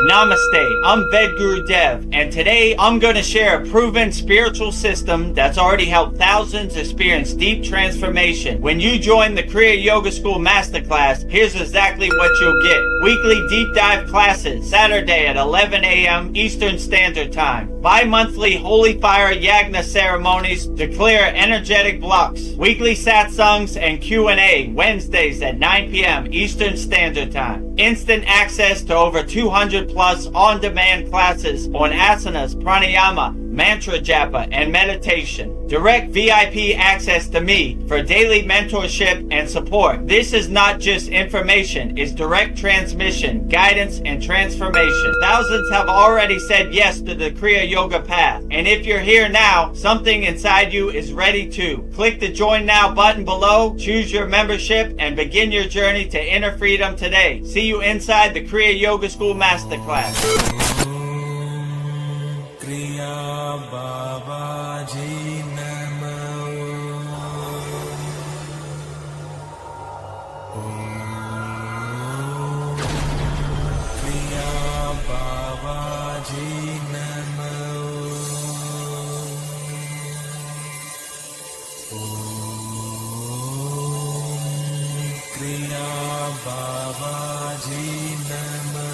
Namaste, I'm Vedagurudev, and today I'm going to share a proven spiritual system that's already helped thousands experience deep transformation. When you join the Kriya Yoga School Masterclass, here's exactly what you'll get. Weekly deep dive classes, Saturday at 11 a.m. Eastern Standard Time. Bi-monthly Holy Fire Yagna ceremonies to clear energetic blocks. Weekly satsangs and Q&A, Wednesdays at 9 p.m. Eastern Standard Time. Instant access to over 200 plus on-demand classes on asanas, pranayama, mantra japa, and meditation. Direct VIP access to me for daily mentorship and support. This is not just information, it's direct transmission, guidance, and transformation. Thousands have already said yes to the Kriya Yoga path. And if you're here now, something inside you is ready too. Click the Join Now button below, choose your membership, and begin your journey to inner freedom today. See you inside the Kriya Yoga School Masterclass. Kriya Babaji Namo. Kriya Babaji Namo. Kriya Babaji Namo.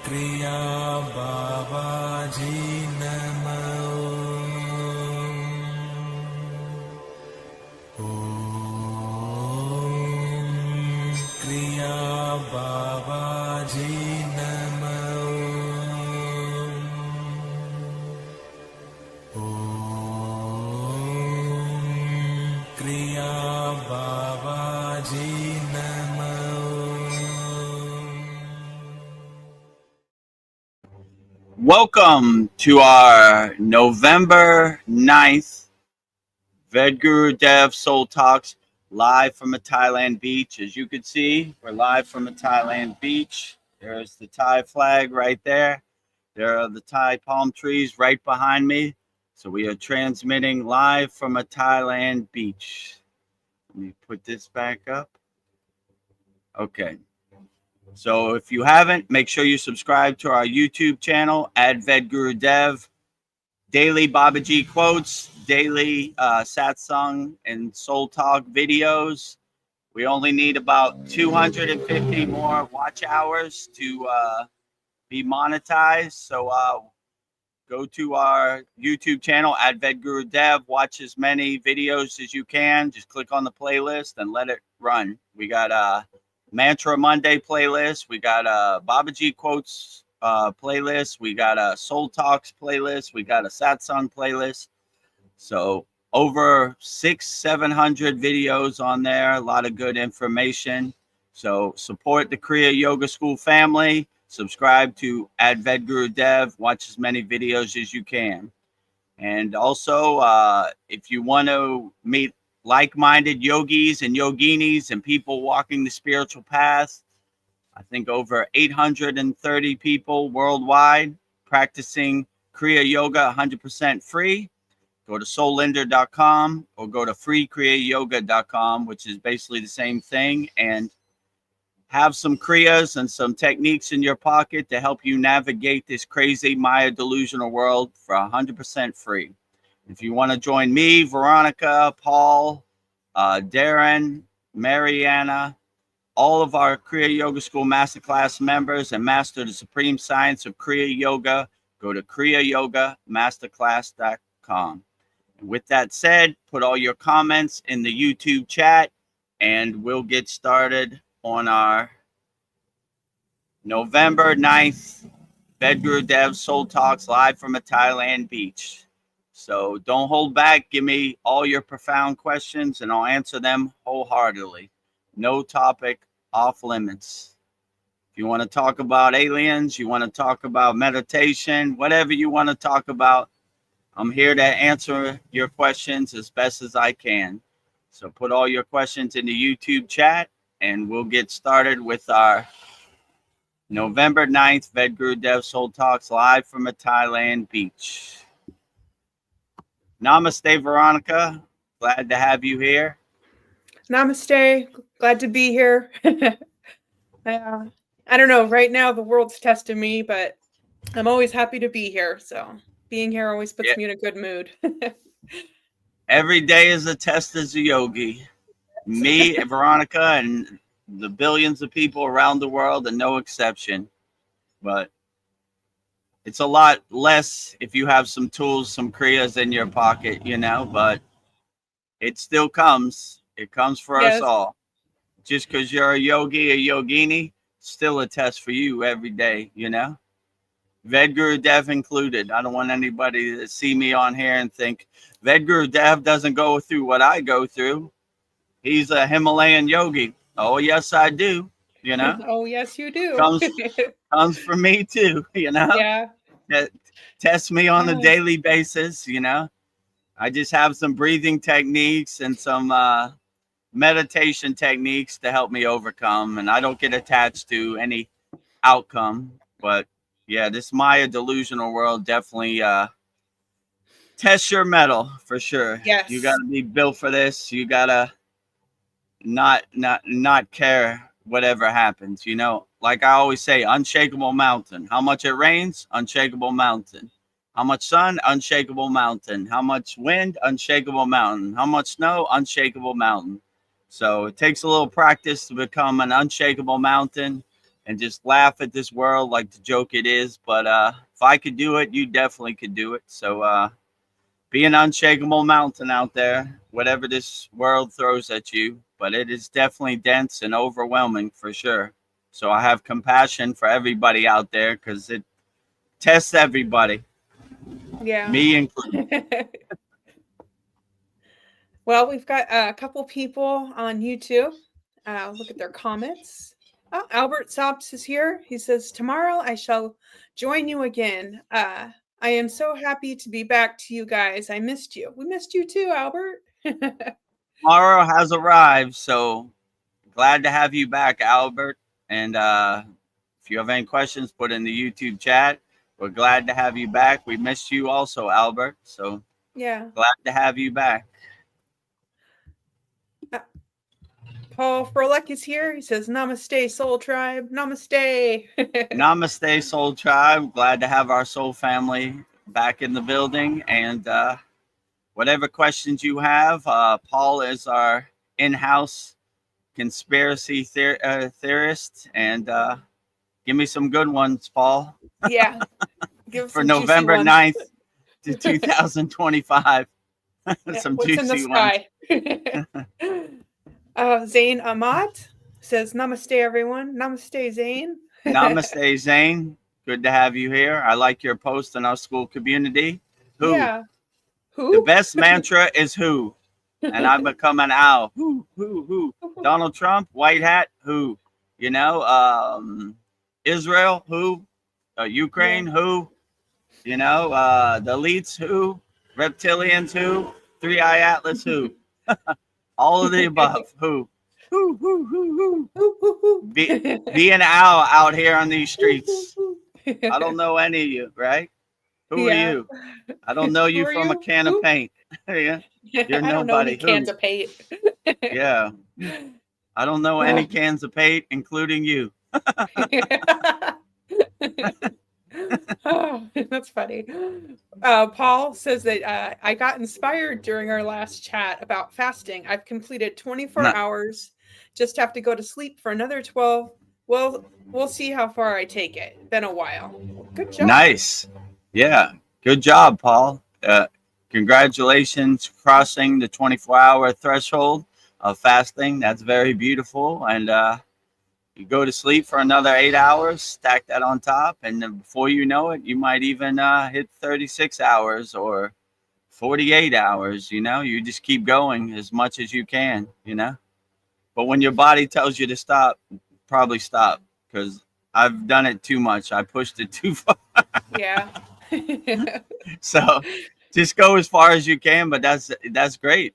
Kriya Babaji Namo. Kriya Babaji Namo. Kriya Babaji Namo. Welcome to our November 9th Vedagurudev Soul Talks live from a Thailand beach. As you can see, we're live from a Thailand beach. There's the Thai flag right there. There are the Thai palm trees right behind me. So we are transmitting live from a Thailand beach. Let me put this back up. Okay. So if you haven't, make sure you subscribe to our YouTube channel, Vedagurudev. Daily Babaji quotes, daily satsang and soul talk videos. We only need about 250 more watch hours to be monetized. So go to our YouTube channel, Vedagurudev. Watch as many videos as you can. Just click on the playlist and let it run. We got a Mantra Monday playlist. We got a Babaji quotes playlist. We got a Soul Talks playlist. We got a Satsang playlist. So over 600-700 videos on there. A lot of good information. So support the Kriya Yoga School family. Subscribe to Vedagurudev. Watch as many videos as you can. And also, if you want to meet like-minded yogis and yoginis and people walking the spiritual path, I think over 830 people worldwide practicing Kriya Yoga 100% free. Go to soulinder.com or go to freekriyayoga.com, which is basically the same thing, and have some Kriyas and some techniques in your pocket to help you navigate this crazy Maya delusional world for 100% free. If you want to join me, Veronica, Paul, Darren, Mariana, all of our Kriya Yoga School Masterclass members, and master the supreme science of Kriya Yoga, go to KriyaYogaMasterclass.com. And with that said, put all your comments in the YouTube chat, and we'll get started on our November 9th Vedagurudev Soul Talks live from a Thailand beach. So don't hold back. Give me all your profound questions and I'll answer them wholeheartedly. No topic off limits. If you want to talk about aliens, you want to talk about meditation, whatever you want to talk about, I'm here to answer your questions as best as I can. So put all your questions in the YouTube chat and we'll get started with our November 9th Vedagurudev Soul Talks live from a Thailand beach. Namaste, Veronica. Glad to have you here. Namaste. Glad to be here. I don't know. Right now, the world's testing me, but I'm always happy to be here. So being here always puts Yeah. me in a good mood. Every day is a test as a yogi. Me, Veronica, and the billions of people around the world, and no exception. But it's a lot less if you have some tools, some kriyas in your pocket, but it still comes. It comes for us Yes. all. Just because you're a yogi, a yogini, still a test for you every day. Vedagurudev included. I don't want anybody to see me on here and think Vedagurudev doesn't go through what I go through. He's a Himalayan yogi. Oh, yes, I do. You know, Oh, yes, you do. comes comes for me too. Yeah. That tests me on a Oh, daily basis. I just have some breathing techniques and some meditation techniques to help me overcome, and I don't get attached to any outcome. But yeah, this Maya delusional world definitely tests your metal for sure. You got yes. to be built for this. You got to not care whatever happens. Like I always say, unshakable mountain. How much it rains, unshakable mountain. How much sun, unshakable mountain. How much wind, unshakable mountain. How much snow, unshakable mountain. So it takes a little practice to become an unshakable mountain and just laugh at this world like the joke it is. But if I could do it, you definitely could do it. So be an unshakable mountain out there, whatever this world throws at you. But it is definitely dense and overwhelming for sure. So I have compassion for everybody out there because it tests everybody, Yeah. me included. Well, we've got a couple people on YouTube. Look at their comments. Oh, Albert Sops is here. He says, "Tomorrow I shall join you again. I am so happy to be back to you guys. I missed you. We missed you too, Albert." Tomorrow has arrived, so glad to have you back, Albert. And if you have any questions, put in the YouTube chat. We're glad to have you back. We missed you also, Albert. So Yeah. glad to have you back. Paul Froelich is here. He says, "Namaste, Soul Tribe. Namaste." Namaste, Soul Tribe. Glad to have our soul family back in the building. And whatever questions you have, Paul is our in-house conspiracy theorist. And give me some good ones, Paul, Yeah. Give for some juicy November ones. 9th to 2025. Yeah, Some what's in the juicy ones. sky? Zane Amat says, "Namaste, everyone. Namaste, Zane." Namaste, Zane. Good to have you here. I like your post in our school community. Who? Yeah. The Who? best mantra is who. And I've become an owl. Who? Donald Trump, white hat, who? Israel, who? Ukraine, who? The elites, who? Reptilians, who? Three-Eye Atlas, who? All of the above, who? Who? Be an owl out here on these streets. I don't know any of you, right? Who are Yeah. you? I don't know Who you are from a you? can of Who? paint. Yeah, you're I don't know any nobody. cans Who? of paint. Yeah, I don't know any cans of paint, including you. Oh, that's funny. Paul says that I got inspired during our last chat about fasting. I've completed 24 N- hours, just have to go to sleep for another 12. Well, we'll see how far I take it. Been a while. Good job. Nice. Yeah, good job, Paul. Congratulations crossing the 24-hour threshold of fasting. That's very beautiful. And you go to sleep for another 8 hours, stack that on top, and then before you know it, you might even hit 36 hours or 48 hours. You just keep going as much as you can. But when your body tells you to stop, probably stop, because I've done it too much. I pushed it too far. Yeah. So just go as far as you can, but that's great.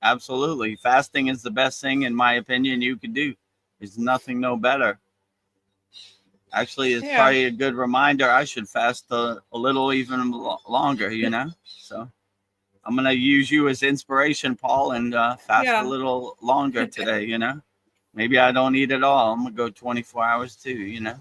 Absolutely. Fasting is the best thing, in my opinion, you could do. There's nothing no better. Actually, it's Yeah. probably a good reminder I should fast a little even longer, So I'm gonna use you as inspiration, Paul, and fast a Yeah. little longer today. Maybe I don't eat at all. I'm gonna go 24 hours too.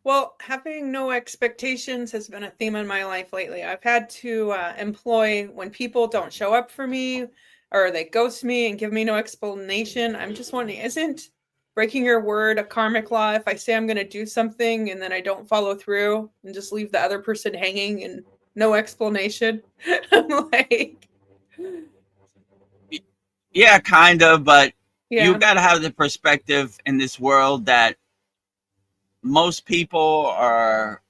Well, having no expectations has been a theme in my life lately. I've had to employ when people don't show up for me or they ghost me and give me no explanation. I'm just wondering, isn't breaking your word a karmic law if I say I'm going to do something and then I don't follow through and just leave the other person hanging and no explanation? I'm like, Yeah, kind of, but you yeah, got to have the perspective in this world that most people are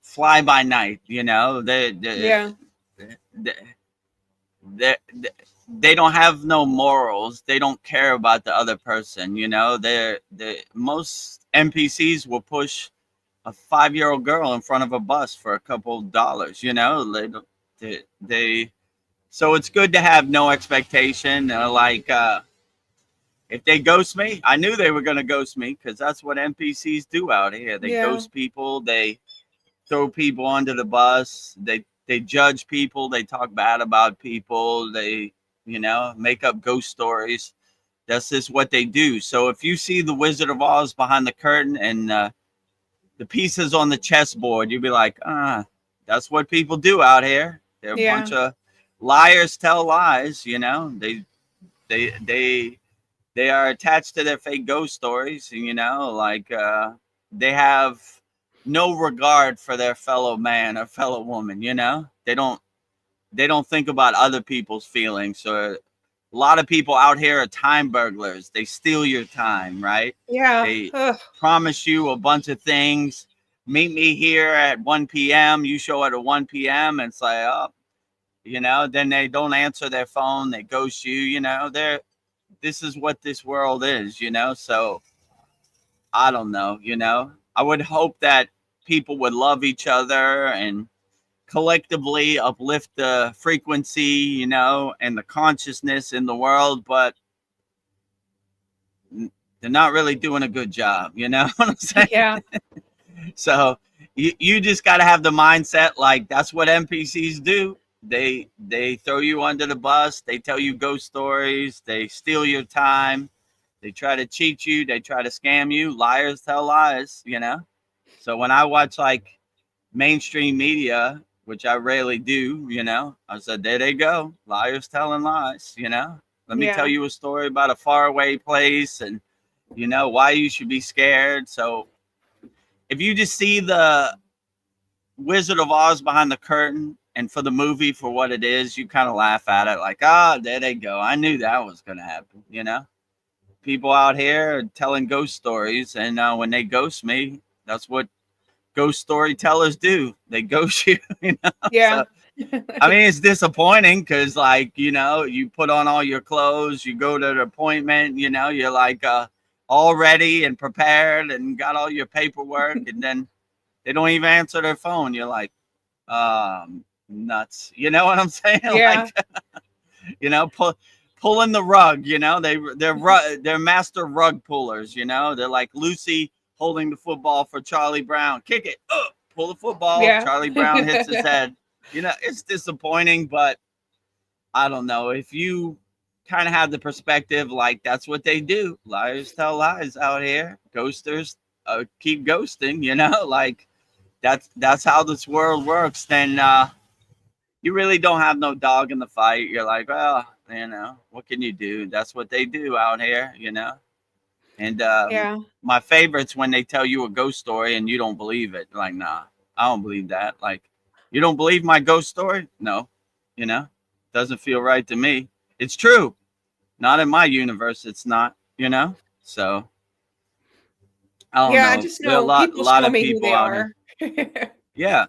fly by night. yeah, They, they, they don't have no morals. They don't care about the other person. They most NPCs will push a 5-year-old girl in front of a bus for a couple dollars. They so it's good to have no expectation. If they ghost me, I knew they were going to ghost me because that's what NPCs do out here. They yeah, ghost people. They throw people under the bus. They judge people. They talk bad about people. They make up ghost stories. That's just what they do. So if you see the Wizard of Oz behind the curtain and the pieces on the chessboard, you'd be like, that's what people do out here. They're a yeah, bunch of liars tell lies. They they they are attached to their fake ghost stories. They have no regard for their fellow man or fellow woman. They don't think about other people's feelings. Or a lot of people out here are time burglars. They steal your time, right? yeah. They Ugh, promise you a bunch of things. Meet me here at 1 p.m. You show up at 1 p.m. and it's like, oh, then they don't answer their phone. They ghost you. This is what this world is. So I don't know. I would hope that people would love each other and collectively uplift the frequency, and the consciousness in the world, but they're not really doing a good job. You know what I'm saying? yeah, So you just got to have the mindset like that's what NPCs do. They throw you under the bus. They tell you ghost stories. They steal your time. They try to cheat you. They try to scam you. Liars tell lies. So when I watch like mainstream media, which I rarely do, I said, there they go. Liars telling lies. Let me tell yeah, you a story about a faraway place and why you should be scared. So if you just see the Wizard of Oz behind the curtain and for the movie for what it is, you kind of laugh at it like, there they go. I knew that was going to happen. People out here are telling ghost stories. And when they ghost me, that's what ghost storytellers do. They ghost you. yeah, So, I mean, it's disappointing because, you put on all your clothes, you go to the appointment, you're like all ready and prepared and got all your paperwork. And then they don't even answer their phone. You're like, nuts. You know what I'm saying? yeah, Pulling the rug. They're master rug pullers. They're like Lucy holding the football for Charlie Brown. Kick it. Pull the football. yeah, Charlie Brown hits his head. It's disappointing, but I don't know if you kind of have the perspective like that's what they do. Liars tell lies out here. Ghosters keep ghosting. Like that's how this world works. Then you really don't have no dog in the fight. You're like, well, what can you do? That's what they do out here. And yeah, my favorite's when they tell you a ghost story and you don't believe it. Like, nah, I don't believe that. Like, you don't believe my ghost story? No, doesn't feel right to me. It's true. Not in my universe. It's not. So I don't yeah. I know. just There are a know lot, people lot show of me who people they out here. are. Yeah.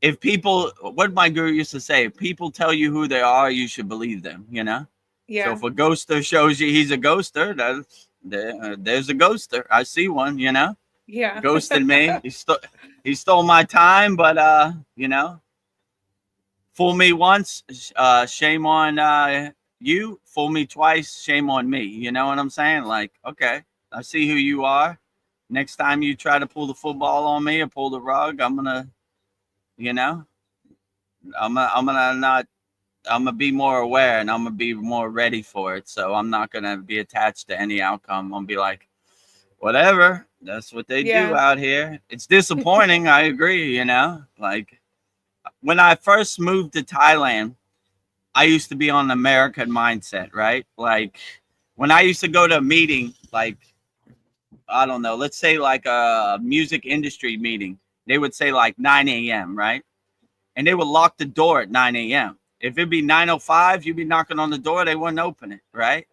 If people, what my guru used to say, if people tell you who they are, you should believe them. So Yeah, if a ghoster shows you he's a ghoster, there's a ghoster. I see one. yeah, Ghosted me. He stole my time, but fool me once, shame on you. Fool me twice, shame on me. You know what I'm saying? Like, okay, I see who you are. Next time you try to pull the football on me or pull the rug, I'm gonna, you know, I'm gonna be more aware and I'm gonna be more ready for it. So I'm not gonna be attached to any outcome. I'm gonna be like, whatever. That's what they do Yeah. out here. It's disappointing. I agree. Like when I first moved to Thailand, I used to be on the American mindset, right? Like when I used to go to a meeting, like I don't know, let's say like a music industry meeting, they would say like 9 a.m., right? And they would lock the door at 9 a.m. If it'd be 9:05, you'd be knocking on the door, they wouldn't open it, right?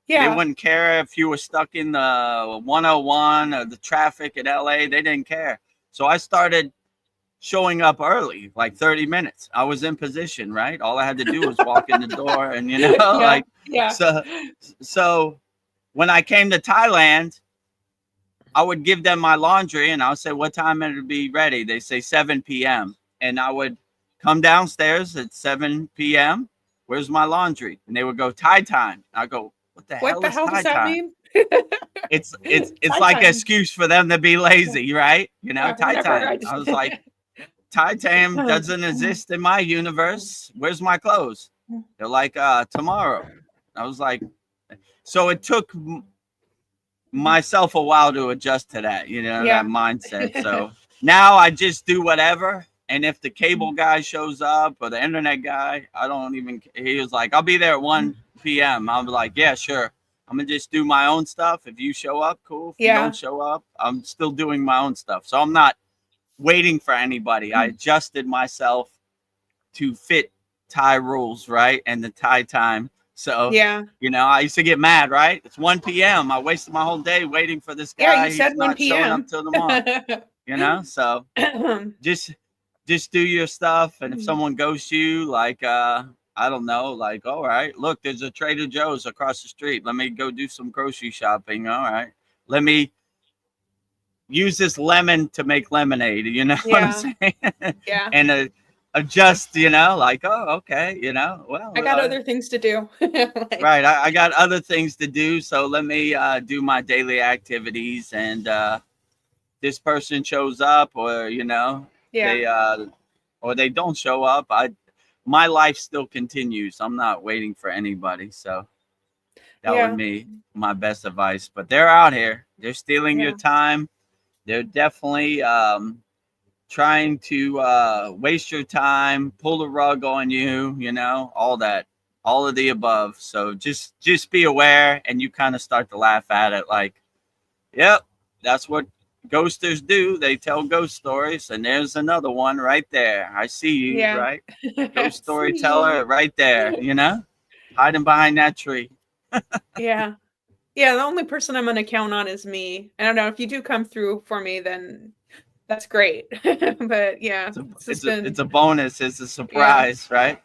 They Yeah. wouldn't care if you were stuck in the 101 or the traffic in LA. They didn't care. So I started showing up early, like 30 minutes. I was in position, right? All I had to do was walk in the door and, Yeah. like, Yeah. so, so when I came to Thailand, I would give them my laundry and I would say, what time it'll be ready? They say 7 p.m. And I would come downstairs at 7 p.m. Where's my laundry? And they would go, Thai time. I go, what the What hell the is hell does Thai that time? mean? It's Thai like an time. excuse for them to be lazy, right? Thai Whatever. I time. just I was like, Thai time doesn't exist in my universe. Where's my clothes? They're like, tomorrow. I was like, so it took myself a while to adjust to that, that Yeah. mindset. So now I just do whatever. And if the cable guy shows up or the internet guy, I don't even, he was like, I'll be there at 1 p.m. I'll be like, yeah, sure. I'm going to just do my own stuff. If you show up, cool. If you don't Yeah. show up, I'm still doing my own stuff. So I'm not waiting for anybody. I adjusted myself to fit Thai rules, right? And the Thai time. So, Yeah. I used to get mad, right? It's 1 p.m. I wasted my whole day waiting for this Yeah. You guy. said He's 1 not showing up p.m. till tomorrow, So just do your stuff. And if someone ghosts you, like I don't know, like, all right, look, there's a Trader Joe's across the street. Let me go do some grocery shopping. All right. Let me use this lemon to make lemonade. You know what I'm Yeah. saying? Yeah. And adjust, like, oh, okay, well, I got other things to do. Like, right. I got other things to do. So let me do my daily activities. And this person shows up or, yeah. they or they don't show up. My life still continues. I'm not waiting for anybody. So that would Yeah. be my best advice. But they're out here. They're stealing your Yeah. time. They're definitely trying to waste your time, pull the rug on you, all that, all of the above. So just be aware, and you kind of start to laugh at it, like, yep, that's what ghosters do. They tell ghost stories, and there's another one right there. I see you, Yeah. right? Ghost See you. storyteller, right there. Hiding behind that tree. Yeah. Yeah, the only person I'm gonna count on is me. I don't know, if you do come through for me, then that's great. But yeah, it's just It's been a bonus. It's a yeah, surprise, right?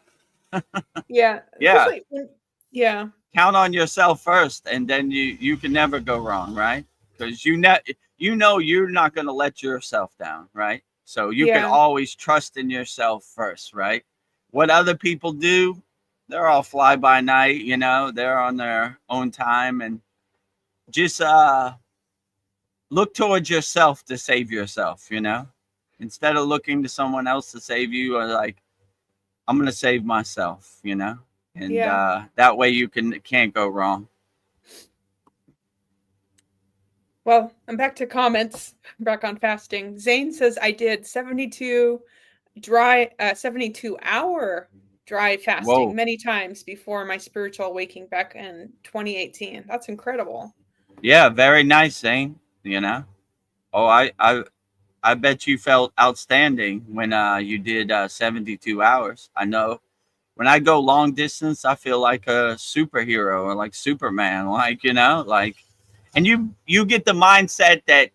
yeah, Yeah. especially when yeah, Count on yourself first, and then you can never go wrong, right? Because you're not going to let yourself down, right? So you can yeah, always trust in yourself first, right? What other people do, they're all fly by night, they're on their own time. And just look towards yourself to save yourself, instead of looking to someone else to save you. Or like, I'm going to save myself, and yeah. that way you can't go wrong. Well, I'm back to comments. I'm back on fasting. Zane says I did 72-hour dry fasting Whoa. many times before my spiritual awakening back in 2018. That's incredible. Yeah, very nice, Zane. Oh, I bet you felt outstanding when you did 72 hours. I know when I go long distance, I feel like a superhero or like Superman, like, like, and you get the mindset that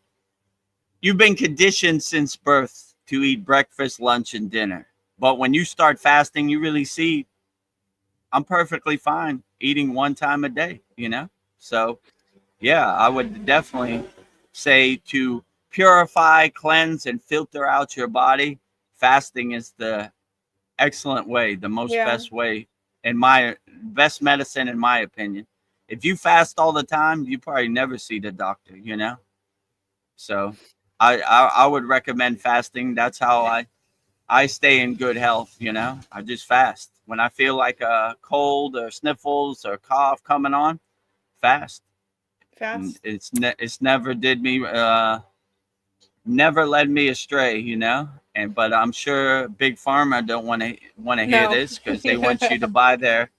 you've been conditioned since birth to eat breakfast, lunch, and dinner. But when you start fasting, you really see I'm perfectly fine eating one time a day, So yeah, I would definitely say to purify, cleanse, and filter out your body, fasting is the excellent way, the most Yeah. best way, in my best medicine, in my opinion. If you fast all the time, you probably never see the doctor. So I would recommend fasting. That's how I stay in good health. I just fast when I feel like a cold or sniffles or cough coming on. Fast. Fast. It's never did me never led me astray. But I'm sure Big Pharma don't want to hear No. this because they want you to buy their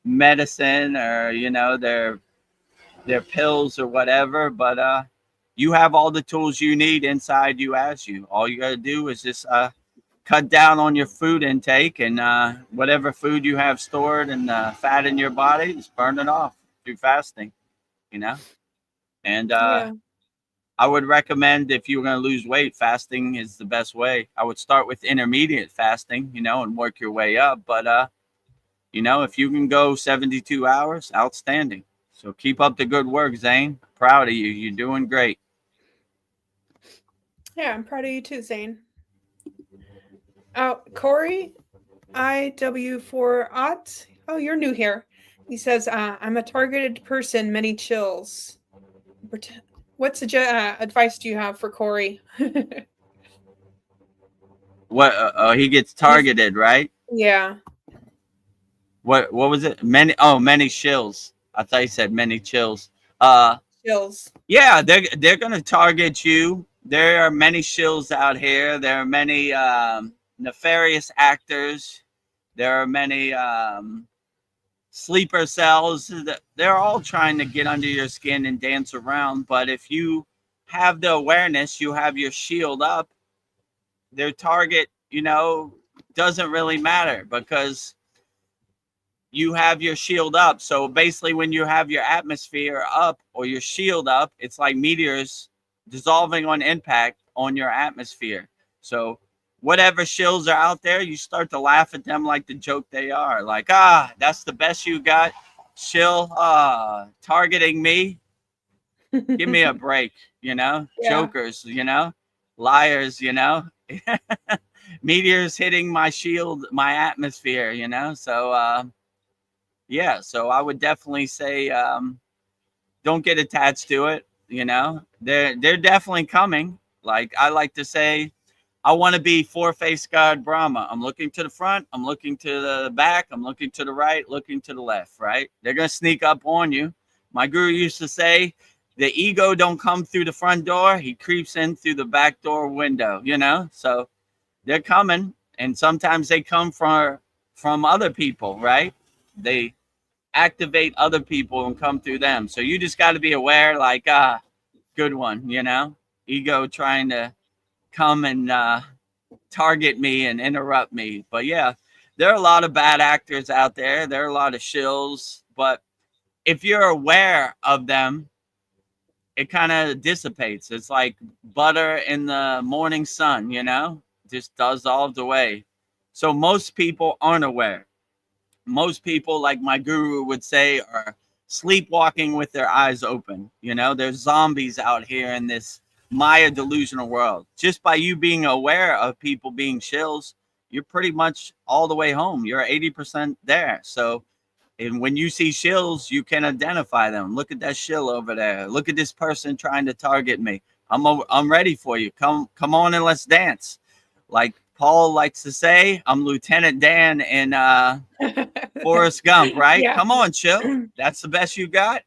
medicine or their pills or whatever. But you have all the tools you need inside you as you. All you got to do is just cut down on your food intake, and whatever food you have stored and fat in your body, just burn it off through fasting. You know, and Yeah. I would recommend if you were going to lose weight, fasting is the best way. I would start with intermediate fasting, and work your way up. But if you can go 72 hours, outstanding. So keep up the good work, Zane. Proud of you. You're doing great. Yeah, I'm proud of you too, Zane. Oh, Corey, IW4 Oh, you're new here. He says, I'm a targeted person, many chills. What advice do you have for Corey? What he gets targeted, right? Yeah. What was it? Many shills. I thought you said many chills. Chills. Yeah, they're gonna target you. There are many shills out here. There are many nefarious actors. There are many sleeper cells. They're all trying to get under your skin and dance around. But if you have the awareness, you have your shield up, their target, doesn't really matter because you have your shield up. So basically, when you have your atmosphere up or your shield up, it's like meteors dissolving on impact on your atmosphere. So whatever shills are out there, you start to laugh at them like the joke they are. Like, that's the best you got, shill, targeting me. Give me a break, Yeah. jokers, liars, meteors hitting my shield, my atmosphere, so yeah, so I would definitely say don't get attached to it. They're definitely coming. Like I like to say, I want to be four-faced God Brahma. I'm looking to the front, I'm looking to the back, I'm looking to the right, looking to the left. Right? They're gonna sneak up on you. My guru used to say, the ego don't come through the front door; he creeps in through the back door window. So they're coming, and sometimes they come from other people. Right? They activate other people and come through them. So you just got to be aware, like, good one, ego trying to come and target me and interrupt me. But yeah, there are a lot of bad actors out there. There are a lot of shills, but if you're aware of them, it kind of dissipates. It's like butter in the morning sun, just dissolved away. So most people aren't aware. Most people, like my guru would say, are sleepwalking with their eyes open. There's zombies out here in this Maya delusional world. Just by you being aware of people being shills, you're pretty much all the way home. You're 80% there. So, and when you see shills, you can identify them. Look at that shill over there. Look at this person trying to target me. I'm ready for you. Come on and let's dance. Like Paul likes to say, I'm Lieutenant Dan in Forrest Gump, right? Yeah. Come on, chill. That's the best you got?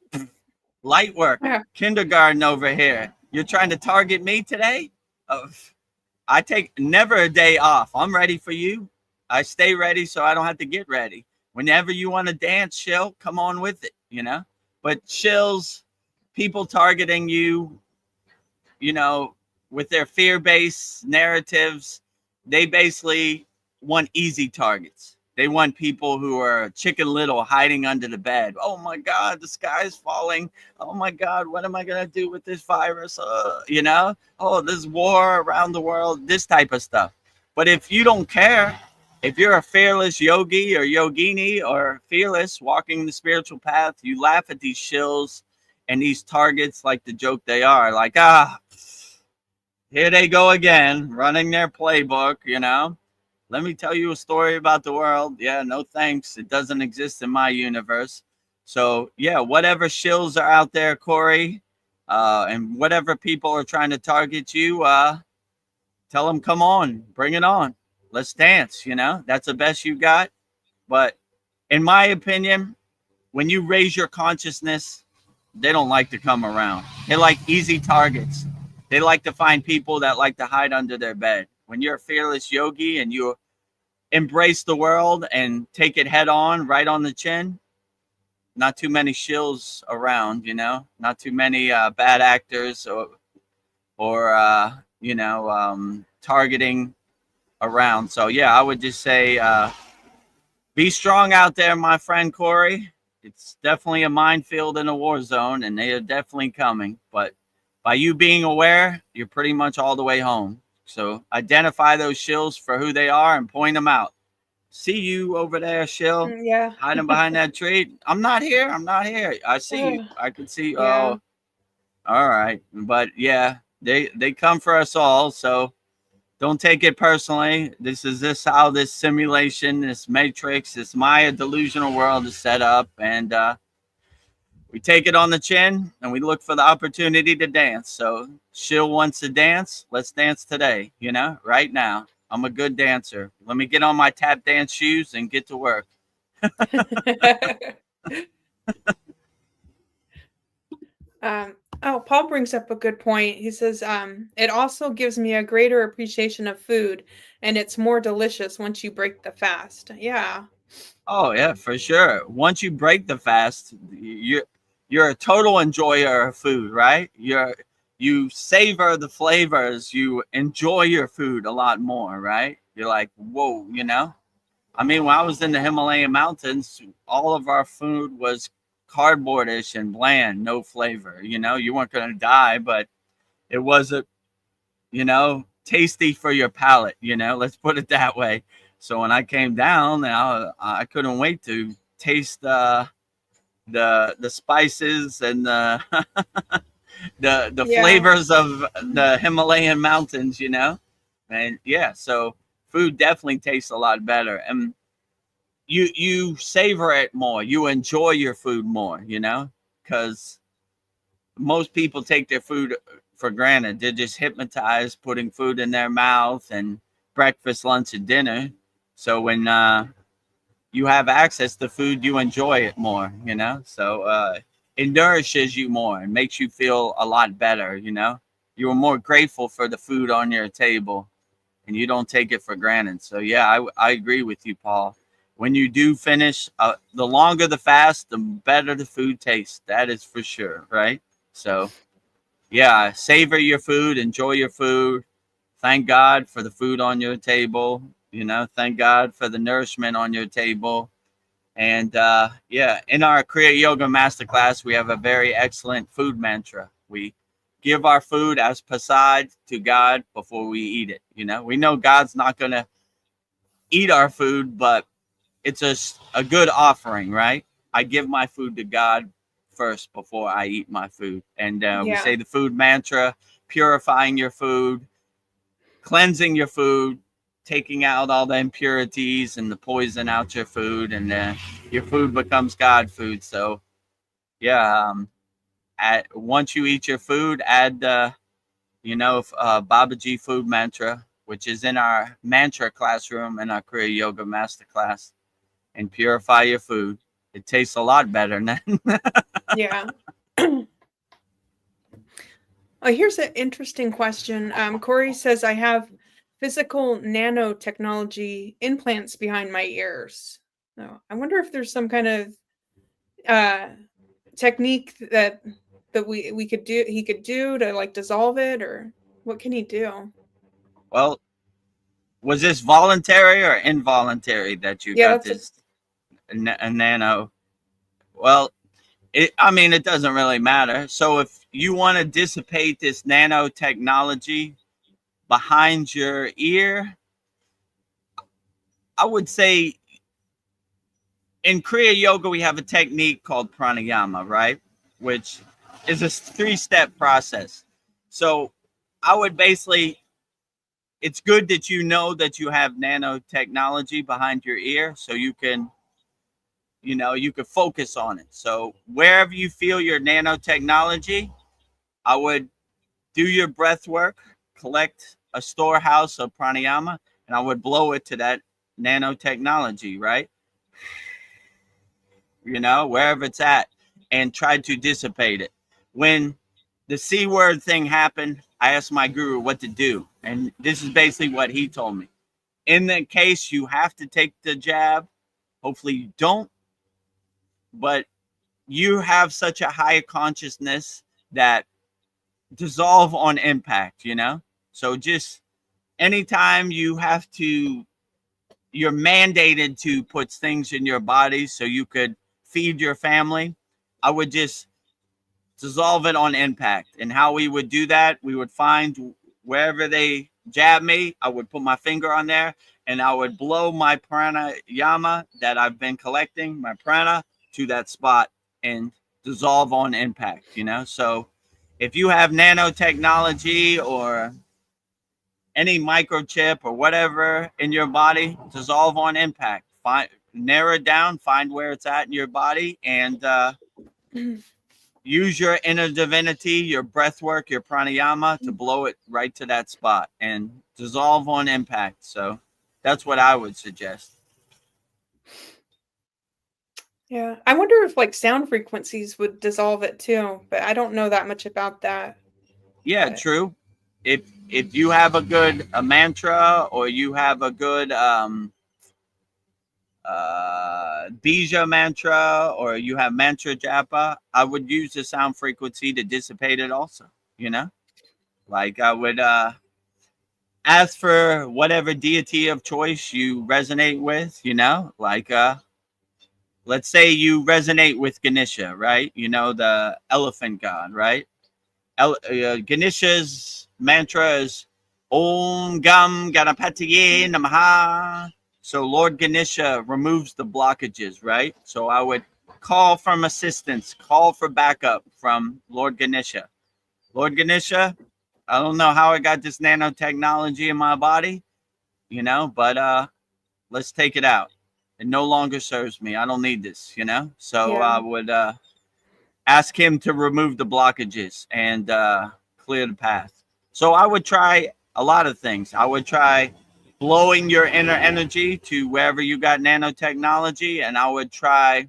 Light work. Yeah. Kindergarten over here. You're trying to target me today? I take never a day off. I'm ready for you. I stay ready so I don't have to get ready. Whenever you want to dance, chill, come on with it, But chills, people targeting you, with their fear-based narratives, they basically want easy targets. They want people who are Chicken Little hiding under the bed. Oh my God, the sky is falling. Oh my God, what am I going to do with this virus? Oh, there's war around the world, this type of stuff. But if you don't care, if you're a fearless yogi or yogini or fearless walking the spiritual path, you laugh at these shills and these targets like the joke they are. Like, here they go again, running their playbook, Let me tell you a story about the world. Yeah, no thanks. It doesn't exist in my universe. So, yeah, whatever shills are out there, Corey, and whatever people are trying to target you, tell them, come on, bring it on. let's dance. You know, that's the best you got. But in my opinion, when you raise your consciousness, they don't like to come around. They like easy targets. They like to find people that like to hide under their bed. When you're a fearless yogi and you embrace the world and take it head on, right on the chin, not too many shills around, you know, not too many bad actors or targeting around. So yeah, I would just say be strong out there, my friend Corey. It's definitely a minefield and a war zone, and they are definitely coming. But by you being aware, you're pretty much all the way home. So identify those shills for who they are and point them out. See you over there, shill, Yeah. hiding behind that tree. I'm not here. I'm not here. I see you. I can see. Yeah. Oh, all right. But yeah, they come for us all. So don't take it personally. This is how this simulation, this matrix, this Maya delusional world is set up, and we take it on the chin and we look for the opportunity to dance. So Shill wants to dance. Let's dance today, you know, right now. I'm a good dancer. Let me get on my tap dance shoes and get to work. Paul brings up a good point. He says, it also gives me a greater appreciation of food, and it's more delicious once you break the fast. Yeah. Oh yeah, for sure. Once you break the fast, you're a total enjoyer of food, right? You savor the flavors, you enjoy your food a lot more, right? You're like, whoa, you know? I mean, when I was in the Himalayan mountains, all of our food was cardboardish and bland, no flavor. You know, you weren't gonna die, but it wasn't, you know, tasty for your palate, you know, let's put it that way. So when I came down, I couldn't wait to taste the spices and the Yeah. flavors of the Himalayan mountains, you know. And yeah, so food definitely tastes a lot better, and you savor it more, you enjoy your food more, you know, because most people take their food for granted. They're just hypnotized putting food in their mouth and breakfast, lunch, and dinner. So when you have access to food, you enjoy it more, you know. So it nourishes you more and makes you feel a lot better, you know. You are more grateful for the food on your table, and you don't take it for granted. So yeah, I agree with you, Paul. When you do finish, the longer the fast, the better the food tastes. That is for sure, right? So yeah, savor your food, enjoy your food. Thank God for the food on your table. You know, thank God for the nourishment on your table. And yeah, in our Kriya Yoga Masterclass, we have a very excellent food mantra. We give our food as prasad to God before we eat it. You know, we know God's not going to eat our food, but it's a good offering, right? I give my food to God first before I eat my food. And we Yeah. say the food mantra, purifying your food, cleansing your food, taking out all the impurities and the poison out your food, and your food becomes God food. So yeah, once you eat your food, add the Babaji food mantra, which is in our mantra classroom in our Kriya Yoga Masterclass, and purify your food. It tastes a lot better than Yeah. Here's an interesting question. Corey says, I have physical nanotechnology implants behind my ears. So I wonder if there's some kind of technique that we could do, he could do to like dissolve it, or what can he do? Well, was this voluntary or involuntary that you Yeah, got that's a, this nano? Well, I mean, it doesn't really matter. So if you want to dissipate this nanotechnology behind your ear, I would say in Kriya Yoga, we have a technique called pranayama, right? Which is a 3-step process. So I would basically, it's good that you know that you have nanotechnology behind your ear so you can focus on it. So wherever you feel your nanotechnology, I would do your breath work, collect a storehouse of pranayama, and I would blow it to that nanotechnology, right? Wherever it's at, and try to dissipate it. When the C word thing happened, I asked my guru what to do. And this is basically what he told me. In the case you have to take the jab, hopefully you don't, but you have such a high consciousness that dissolve on impact, So just anytime you're mandated to put things in your body so you could feed your family, I would just dissolve it on impact. And how we would do that, we would find wherever they jab me, I would put my finger on there and I would blow my pranayama that I've been collecting, my prana, to that spot and dissolve on impact, So if you have nanotechnology or any microchip or whatever in your body, dissolve on impact. Narrow it down, find where it's at in your body, and use your inner divinity, your breath work, your pranayama to blow it right to that spot and dissolve on impact. So that's what I would suggest. Yeah. I wonder if like sound frequencies would dissolve it too, but I don't know that much about that. Yeah, true. If you have a mantra, or you have a good bija mantra, or you have mantra japa, I would use the sound frequency to dissipate it also, like I would ask for whatever deity of choice you resonate with, like let's say you resonate with Ganesha, right? The elephant god, right? Ganesha's mantra is Om Gam Ganapatiye Namaha. So Lord Ganesha removes the blockages, right? So I would call from assistance, call for backup from Lord Ganesha. Lord Ganesha, I don't know how I got this nanotechnology in my body, but let's take it out. It no longer serves me. I don't need this, So I would ask him to remove the blockages and clear the path. So I would try a lot of things. I would try blowing your inner energy to wherever you got nanotechnology, and I would try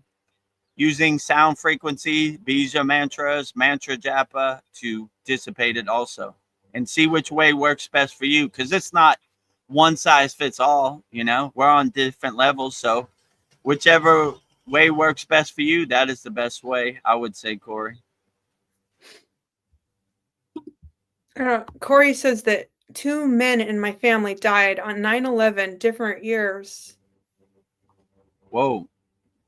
using sound frequency, bija mantras, mantra japa to dissipate it also, and see which way works best for you, because it's not one size fits all. We're on different levels, so whichever way works best for you, that is the best way, I would say, Corey. Corey says that 2 men in my family died on 9/11, different years. Whoa.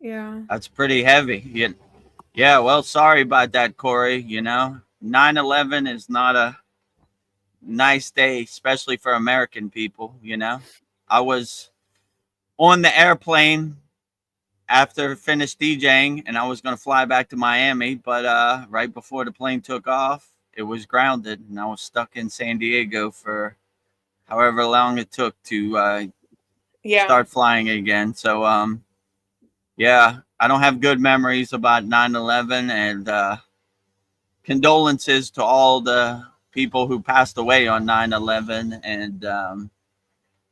Yeah. That's pretty heavy. Yeah, well, sorry about that, Corey. 9/11 is not a nice day, especially for American people. I was on the airplane after finished DJing, and I was going to fly back to Miami, but right before the plane took off, it was grounded, and I was stuck in San Diego for however long it took to start flying again. So, yeah, I don't have good memories about 9/11, and condolences to all the people who passed away on 9/11 and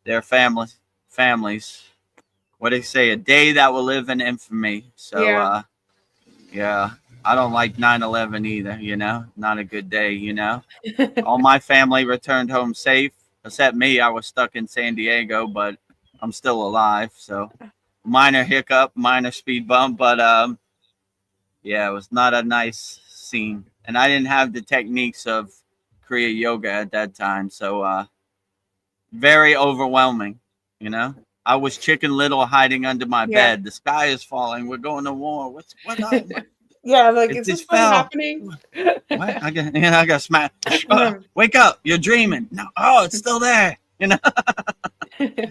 their families. What do they say? A day that will live in infamy. So, yeah, I don't like 9/11 either, not a good day, All my family returned home safe, except me. I was stuck in San Diego, but I'm still alive. So minor hiccup, minor speed bump, but yeah, it was not a nice scene. And I didn't have the techniques of Kriya Yoga at that time. So very overwhelming, I was Chicken Little hiding under my bed. The sky is falling. We're going to war. What up? Yeah, like, is this really happening? What? I got smacked. Wake up. You're dreaming. No. Oh, it's still there.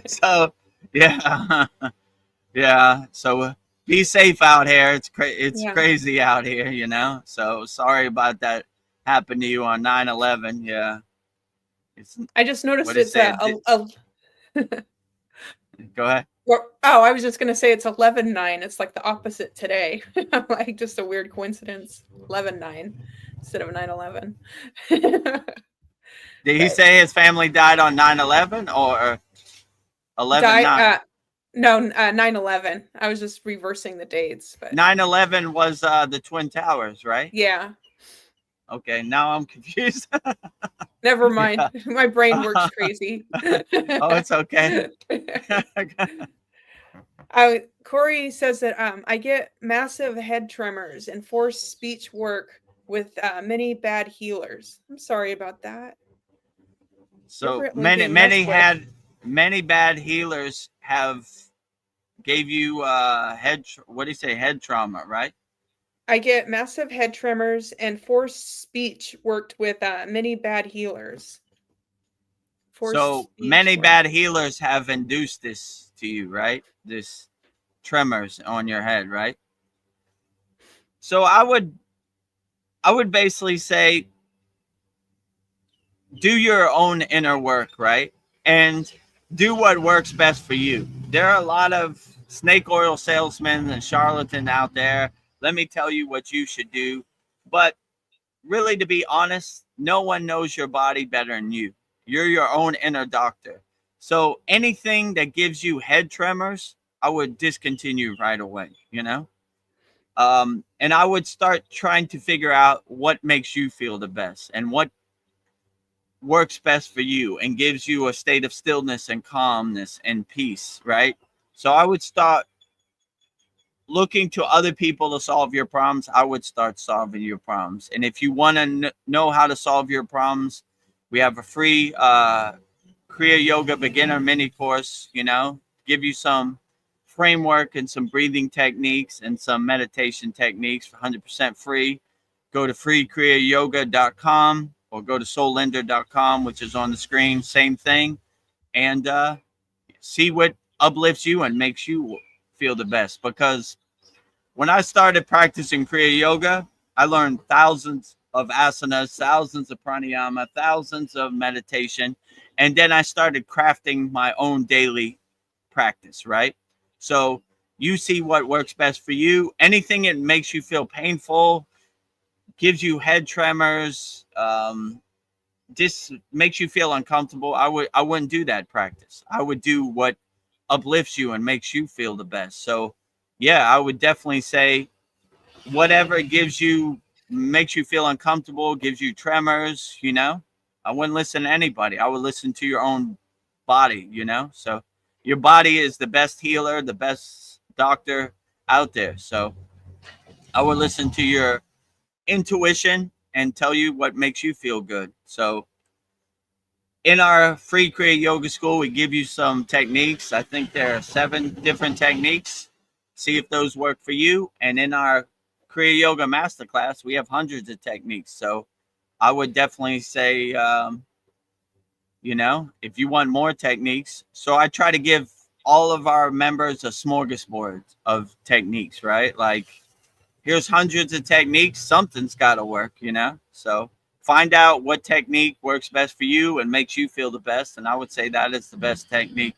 So, yeah. Yeah. So be safe out here. It's crazy out here, So sorry about that happened to you on 9/11. Yeah. I just noticed it's Go ahead. I was just going to say it's 11/9. It's like the opposite today. Like, just a weird coincidence. 11/9 instead of 9/11. Did he say his family died on 9/11 or? died. 11/9. No, 9/11. I was just reversing the dates, but 9/11 was the Twin Towers, right? yeah. Okay, now I'm confused. Never mind. Yeah. My brain works crazy. Oh, it's okay. Corey says that I get massive head tremors and forced speech work with many bad healers. I'm sorry about that. You're So really being messed with. many bad healers have gave you what do you say, head trauma, right? I get massive head tremors and forced speech worked with many bad healers. Forced So speech many work. bad healers have induced this to you, right? This tremors on your head, right? So I would basically say do your own inner work, right? And do what works best for you. There are a lot of snake oil salesmen and charlatans out there. Let me tell you what you should do. But really, to be honest, no one knows your body better than you. You're your own inner doctor. So anything that gives you head tremors, I would discontinue right away, you know? And I would start trying to figure out what makes you feel the best and what works best for you and gives you a state of stillness and calmness and peace, right? So I would start looking to other people to solve your problems. I would start solving your problems. And if you want to know how to solve your problems, we have a free Kriya Yoga beginner mini course, give you some framework and some breathing techniques and some meditation techniques for 100% free. Go to freekriyayoga.com or go to soullender.com, which is on the screen, same thing, and see what uplifts you and makes you feel the best. Because when I started practicing Kriya Yoga, I learned thousands of asanas, thousands of pranayama, thousands of meditation, and then I started crafting my own daily practice, right? So you see what works best for you. Anything that makes you feel painful, gives you head tremors, this makes you feel uncomfortable, I wouldn't do that practice. I would do what uplifts you and makes you feel the best. So yeah, I would definitely say whatever makes you feel uncomfortable, gives you tremors, I wouldn't listen to anybody. I would listen to your own body, so your body is the best healer, the best doctor out there. So I would listen to your intuition and tell you what makes you feel good. So in our free Kriya Yoga school, we give you some techniques. I think there are 7 different techniques. See if those work for you. And in our Kriya Yoga Masterclass, we have hundreds of techniques. So I would definitely say, if you want more techniques. So I try to give all of our members a smorgasbord of techniques, right? Like, here's hundreds of techniques. Something's got to work, So find out what technique works best for you and makes you feel the best. And I would say that is the best technique.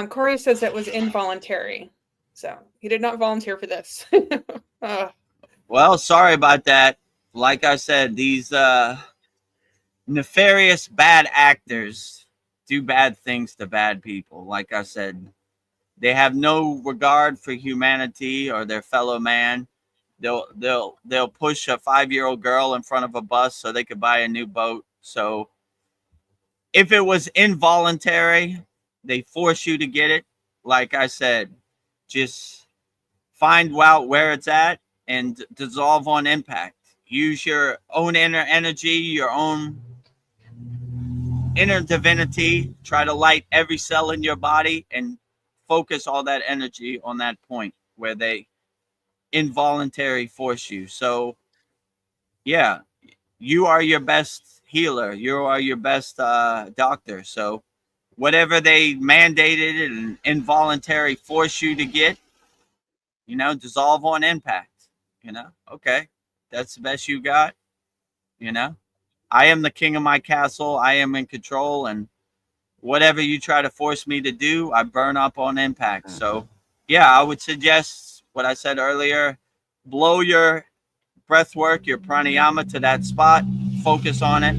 Corey says it was involuntary. So he did not volunteer for this. Well, sorry about that. Like I said, these nefarious bad actors do bad things to bad people. Like I said, they have no regard for humanity or their fellow man. They'll push a 5-year-old girl in front of a bus so they could buy a new boat. So if it was involuntary, they force you to get it. Like I said, just find out where it's at and dissolve on impact. Use your own inner energy, your own inner divinity. Try to light every cell in your body and focus all that energy on that point where they involuntary force you. So yeah, you are your best healer. You are your best doctor. So whatever they mandated and involuntary force you to get, dissolve on impact. Okay, that's the best you got. I am the king of my castle. I am in control, and whatever you try to force me to do, I burn up on impact. So yeah, I would suggest what I said earlier. Blow your breath work, your pranayama to that spot, focus on it,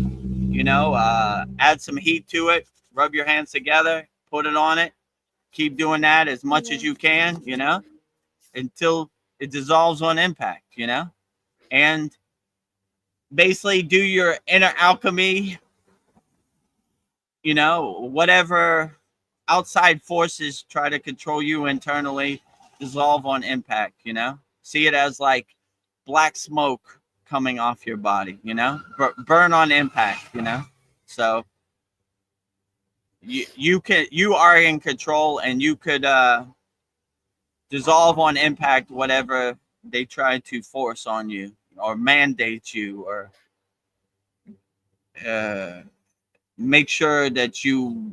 add some heat to it, rub your hands together, put it on it, keep doing that as much as you can, until it dissolves on impact, and basically do your inner alchemy, whatever outside forces try to control you internally, dissolve on impact, see it as like black smoke coming off your body, burn on impact, so you are in control, and you could dissolve on impact whatever they try to force on you or mandate you, or make sure that you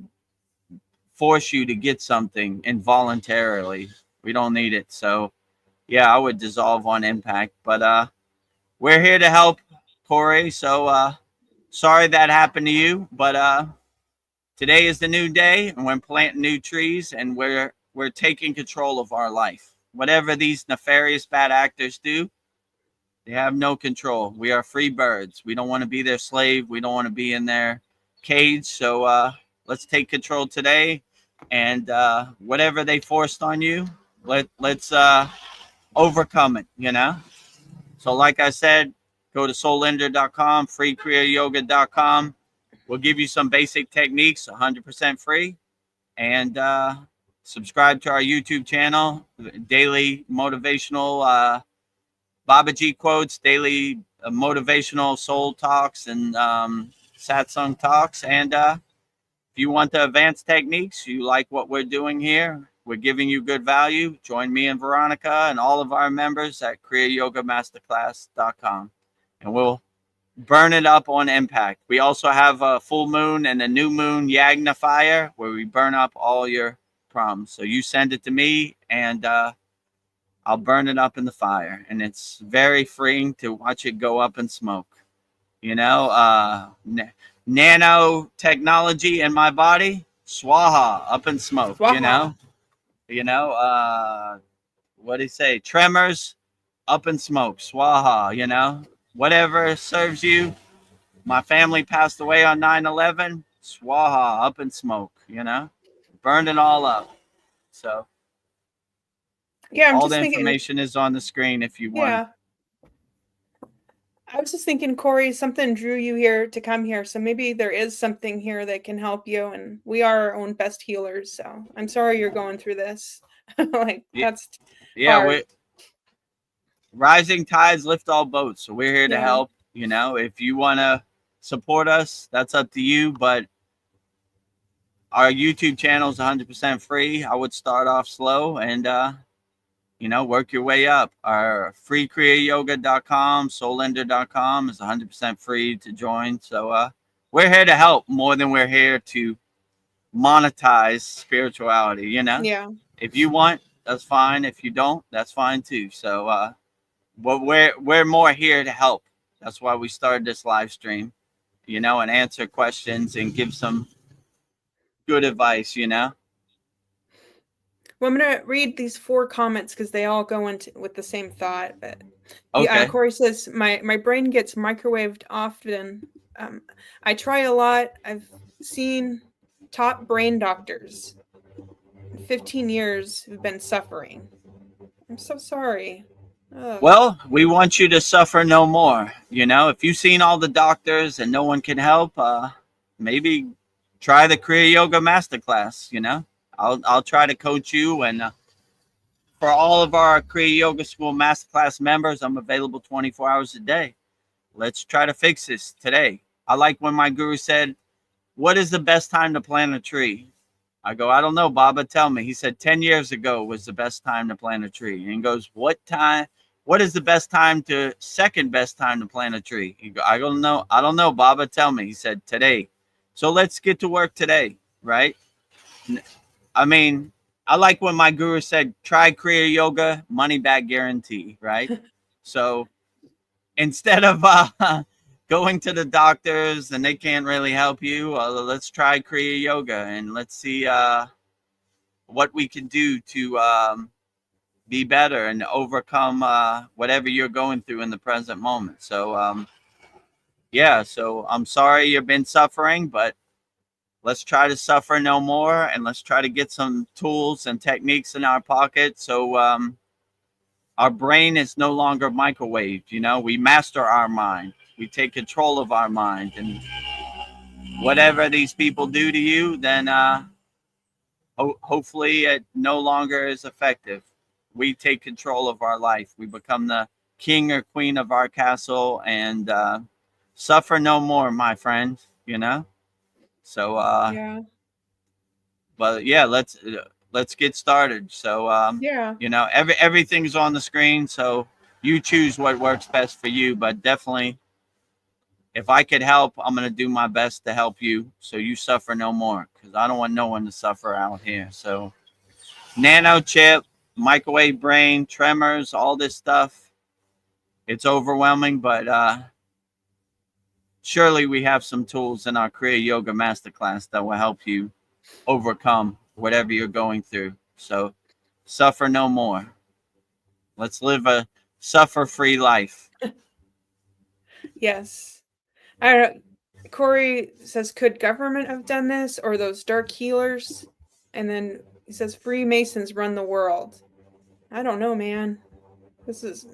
force you to get something involuntarily. We don't need it. So yeah, I would dissolve on impact, but we're here to help, Corey. So sorry that happened to you, but today is the new day, and we're planting new trees, and we're taking control of our life. Whatever these nefarious bad actors do, they have no control. We are free birds. We don't want to be their slave. We don't want to be in their cage. So let's take control today, and whatever they forced on you, let's overcome it. So like I said, go to soulender.com, freekriyayoga.com. We'll give you some basic techniques, 100% free, and subscribe to our YouTube channel, daily motivational Babaji quotes, daily motivational soul talks, and satsang talks. And if you want the advanced techniques, you like what we're doing here, we're giving you good value, join me and Veronica and all of our members at KriyaYogaMasterclass.com, and we'll burn it up on impact. We also have a full moon and a new moon Yagna fire where we burn up all your problems. So you send it to me, and I'll burn it up in the fire, and it's very freeing to watch it go up in smoke. Nanotechnology in my body, swaha, up in smoke. Swaha. What do you say? Tremors, up in smoke, swaha. Whatever serves you. My family passed away on 9/11, swaha, up in smoke. Burned it all up. So. Yeah, I'm all just the thinking. Information is on the screen if you want. Yeah. I was just thinking, Corey, something drew you here to come here. So maybe there is something here that can help you. And we are our own best healers. So I'm sorry you're going through this. That's hard. Rising tides lift all boats. So we're here to Yeah. help. If you want to support us, that's up to you. But our YouTube channel is 100% free. I would start off slow and, work your way up. Our freekriyayoga.com, soulender.com is 100% free to join. So we're here to help more than we're here to monetize spirituality, Yeah. If you want, that's fine. If you don't, that's fine too. So but we're more here to help. That's why we started this live stream, and answer questions and give some good advice, Well, I'm going to read these 4 comments because they all go into with the same thought. But Okay. Corey says, my brain gets microwaved often. I try a lot. I've seen top brain doctors. 15 years have been suffering. I'm so sorry. Ugh. Well, we want you to suffer no more. If you've seen all the doctors and no one can help, maybe try the Kriya Yoga Masterclass. I'll try to coach you, and for all of our Kriya Yoga School Masterclass members, I'm available 24 hours a day. Let's try to fix this today. I like when my guru said, "What is the best time to plant a tree?" I go, "I don't know, Baba, tell me." He said 10 years ago was the best time to plant a tree. And he goes, "What is the second best time to plant a tree?" I don't know. I don't know, Baba, tell me. He said, "Today." So let's get to work today, right? I mean, I like when my guru said, "Try Kriya Yoga, money back guarantee," right? So instead of going to the doctors and they can't really help you, let's try Kriya Yoga, and let's see what we can do to be better and overcome whatever you're going through in the present moment. So yeah, so I'm sorry you've been suffering, but let's try to suffer no more, and let's try to get some tools and techniques in our pocket so our brain is no longer microwaved. You know, we master our mind, we take control of our mind, and whatever these people do to you, then hopefully it no longer is effective. We take control of our life. We become the king or queen of our castle, and suffer no more, my friend. You know. So, Yeah. but yeah, let's get started. So, Yeah. you know, everything's on the screen. So you choose what works best for you. But definitely, if I could help, I'm gonna do my best to help you, so you suffer no more. Because I don't want no one to suffer out here. So nano chip, microwave brain, tremors, all this stuff. It's overwhelming, but surely we have some tools in our Kriya Yoga Masterclass that will help you overcome whatever you're going through. So suffer no more. Let's live a suffer-free life. Yes. I don't know. Corey says, could government have done this or those dark healers? And then he says, Freemasons run the world. I don't know, man. This is,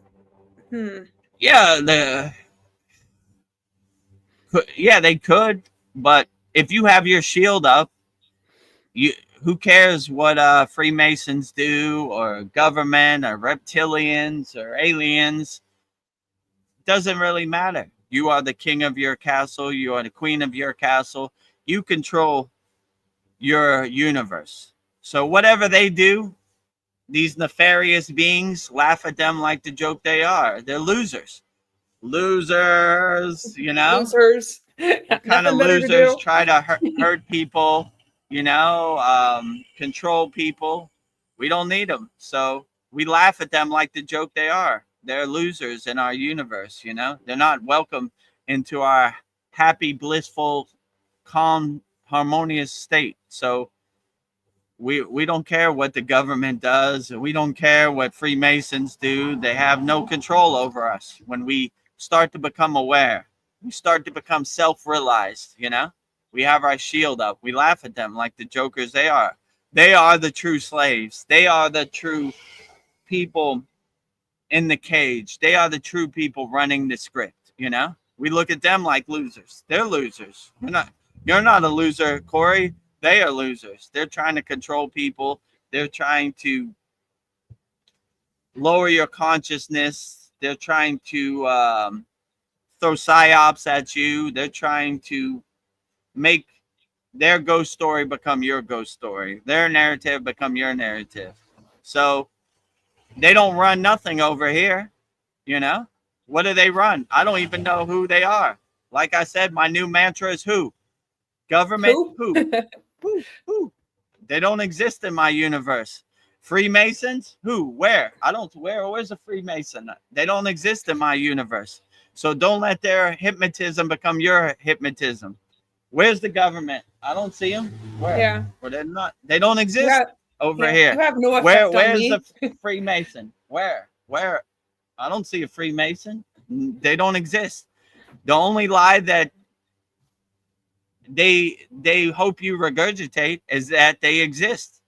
Yeah, they could, but if you have your shield up, you who cares what Freemasons do, or government, or reptilians, or aliens? Doesn't really matter. You are the king of your castle. You are the queen of your castle. You control your universe. So whatever they do, these nefarious beings, laugh at them like the joke they are. They're losers. Losers, you know? losers. What kind of Nothing better to losers do. try to hurt people, you know, control people? We don't need them. So we laugh at them like the joke they are. They're losers in our universe, you know? They're not welcome into our happy, blissful, calm, harmonious state. So we don't care what the government does. We don't care what Freemasons do. They have no control over us. When we start to become aware, we start to become self-realized, you know? We have our shield up. We laugh at them like the jokers they are. They are the true slaves. They are the true people in the cage. They are the true people running the script, you know? We look at them like losers. They're losers. You're not a loser, Corey. They are losers. They're trying to control people. They're trying to lower your consciousness. They're trying to throw psyops at you. They're trying to make their ghost story become your ghost story. Their narrative become your narrative. So they don't run nothing over here, you know? What do they run? I don't even know who they are. Like I said, my new mantra is who? Government? Who? Who? Who? They don't exist in my universe. Freemasons? Who? Where? I don't. Where's a Freemason? They don't exist in my universe. So don't let their hypnotism become your hypnotism. Where's the government? I don't see them. Where? Yeah. Well, they're not. They don't exist Yeah. over Yeah. here. You have no effect on Where's me. the Freemason? Where? I don't see a Freemason. They don't exist. The only lie that they hope you regurgitate is that they exist.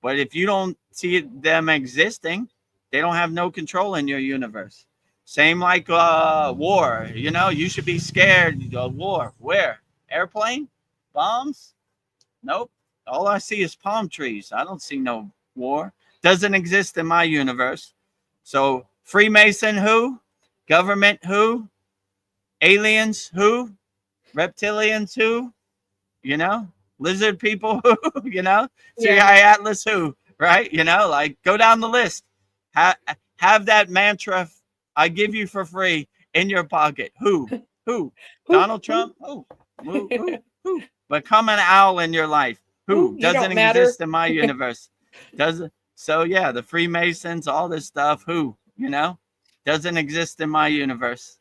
But if you don't see them existing, they don't have no control in your universe. Same like war. You know, you should be scared of war. Where? Airplane? Bombs? Nope. All I see is palm trees. I don't see no war. Doesn't exist in my universe. So Freemason who? Government who? Aliens who? Reptilians who? You know? Lizard people who? You know? Yeah. CI Atlas who? Right? You know, like go down the list. Have that mantra I give you for free in your pocket. Who? Who? Donald Trump? Who? Who? Become an owl in your life. Who? You Doesn't don't matter. exist in my universe. Doesn't. So yeah, the Freemasons, all this stuff. Who? You know, doesn't exist in my universe.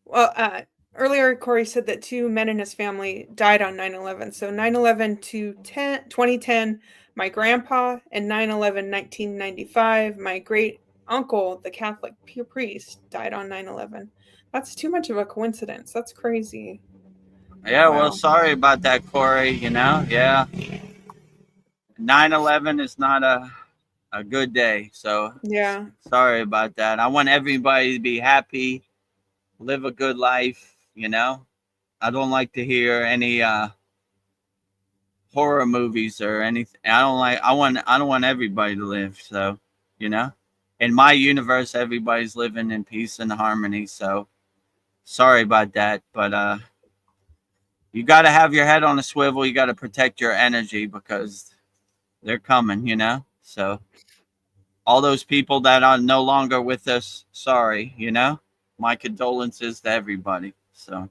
Well, earlier Corey said that 2 men in his family died on 9/11. So 9/11 to 2010, my grandpa, and 9/11 1995, my great uncle, the Catholic priest, died on 9/11. That's too much of a coincidence. That's crazy. Yeah, well, Wow. sorry about that, Corey. Yeah, 9/11 is not a good day. So Yeah. sorry about that. I want everybody to be happy, live a good life. I don't like to hear any horror movies or anything. I don't want everybody to live. So, you know, in my universe, everybody's living in peace and harmony. So sorry about that, but you got to have your head on a swivel. You got to protect your energy because they're coming. So all those people that are no longer with us, sorry. My condolences to everybody. So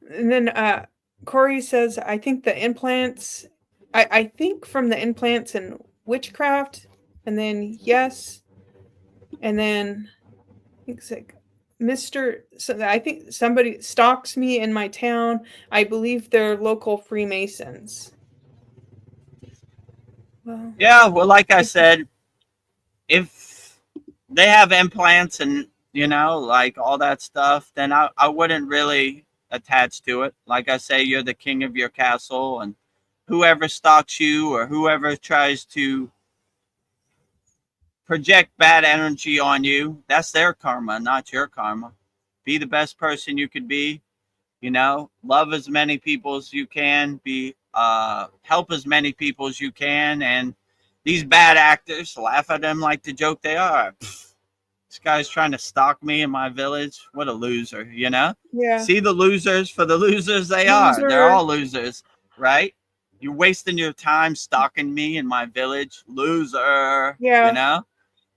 And then Corey says, I think the implants, I think from the implants and witchcraft, and then yes, and then I think it's like Mr. So I think somebody stalks me in my town. I believe they're local Freemasons. Well, yeah, well, like I said, if they have implants and like all that stuff, then I wouldn't really attach to it. Like I say, you're the king of your castle, and whoever stalks you or whoever tries to project bad energy on you, that's their karma, not your karma. Be the best person you could be. Love as many people as you can. Be help as many people as you can, and these bad actors, laugh at them like the joke they are. This guy's trying to stalk me in my village. What a loser. yeah. See the losers for the losers they are. They're Loser. all losers, right? You're wasting your time stalking me in my village. Loser, you Yeah. know?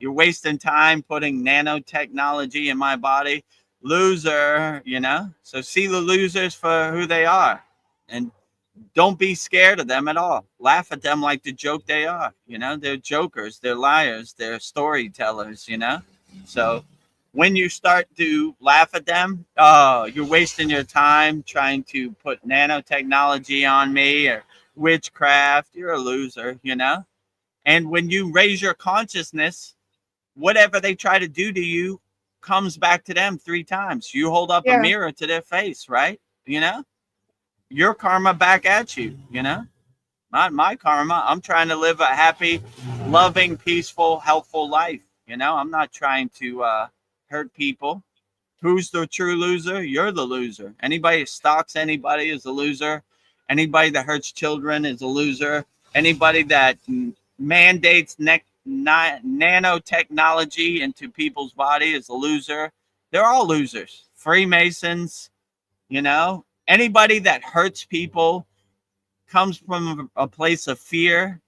You're wasting time putting nanotechnology in my body. Loser. So see the losers for who they are. And don't be scared of them at all. Laugh at them like the joke they are. They're jokers, they're liars, they're storytellers. So when you start to laugh at them, oh, you're wasting your time trying to put nanotechnology on me or witchcraft. You're a loser. And when you raise your consciousness, whatever they try to do to you comes back to them 3 times. You hold up a Yeah. mirror to their face, right? Your karma back at you. Not my karma. I'm trying to live a happy, loving, peaceful, helpful life. I'm not trying to hurt people. Who's the true loser? You're the loser. Anybody that stalks anybody is a loser. Anybody that hurts children is a loser. Anybody that mandates nanotechnology into people's body is a loser. They're all losers. Freemasons. Anybody that hurts people comes from a place of fear,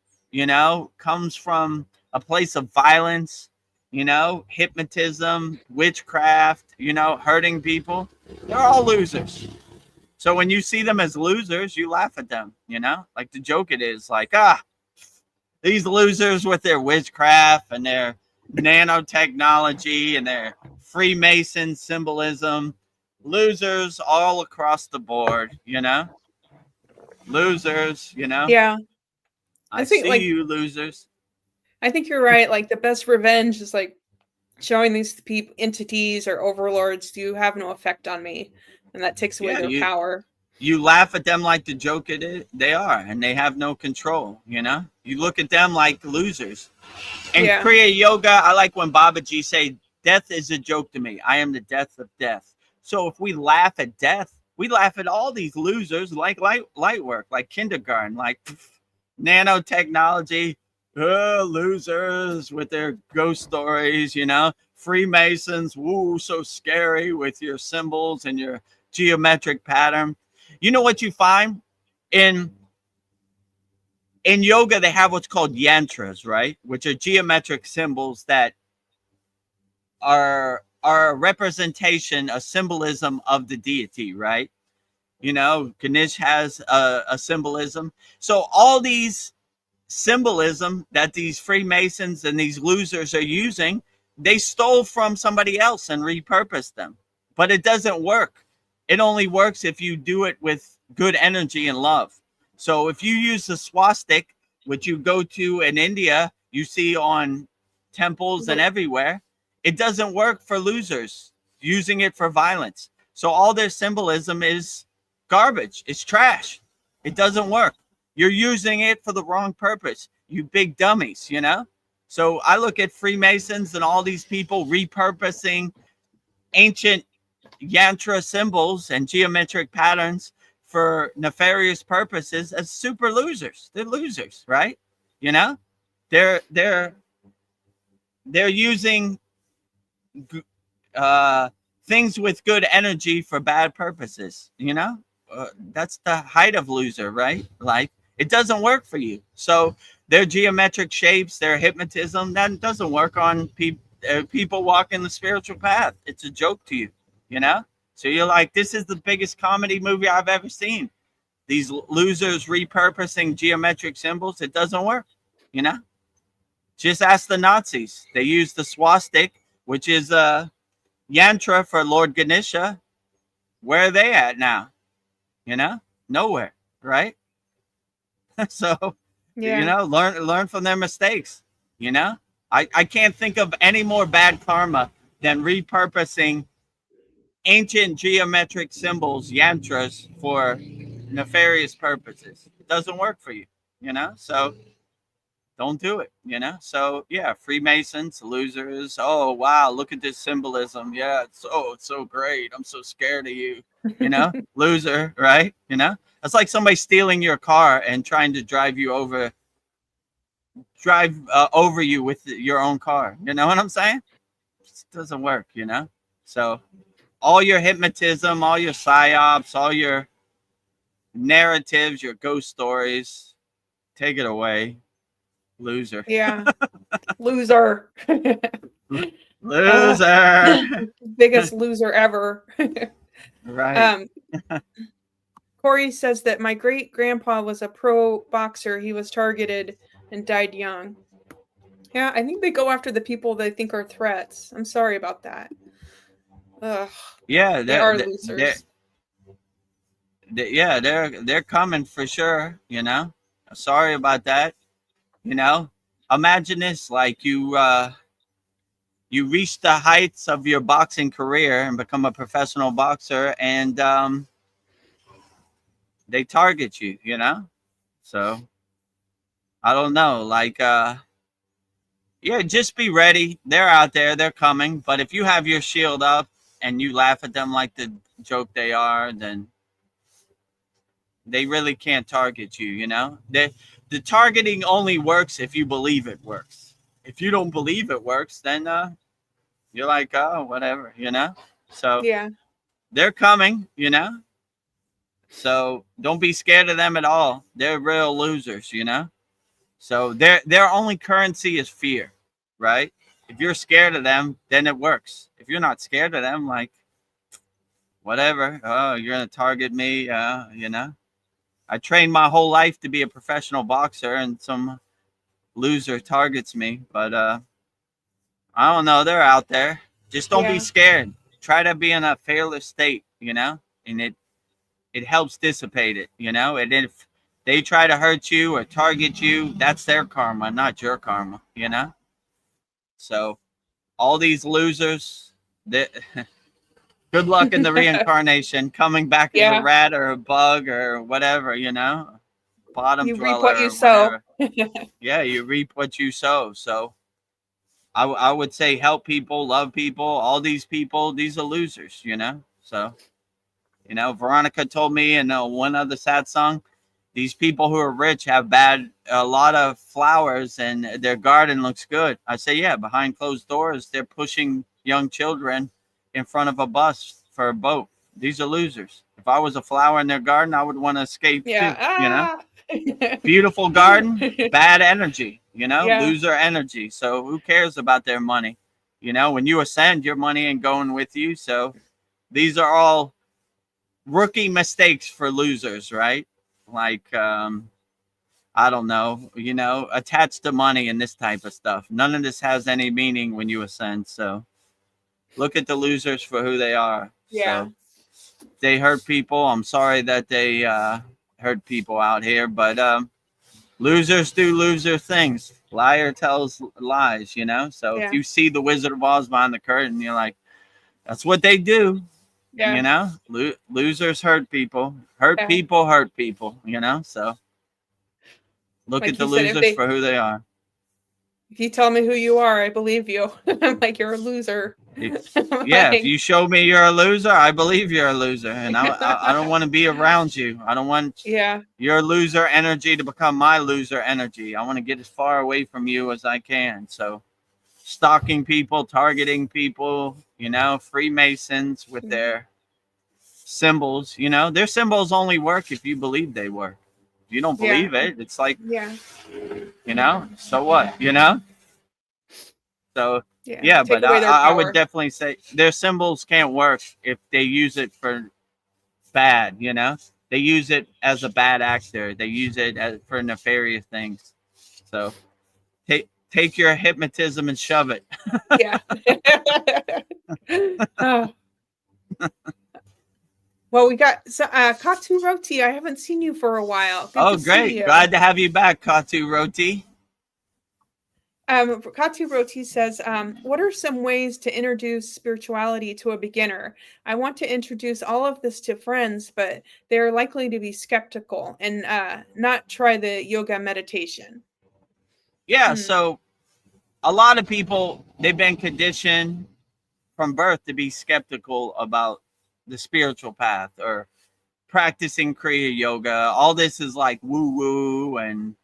comes from a place of violence, hypnotism, witchcraft, hurting people. They're all losers. So when you see them as losers, you laugh at them, like the joke it is like, these losers with their witchcraft and their nanotechnology and their Freemason symbolism, losers all across the board. Losers. Yeah. I think see like you, losers. I think you're right. Like the best revenge is like showing these people entities or overlords do have no effect on me, and that takes away Yeah, their power. you laugh at them like the joke it is, they are, and they have no control. You look at them like losers. And Yeah. Kriya Yoga, I like when Babaji say, death is a joke to me. I am the death of death. So if we laugh at death, we laugh at all these losers like light work, like kindergarten, like nanotechnology, losers with their ghost stories. Freemasons, woo, so scary with your symbols and your geometric pattern. You know what you find in yoga? They have what's called yantras, right? Which are geometric symbols that are a representation, a symbolism of the deity, right? Ganesh has a symbolism. So all these symbolism that these Freemasons and these losers are using, they stole from somebody else and repurposed them. But it doesn't work. It only works if you do it with good energy and love. So if you use the swastik, which you go to in India, you see on temples and everywhere, it doesn't work for losers using it for violence. So all their symbolism is garbage. It's trash. It doesn't work. You're using it for the wrong purpose, you big dummies, you know? So I look at Freemasons and all these people repurposing ancient yantra symbols and geometric patterns for nefarious purposes as super losers. They're losers, right? You know, they're using things with good energy for bad purposes. You know, that's the height of loser, right? Like, it doesn't work for you. So their geometric shapes, their hypnotism, that doesn't work on people walking the spiritual path. It's a joke to you, you know? So you're like, this is the biggest comedy movie I've ever seen. These losers repurposing geometric symbols. It doesn't work, you know? Just ask the Nazis. They used the swastika, which is a yantra for Lord Ganesha. Where are they at now? You know? Nowhere, right? So, you know, learn from their mistakes, you know? I can't think of any more bad karma than repurposing ancient geometric symbols, yantras, for nefarious purposes. It doesn't work for you, you know? So don't do it, you know? So yeah, Freemasons, losers. Oh wow, look at this symbolism. Yeah, it's so great. I'm so scared of you, you know? Loser, right? You know? That's like somebody stealing your car and trying to drive over you with your own car. You know what I'm saying? It doesn't work, you know? So all your hypnotism, all your psyops, all your narratives, your ghost stories, take it away. Loser. Yeah. Loser. Loser. Biggest loser ever. Right. Corey says that my great grandpa was a pro boxer. He was targeted and died young. Yeah, I think they go after the people they think are threats. I'm sorry about that. Ugh. Yeah, they are losers. They're coming for sure, you know. Sorry about that. You know, imagine this, like you reach the heights of your boxing career and become a professional boxer, and they target you, you know? So I don't know, like yeah, just be ready. They're out there, they're coming. But if you have your shield up and you laugh at them like the joke they are, then they really can't target you, you know? The targeting only works if you believe it works. If you don't believe it works, then you're like, oh, whatever, you know? So yeah, they're coming, you know? So don't be scared of them at all. They're real losers, you know? So their only currency is fear, right? If you're scared of them, then it works. If you're not scared of them, like, whatever, oh, you're going to target me, you know? I trained my whole life to be a professional boxer, and some loser targets me. But I don't know. They're out there. Just don't be scared. Try to be in a fearless state, you know, and it helps dissipate it, you know. And if they try to hurt you or target you, that's their karma, not your karma, you know. So all these losers, that good luck in the reincarnation, coming back as a rat or a bug or whatever, you know, bottom you dweller reap what you or sow. Yeah, you reap what you sow. So I would say help people, love people. All these people, these are losers, you know. So, you know, Veronica told me in one other sad song, these people who are rich have a lot of flowers and their garden looks good. I say, yeah, behind closed doors, they're pushing young children in front of a bus for a boat. These are losers. If I was a flower in their garden, I would want to escape too, you know. Beautiful garden, bad energy, you know, loser energy. So who cares about their money? You know, when you ascend, your money ain't going with you. So these are all rookie mistakes for losers, right? Like, I don't know, you know, attached to money and this type of stuff. None of this has any meaning when you ascend. So look at the losers for who they are. Yeah. So they hurt people. I'm sorry that they hurt people out here, but losers do loser things. Liar tells lies, you know. So if Yeah. you see the Wizard of Oz behind the curtain, you're like, that's what they do, you Yeah. know. Losers hurt people, hurt Yeah. people, hurt people, you know. So look at Like the you said, losers for who they are. if you tell me who you are, I believe you. I'm like, you're a loser. I'm Yeah, if like, you show me you're a loser, I believe you're a loser, and I don't want to be around you. I don't want yeah. your loser energy to become my loser energy. I want to get as far away from you as I can. So stalking people, targeting people, you know, Freemasons with Mhm. their symbols, you know, their symbols only work if you believe they work. If you don't Yeah. believe it, it's like, Yeah. you know, so what, you know? So Yeah. yeah, Take but away their I would power. definitely say their symbols can't work if they use it for bad, you know? They use it as a bad actor. They use it for nefarious things. So take your hypnotism and shove it. Yeah. Oh, well, we got Katu Roti. I haven't seen you for a while. Good Oh, to see great. you. Glad to have you back, Katu Roti. Katu Roti says, what are some ways to introduce spirituality to a beginner? I want to introduce all of this to friends, but they're likely to be skeptical and not try the yoga meditation. Yeah, Hmm. so a lot of people, they've been conditioned from birth to be skeptical about the spiritual path or practicing Kriya Yoga. All this is like woo woo, and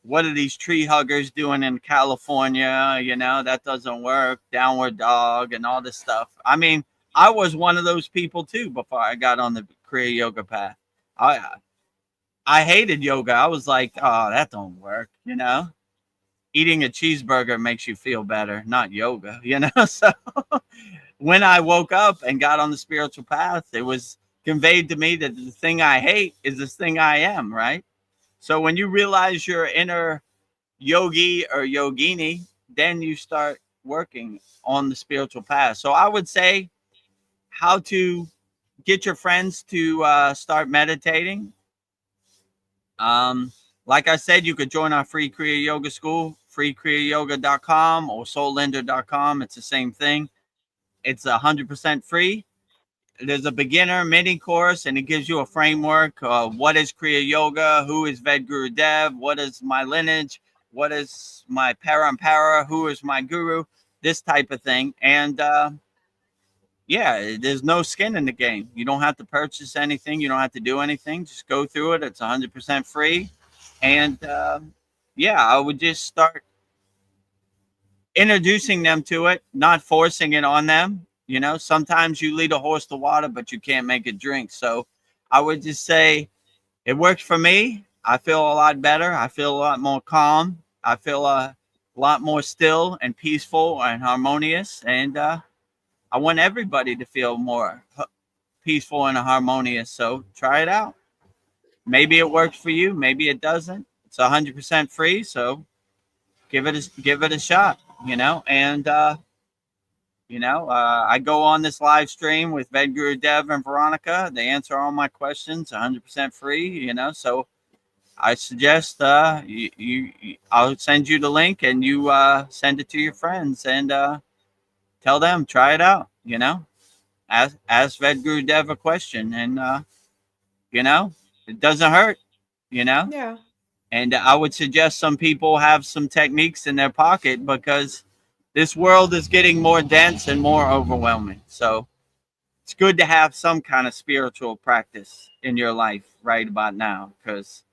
what are these tree huggers doing in California? You know, that doesn't work. Downward dog and all this stuff. I mean, I was one of those people too before I got on the Kriya Yoga path. I hated yoga. I was like, oh, that don't work. You know, eating a cheeseburger makes you feel better, not yoga. You know, so when I woke up and got on the spiritual path, it was conveyed to me that the thing I hate is this thing I am, right? So when you realize your inner yogi or yogini, then you start working on the spiritual path. So I would say how to get your friends to start meditating. Um, like I said, you could join our free Kriya Yoga school, freekriyayoga.com or soullender.com. It's the same thing. It's 100% free. There's a beginner mini course, and it gives you a framework. What is Kriya Yoga? Who is Vedagurudev? What is my lineage? What is my parampara? Who is my guru? This type of thing. And yeah, there's no skin in the game. You don't have to purchase anything. You don't have to do anything. Just go through it. It's 100% free. And yeah, I would just start introducing them to it, not forcing it on them. You know, sometimes you lead a horse to water, but you can't make it drink. So I would just say it worked for me. I feel a lot better. I feel a lot more calm. I feel a lot more still and peaceful and harmonious. And I want everybody to feel more peaceful and harmonious. So try it out. Maybe it works for you. Maybe it doesn't. It's 100% free. So give it a shot, you know. And I go on this live stream with Vedagurudev and Veronica. They answer all my questions, 100% free, you know. So I suggest I'll send you the link and you send it to your friends and tell them, try it out, you know. Ask Vedagurudev a question and, you know, it doesn't hurt, you know. Yeah. And I would suggest some people have some techniques in their pocket because this world is getting more dense and more overwhelming. So it's good to have some kind of spiritual practice in your life right about now, because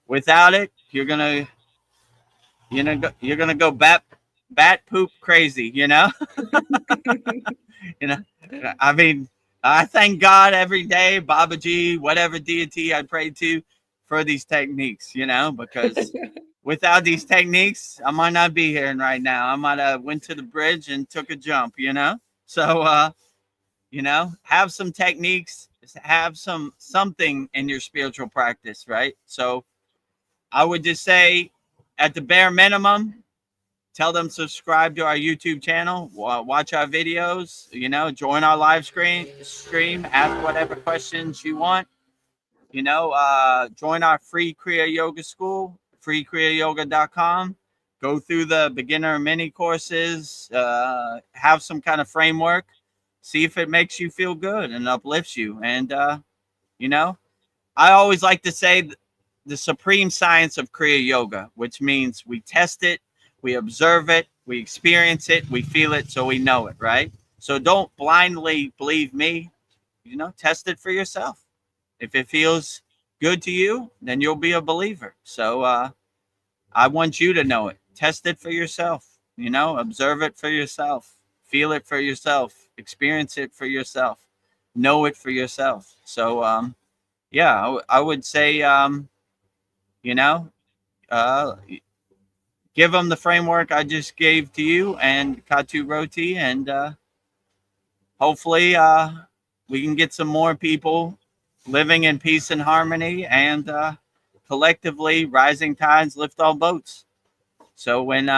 without it, you're gonna go bat poop crazy. You know, you know. I mean, I thank God every day, Babaji, whatever deity I pray to, for these techniques. You know, because without these techniques, I might not be here right now. I might have went to the bridge and took a jump. You know, so you know, have some techniques, have something in your spiritual practice, right? So I would just say, at the bare minimum, tell them subscribe to our YouTube channel, watch our videos, you know, join our live stream, ask whatever questions you want, you know, join our free Kriya Yoga school, freekriyayoga.com. go through the beginner mini courses, have some kind of framework, see if it makes you feel good and uplifts you. And, you know, I always like to say the supreme science of Kriya Yoga, which means we test it, we observe it, we experience it, we feel it, so we know it, right? So don't blindly believe me, you know, test it for yourself. If it feels good to you, then you'll be a believer. So I want you to know it. Test it for yourself, you know, observe it for yourself, feel it for yourself, experience it for yourself, know it for yourself. So, yeah, I would say, you know, uh, give them the framework I just gave to you and Katu Roti, and hopefully we can get some more people living in peace and harmony, and collectively rising tides lift all boats. So when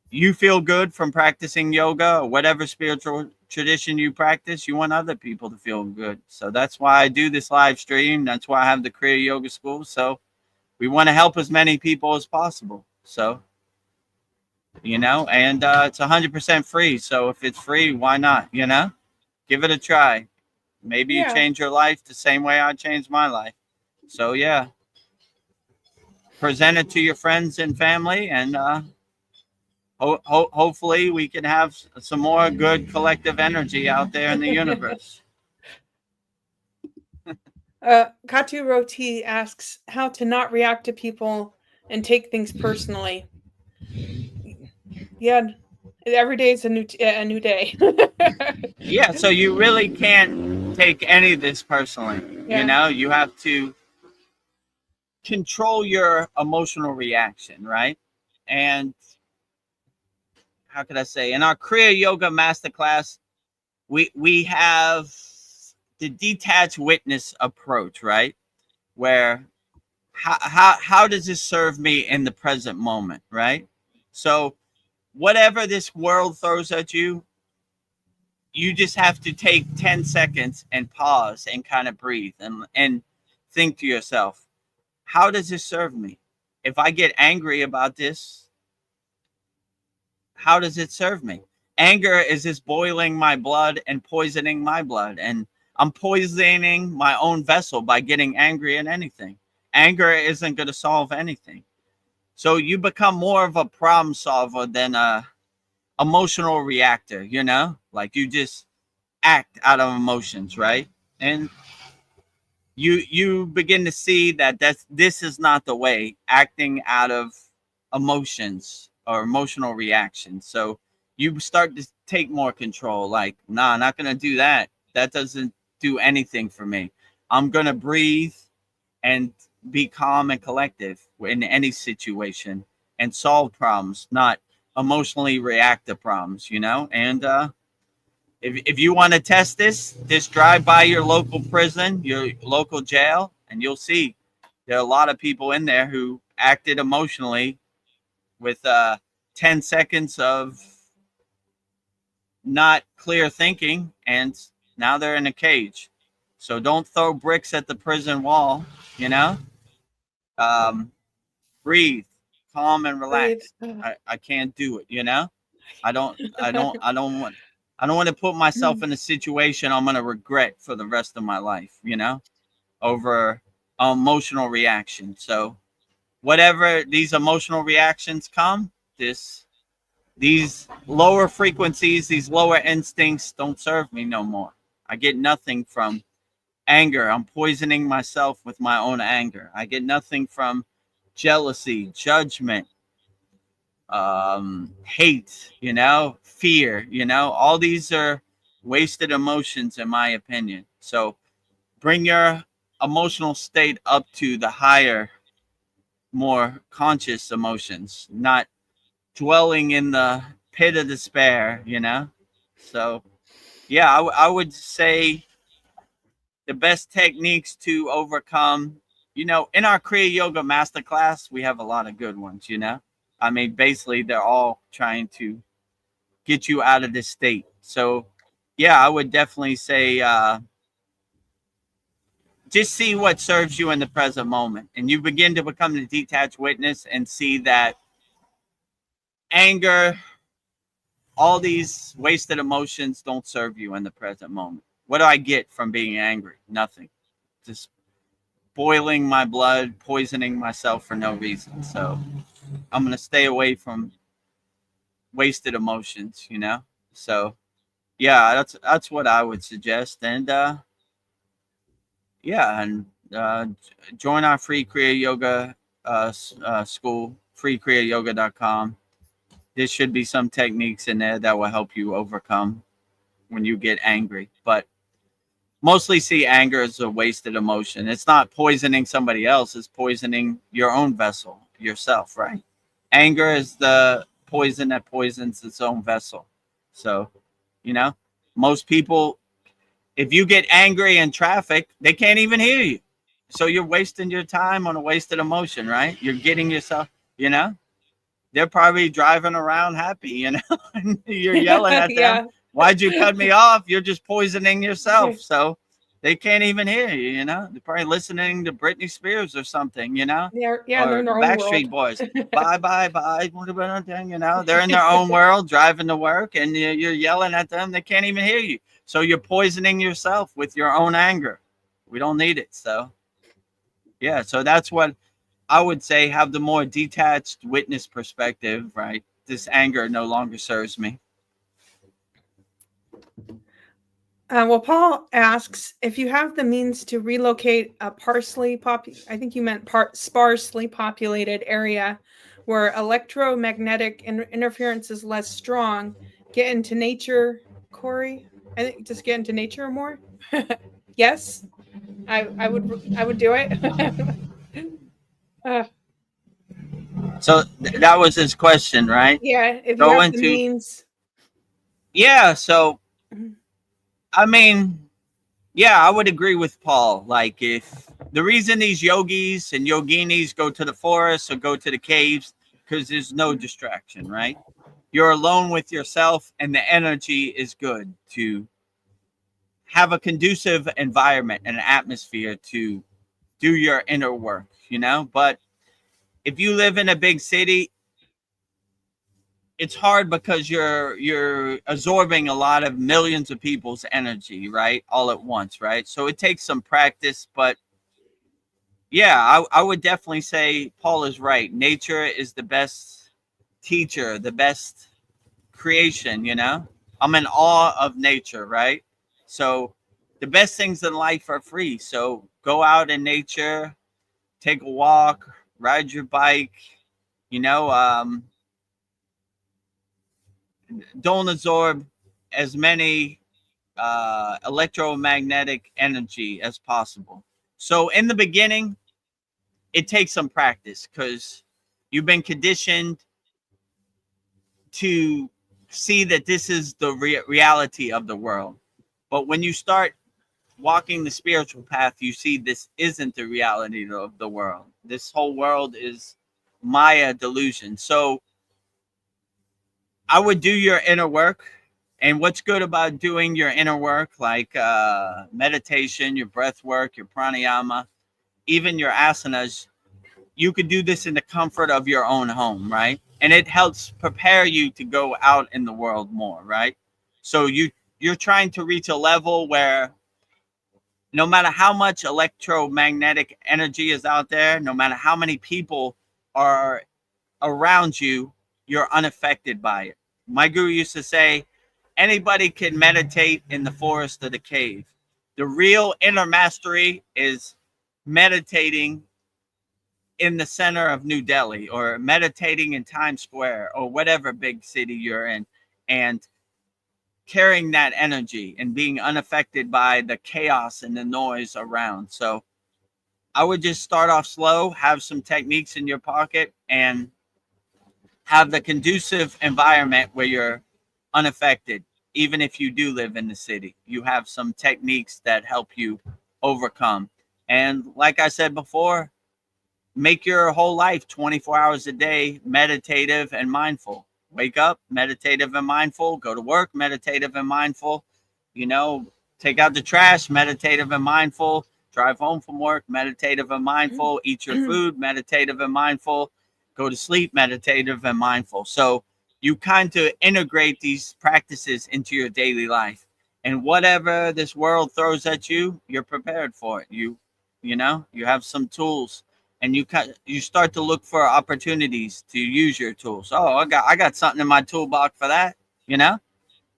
you feel good from practicing yoga or whatever spiritual tradition you practice, you want other people to feel good. So that's why I do this live stream. That's why I have the Kriya Yoga School. So we want to help as many people as possible. So, you know, and it's 100% free. So if it's free, why not? You know, give it a try. Maybe you Yeah. change your life the same way I changed my life. So yeah, present it to your friends and family, and hopefully we can have some more good collective energy out there in the universe. Katu Roti asks how to not react to people and take things personally. Yeah, every day is a new day. Yeah, so you really can't take any of this personally. Yeah. You know, you have to control your emotional reaction, right? And how could I say, in our Kriya Yoga Masterclass, we have the detached witness approach, right? Where how does this serve me in the present moment, right? So whatever this world throws at you, you just have to take 10 seconds and pause and kind of breathe and think to yourself, how does this serve me? If I get angry about this, how does it serve me? Anger is just boiling my blood and poisoning my blood. And I'm poisoning my own vessel by getting angry at anything. Anger isn't going to solve anything. So you become more of a problem solver than a emotional reactor, you know? Like you just act out of emotions, right? And you begin to see that this is not the way, acting out of emotions or emotional reactions. So you start to take more control, like, nah, not gonna do that. That doesn't do anything for me. I'm gonna breathe and be calm and collective in any situation and solve problems, not emotionally react to problems, you know? And if you want to test this, just drive by your local prison, your local jail, and you'll see there are a lot of people in there who acted emotionally with 10 seconds of not clear thinking, and now they're in a cage. So don't throw bricks at the prison wall, you know? Um, breathe, calm and Breathe. relax. I can't do it, you know? I don't want to put myself in a situation I'm going to regret for the rest of my life, you know, over emotional reaction. So whatever these emotional reactions come, these lower frequencies, these lower instincts don't serve me no more. I get nothing from anger. I'm poisoning myself with my own anger. I get nothing from jealousy, judgment, hate, you know, fear, you know, all these are wasted emotions in my opinion. So bring your emotional state up to the higher, more conscious emotions, not dwelling in the pit of despair, you know? So yeah, I would say the best techniques to overcome, you know, in our Kriya Yoga Masterclass, we have a lot of good ones, you know? I mean, basically, they're all trying to get you out of this state. So, yeah, I would definitely say just see what serves you in the present moment. And you begin to become the detached witness and see that anger, all these wasted emotions don't serve you in the present moment. What do I get from being angry? Nothing. Just boiling my blood, poisoning myself for no reason. So I'm going to stay away from wasted emotions, you know? So yeah, that's what I would suggest. And yeah, and join our free Kriya Yoga school, freekriyayoga.com. There should be some techniques in there that will help you overcome when you get angry. But mostly see anger as a wasted emotion. It's not poisoning somebody else, it's poisoning your own vessel, yourself, right? Anger is the poison that poisons its own vessel. So, you know, most people, if you get angry in traffic, they can't even hear you. So you're wasting your time on a wasted emotion, right? You're getting yourself, you know, they're probably driving around happy, you know, and you're yelling at them. Yeah. Why'd you cut me off? You're just poisoning yourself. So they can't even hear you, you know. They're probably listening to Britney Spears or something, you know, They're or in the their own world. Backstreet Boys. Bye, bye, bye. You know, they're in their own world driving to work and you're yelling at them. They can't even hear you. So you're poisoning yourself with your own anger. We don't need it. So, yeah. So that's what I would say, have the more detached witness perspective, right? This anger no longer serves me. Well, Paul asks if you have the means to relocate a I think you meant sparsely populated area where electromagnetic interference is less strong, get into nature, Corey. I think just get into nature more. Yes, I would do it. uh, So that was his question, right? yeah, if you Go have the into, means. yeah. So, Mhm. I mean, yeah, I would agree with Paul. Like, if the reason these yogis and yoginis go to the forest or go to the caves, because there's no distraction, right? You're alone with yourself, and the energy is good to have a conducive environment and atmosphere to do your inner work, you know? But if you live in a big city, it's hard because you're absorbing a lot of millions of people's energy, right? All at once, right? So it takes some practice, but yeah, I would definitely say Paul is right. Nature is the best teacher, the best creation, you know? I'm in awe of nature, right? So the best things in life are free. So go out in nature, take a walk, ride your bike, you know, don't absorb as many electromagnetic energy as possible. So in the beginning, it takes some practice because you've been conditioned to see that this is the reality of the world. But when you start walking the spiritual path, you see this isn't the reality of the world. This whole world is Maya delusion. So I would do your inner work. And what's good about doing your inner work, like meditation, your breath work, your pranayama, even your asanas, you could do this in the comfort of your own home, right? And it helps prepare you to go out in the world more, right? So you're trying to reach a level where no matter how much electromagnetic energy is out there, no matter how many people are around you, you're unaffected by it. My guru used to say, anybody can meditate in the forest or the cave. The real inner mastery is meditating in the center of New Delhi or meditating in Times Square or whatever big city you're in, and carrying that energy and being unaffected by the chaos and the noise around. So I would just start off slow, have some techniques in your pocket, and have the conducive environment where you're unaffected. Even if you do live in the city, you have some techniques that help you overcome. And like I said before, make your whole life 24 hours a day meditative and mindful. Wake up, meditative and mindful. Go to work, meditative and mindful. You know, take out the trash, meditative and mindful. Drive home from work, meditative and mindful. Eat your food, meditative and mindful. Go to sleep, meditative and mindful. So you kind of integrate these practices into your daily life. And whatever this world throws at you, you're prepared for it. You know, you have some tools, and you start to look for opportunities to use your tools. Oh, I got something in my toolbox for that. You know,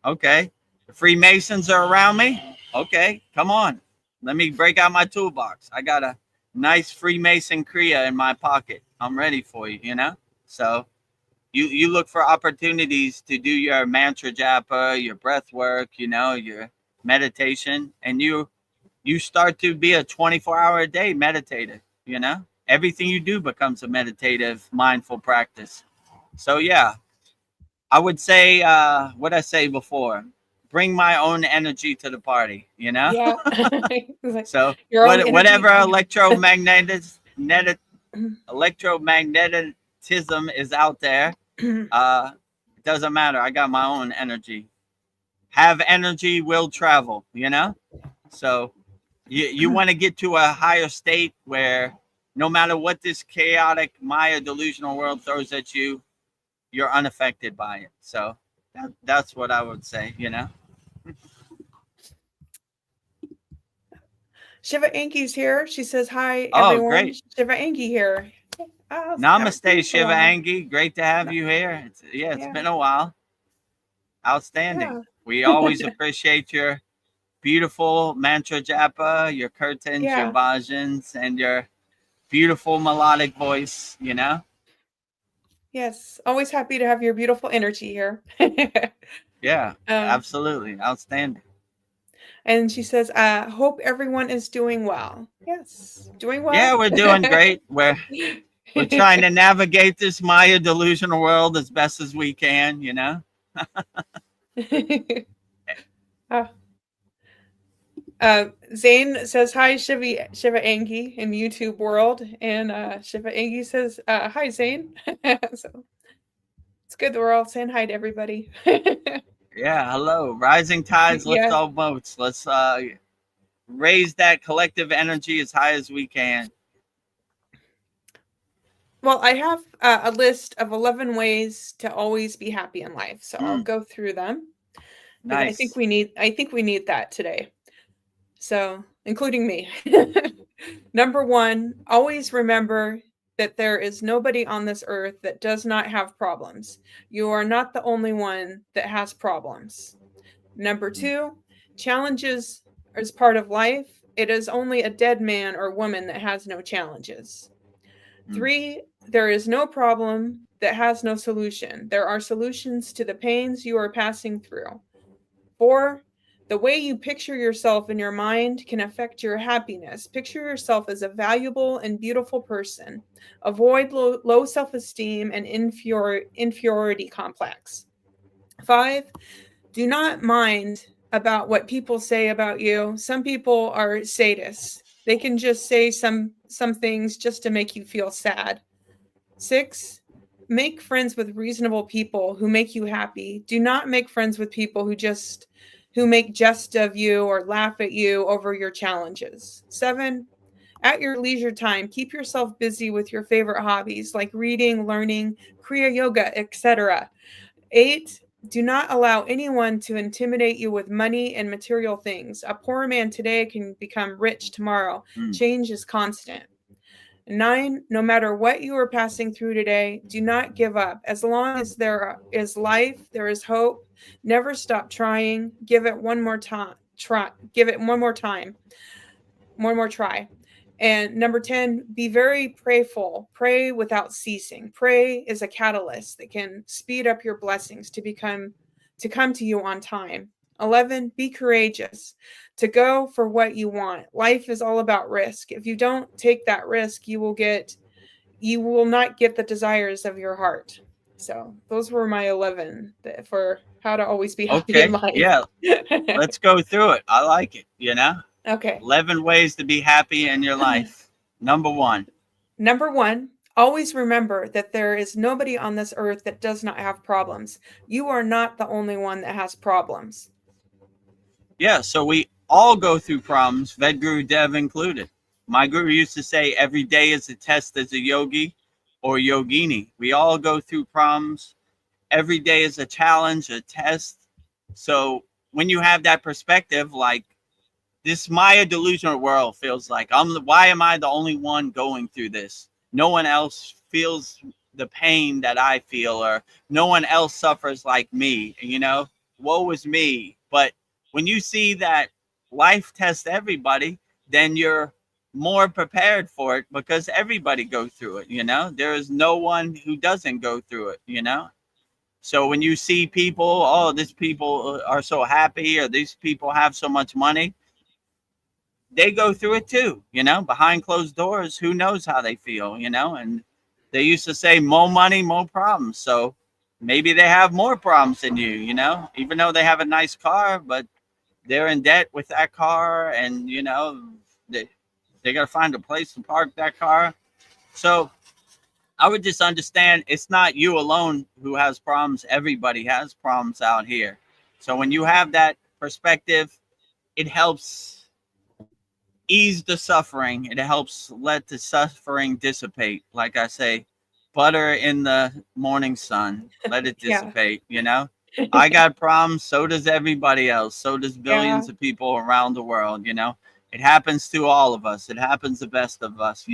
okay. The Freemasons are around me. Okay, come on. Let me break out my toolbox. I got a nice Freemason Kriya in my pocket. I'm ready for you, you know? So you look for opportunities to do your mantra japa, your breath work, you know, your meditation, and you start to be a 24-hour a day meditator, you know? Everything you do becomes a meditative, mindful practice. So yeah, I would say what I say before, bring my own energy to the party, you know? Yeah. Like So your own whatever energy. electromagnetism is out there, it doesn't matter. I got my own energy. Have energy, will travel, you know? So you want to get to a higher state where no matter what this chaotic Maya delusional world throws at you, you're unaffected by it. So that's what I would say, you know? Shiva Anki's here. She says, hi, Oh, everyone. great. Shiva Anki here. Oh, Namaste, Shiva Angi. Great to have you here. It's Yeah. been a while. Outstanding. Yeah. We always appreciate your beautiful mantra japa, your kirtans, your Yeah. bhajans, and your beautiful melodic voice, you know? Yes. Always happy to have your beautiful energy here. Yeah, absolutely. Outstanding. And she says, hope everyone is doing well. Yes. Doing well. Yeah, we're doing great. We're trying to navigate this Maya delusional world as best as we can, you know? Zane says, hi, Shiva Angi in YouTube world. And Shiva Angi says, hi, Zane. So it's good that we're all saying hi to everybody. Yeah, hello. Rising tides lift Yeah. all boats. Let's raise that collective energy as high as we can. Well, I have a list of 11 ways to always be happy in life. So I'll go through them. Because Nice. I think we need that today. So, including me. Number 1, always remember that there is nobody on this earth that does not have problems. You are not the only one that has problems. Number 2, challenges is part of life. It is only a dead man or woman that has no challenges. 3, there is no problem that has no solution. There are solutions to the pains you are passing through. 4, the way you picture yourself in your mind can affect your happiness. Picture yourself as a valuable and beautiful person. Avoid low self-esteem and inferiority complex. 5, do not mind about what people say about you. Some people are sadists. They can just say some things just to make you feel sad. 6, make friends with reasonable people who make you happy. Do not make friends with people who make jest of you or laugh at you over your challenges. 7, at your leisure time, keep yourself busy with your favorite hobbies like reading, learning, Kriya Yoga, etc. 8, do not allow anyone to intimidate you with money and material things. A poor man today can become rich tomorrow. Change is constant. 9, no matter what you are passing through today, do not give up. As long as there is life, there is hope. Never stop trying. Give it one more time. Give it one more time. One more try. And number 10, be very prayerful. Pray without ceasing. Pray is a catalyst that can speed up your blessings to come to you on time. 11, be courageous to go for what you want. Life is all about risk. If you don't take that risk, you will not get the desires of your heart. So those were my 11 for how to always be happy in life. Yeah. Let's go through it. I like it, you know? Okay. 11 ways to be happy in your life. Number 1. Number 1, always remember that there is nobody on this earth that does not have problems. You are not the only one that has problems. Yeah, so we all go through problems, Vedagurudev included. My guru used to say every day is a test as a yogi or yogini. We all go through problems. every day is a challenge, a test. So when you have that perspective, like this Maya delusional world feels like why am I the only one going through this? No one else feels the pain that I feel, or no one else suffers like me, woe is me. But when you see that life tests everybody, then you're more prepared for it, because everybody goes through it. There is no one who doesn't go through it. So when you see people, oh, these people are so happy, or these people have so much money, they go through it too, behind closed doors. Who knows how they feel, and they used to say more money, more problems. So maybe they have more problems than you, even though they have a nice car, but they're in debt with that car, and, they got to find a place to park that car. So I would just understand it's not you alone who has problems. Everybody has problems out here. So when you have that perspective, it helps ease the suffering. It helps let the suffering dissipate. Like I say, butter in the morning sun, let it Yeah. dissipate. I got problems, so does everybody else, so does Yeah. billions of people around the world. It happens to all of us. It happens to the best of us.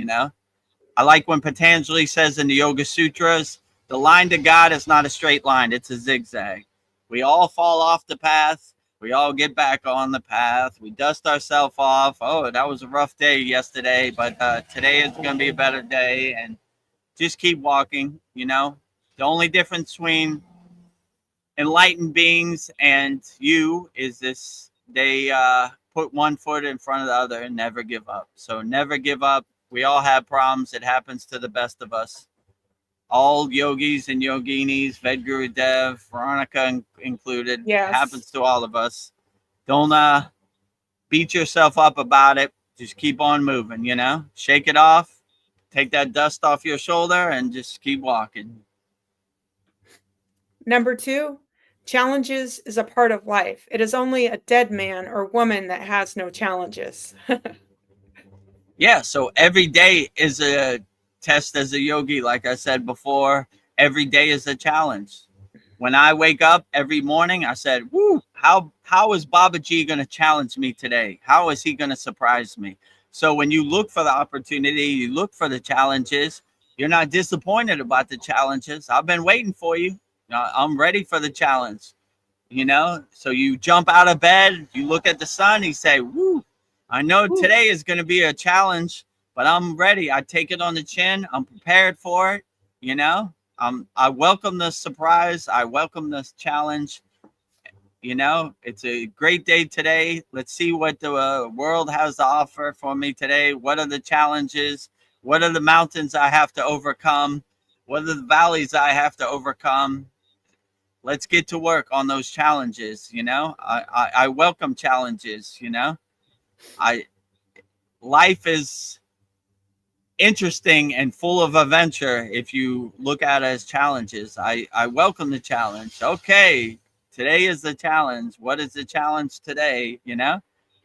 I like when Patanjali says in the Yoga Sutras, the line to God is not a straight line, it's a zigzag. We all fall off the path. We all get back on the path. We dust ourselves off. Oh, that was a rough day yesterday, but today is going to be a better day. And just keep walking. The only difference between enlightened beings and you is this: they put one foot in front of the other and never give up. So never give up. We all have problems. It happens to the best of us. All yogis and yoginis, Vedagurudev, Veronica included. It Yes. happens to all of us. Don't beat yourself up about it. Just keep on moving, Shake it off. Take that dust off your shoulder and just keep walking. Number 2, challenges is a part of life. It is only a dead man or woman that has no challenges. Yeah, so every day is a test as a yogi. Like I said before, every day is a challenge. When I wake up every morning, I said, woo, how is Babaji going to challenge me today? How is he going to surprise me? So when you look for the opportunity, you look for the challenges, you're not disappointed about the challenges. I've been waiting for you. I'm ready for the challenge. So you jump out of bed, you look at the sun, you say, woo, I know Woo. today is going to be a challenge, but I'm ready. I take it on the chin. I'm prepared for it. I welcome the surprise. I welcome this challenge. It's a great day today. Let's see what the world has to offer for me today. What are the challenges? What are the mountains I have to overcome? What are the valleys I have to overcome? Let's get to work on those challenges. I welcome challenges. Life is interesting and full of adventure if you look at it as challenges. I welcome the challenge. Okay, today is the challenge. What is the challenge today?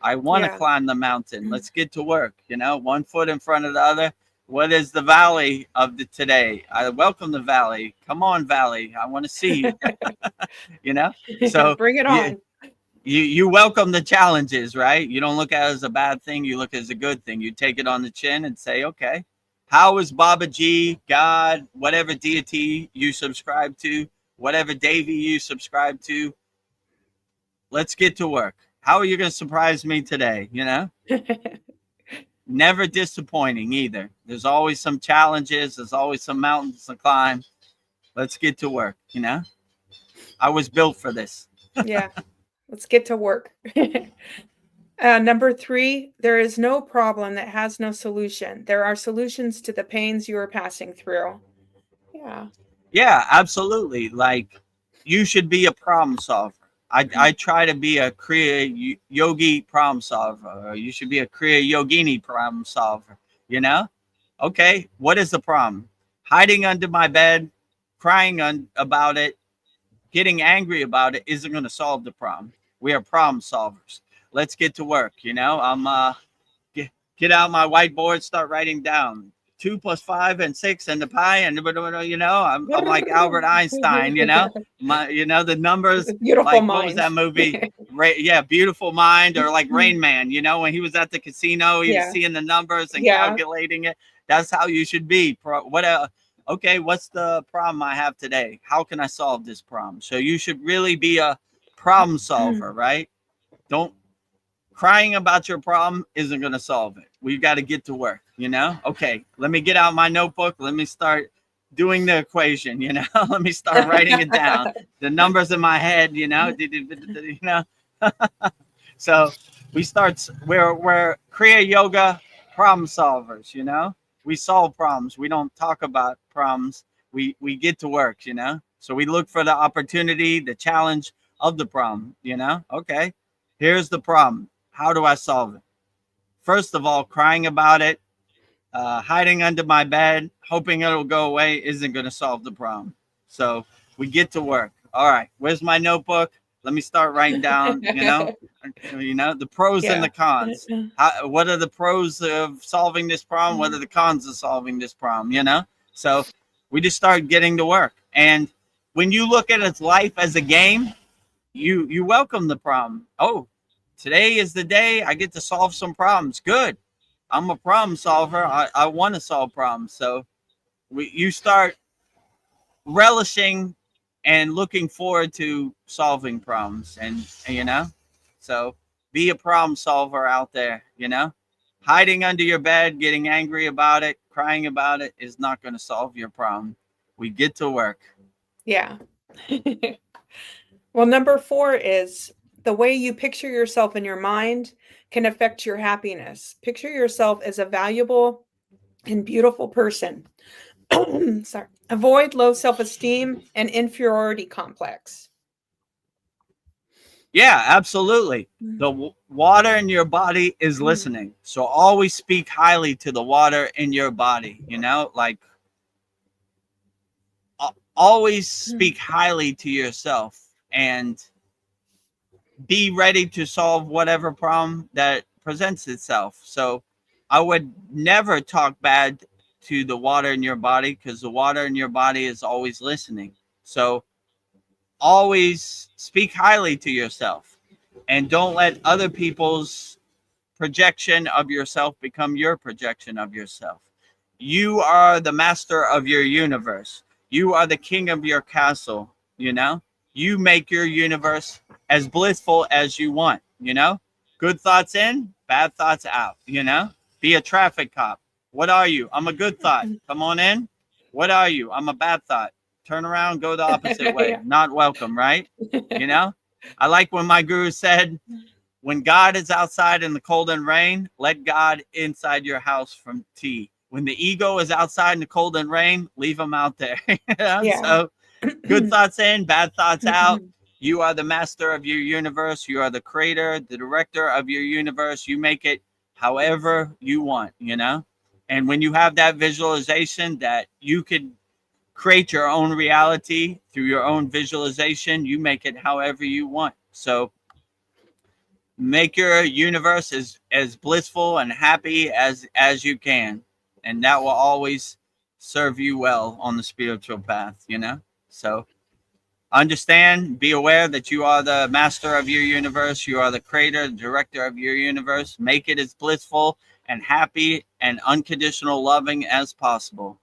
I want to Yeah. climb the mountain. Let's get to work. One foot in front of the other. What is the valley of the today? I welcome the valley. Come on, valley. I want to see you. So Bring it on. you welcome the challenges, right? You don't look at it as a bad thing. You look at it as a good thing. You take it on the chin and say, okay, how is Babaji, God, whatever deity you subscribe to, whatever Devi you subscribe to, let's get to work. How are you going to surprise me today? Never disappointing either. There's always some challenges. There's always some mountains to climb. Let's get to work. I was built for this. Yeah. Let's get to work. Number 3, there is no problem that has no solution. There are solutions to the pains you are passing through. Yeah. Yeah, absolutely. Like, you should be a problem solver. I try to be a Kriya yogi problem solver. Or you should be a Kriya yogini problem solver. Okay, what is the problem? Hiding under my bed, crying about it, getting angry about it isn't going to solve the problem. We are problem solvers. Let's get to work. I'm get out my whiteboard, start writing down. 2 + 5 and 6 and the pi and I'm like Albert Einstein, the numbers, Beautiful like what was mind. that movie? Yeah, Beautiful Mind, or like Rain Man, when he was at the casino, he was Yeah. seeing the numbers and Yeah. calculating it. That's how you should be. Okay, what's the problem I have today? How can I solve this problem? So you should really be a problem solver, right? Don't crying about your problem isn't going to solve it. We've got to get to work, Okay, let me get out my notebook. Let me start doing the equation, Let me start writing it down. The numbers in my head, So we're Kriya Yoga problem solvers, We solve problems. We don't talk about problems. We get to work, So we look for the opportunity, the challenge of the problem, Okay, here's the problem. How do I solve it? First of all, crying about it, hiding under my bed, hoping it'll go away isn't going to solve the problem. So we get to work. All right, where's my notebook? Let me start writing down, the pros and the cons. What are the pros of solving this problem? What are the cons of solving this problem, So we just start getting to work. And when you look at its life as a game, you welcome the problem. Oh, today is the day I get to solve some problems. Good. I'm a problem solver. I want to solve problems. So you start relishing and looking forward to solving problems. And so be a problem solver out there, Hiding under your bed, getting angry about it, crying about it is not going to solve your problem. We get to work. Yeah. Well, number 4 is the way you picture yourself in your mind can affect your happiness. Picture yourself as a valuable and beautiful person. Sorry. Avoid low self-esteem and inferiority complex. Yeah, absolutely. The water in your body is listening. So always speak highly to the water in your body, like always speak highly to yourself and be ready to solve whatever problem that presents itself. So I would never talk bad to the water in your body, because the water in your body is always listening. So always speak highly to yourself and don't let other people's projection of yourself become your projection of yourself. You are the master of your universe. You are the king of your castle, You make your universe as blissful as you want, Good thoughts in, bad thoughts out, Be a traffic cop. What are you? I'm a good thought. Come on in. What are you? I'm a bad thought. Turn around, go the opposite way. Yeah. Not welcome, right? I like when my guru said, when God is outside in the cold and rain, let God inside your house from tea. When the ego is outside in the cold and rain, leave them out there. Yeah. So good thoughts in, bad thoughts out. You are the master of your universe. You are the creator, the director of your universe. You make it however you want, And when you have that visualization that you could create your own reality through your own visualization, you make it however you want. So make your universe as blissful and happy as you can, and that will always serve you well on the spiritual path, So understand, be aware that you are the master of your universe. You are the creator, the director of your universe. Make it as blissful and happy and unconditional loving as possible.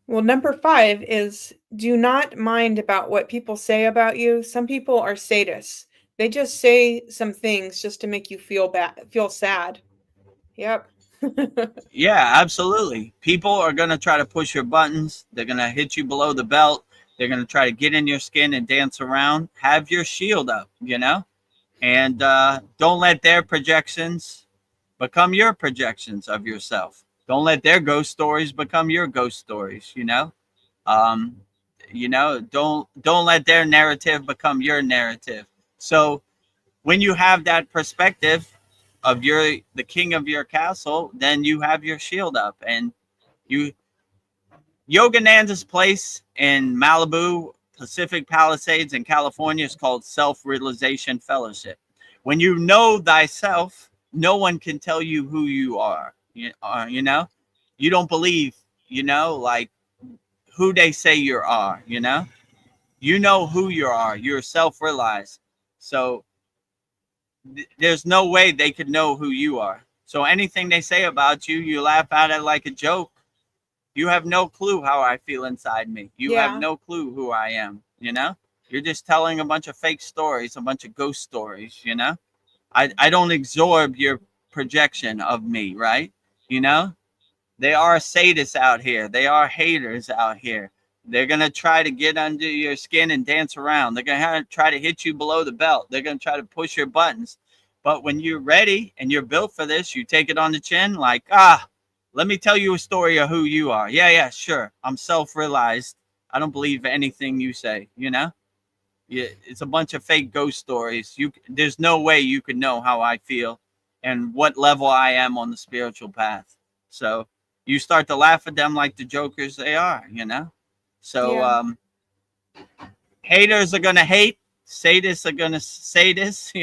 Well, number 5 is do not mind about what people say about you. Some people are sadists. They just say some things just to make you feel bad, feel sad. Yep. Yeah, absolutely. People are going to try to push your buttons. They're going to hit you below the belt. They're going to try to get in your skin and dance around. Have your shield up, and don't let their projections become your projections of yourself. Don't let their ghost stories become your ghost stories, don't let their narrative become your narrative. So when you have that perspective of the king of your castle, then you have your shield up. And Yogananda's place in Malibu, Pacific Palisades in California is called Self-Realization Fellowship. When you know thyself, no one can tell you who you are. You know, you don't believe, like who they say you are, you know who you are. You're self-realized. So there's no way they could know who you are. So anything they say about you, you laugh at it like a joke. You have no clue how I feel inside me. You have Yeah. no clue who I am, You're just telling a bunch of fake stories, a bunch of ghost stories, I don't absorb your projection of me, right? You know, they are sadists out here. They are haters out here. They're going to try to get under your skin and dance around. They're going to try to hit you below the belt. They're going to try to push your buttons. But when you're ready and you're built for this, you take it on the chin like, let me tell you a story of who you are. Yeah, sure. I'm self-realized. I don't believe anything you say, Yeah, it's a bunch of fake ghost stories. There's no way you could know how I feel and what level I am on the spiritual path. So you start to laugh at them like the jokers they are, So Yeah. haters are gonna hate, sadists are gonna sadist,